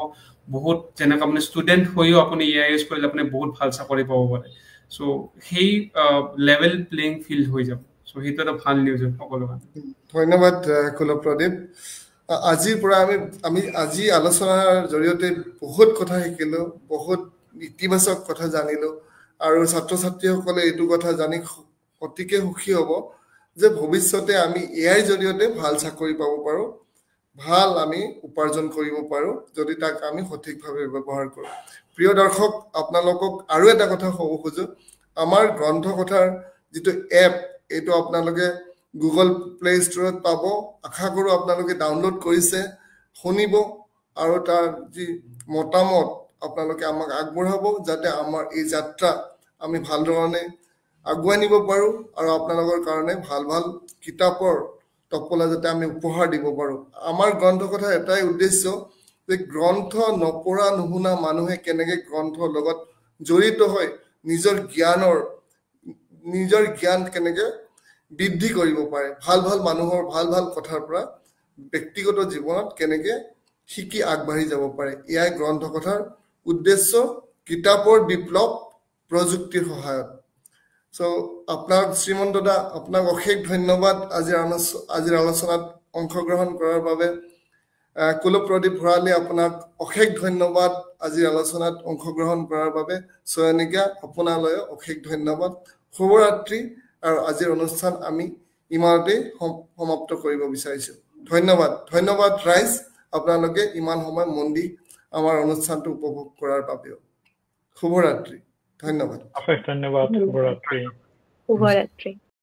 বহুত যেনেকৈ আপুনি ষ্টুডেণ্ট হৈও আপুনি এআই ইউজ কৰিলে আপুনি বহুত ভাল চাকৰি পাব পাৰে সো সেই লেভেল প্লেইং ফিল্ড হৈ যাব সো সেইটো এটা ভাল নিউজ সকলো ধন্যবাদ গোলক প্ৰদীপ আজিৰ পৰা আমি আজি আলোচনাৰ জৰিয়তে বহুত কথা শিকিলো বহুত ইতিবাচক কথা জানিলো আৰু ছাত্ৰ ছাত্ৰীসকলে এইটো কথা জানি অতিকে সুখী হ'ব যে ভৱিষ্যতে আমি এআইৰ জৰিয়তে ভাল চাকৰি পাব পাৰো ভাল আমি উপাৰ্জন কৰিব পাৰো যদি তাক আমি সঠিকভাৱে ব্যৱহাৰ কৰোঁ প্ৰিয় দৰ্শক আপোনালোকক আৰু এটা কথা ক'ব খোজো আমাৰ গ্ৰন্থকথাৰ যিটো এপ এইটো আপোনালোকে গুগল প্লে ষ্টৰত পাব আশা কৰোঁ আপোনালোকে ডাউনলোড কৰিছে শুনিব আৰু তাৰ যি মতামত আপোনালোকে আমাক আগবঢ়াব যাতে আমাৰ এই যাত্ৰা আমি ভাল ধৰণে আগুৱাই নিব পাৰোঁ আৰু আপোনালোকৰ কাৰণে ভাল ভাল কিতাপৰ টপলা যাতে আমি উপহাৰ দিব পাৰোঁ আমাৰ গ্ৰন্থকথাৰ এটাই উদ্দেশ্য যে গ্ৰন্থ নপঢ়া নুশুনা মানুহে কেনেকৈ গ্ৰন্থৰ লগত জড়িত হৈ নিজৰ জ্ঞান কেনেকৈ বৃদ্ধি কৰিব পাৰে ভাল ভাল মানুহৰ ভাল ভাল কথাৰ পৰা ব্যক্তিগত জীৱনত কেনেকৈ শিকি আগবাঢ়ি যাব পাৰে এয়াই গ্ৰন্থকথাৰ উদ্দেশ্য কিতাপৰ বিপ্লৱ প্ৰযুক্তিৰ সহায়ত So, আপনাৰ শ্ৰীমন্ত দা আপনাৰ অশেষ ধন্যবাদ আজিৰ আলোচনাত অংশগ্ৰহণ কৰাৰ বাবে কুলপ্ৰদীপ ভৰালী আপোনাক অশেষ ধন্যবাদ আজিৰ আলোচনাত অংশগ্ৰহণ কৰাৰ বাবে সয়নিকা আপোনালৈ অশেষ ধন্যবাদ শুভৰাত্ৰি আৰু আজিৰ অনুষ্ঠান আমি ইমানতে সমাপ্ত কৰিব বিচাৰিছো ধন্যবাদ ৰাইজ আপোনালোকে ইমান সময় মন দি আমাৰ অনুষ্ঠানটো উপভোগ কৰাৰ বাবে শুভৰাত্ৰি ধন্যবাদ অশেষ ধন্যবাদ শুভৰাত্ৰি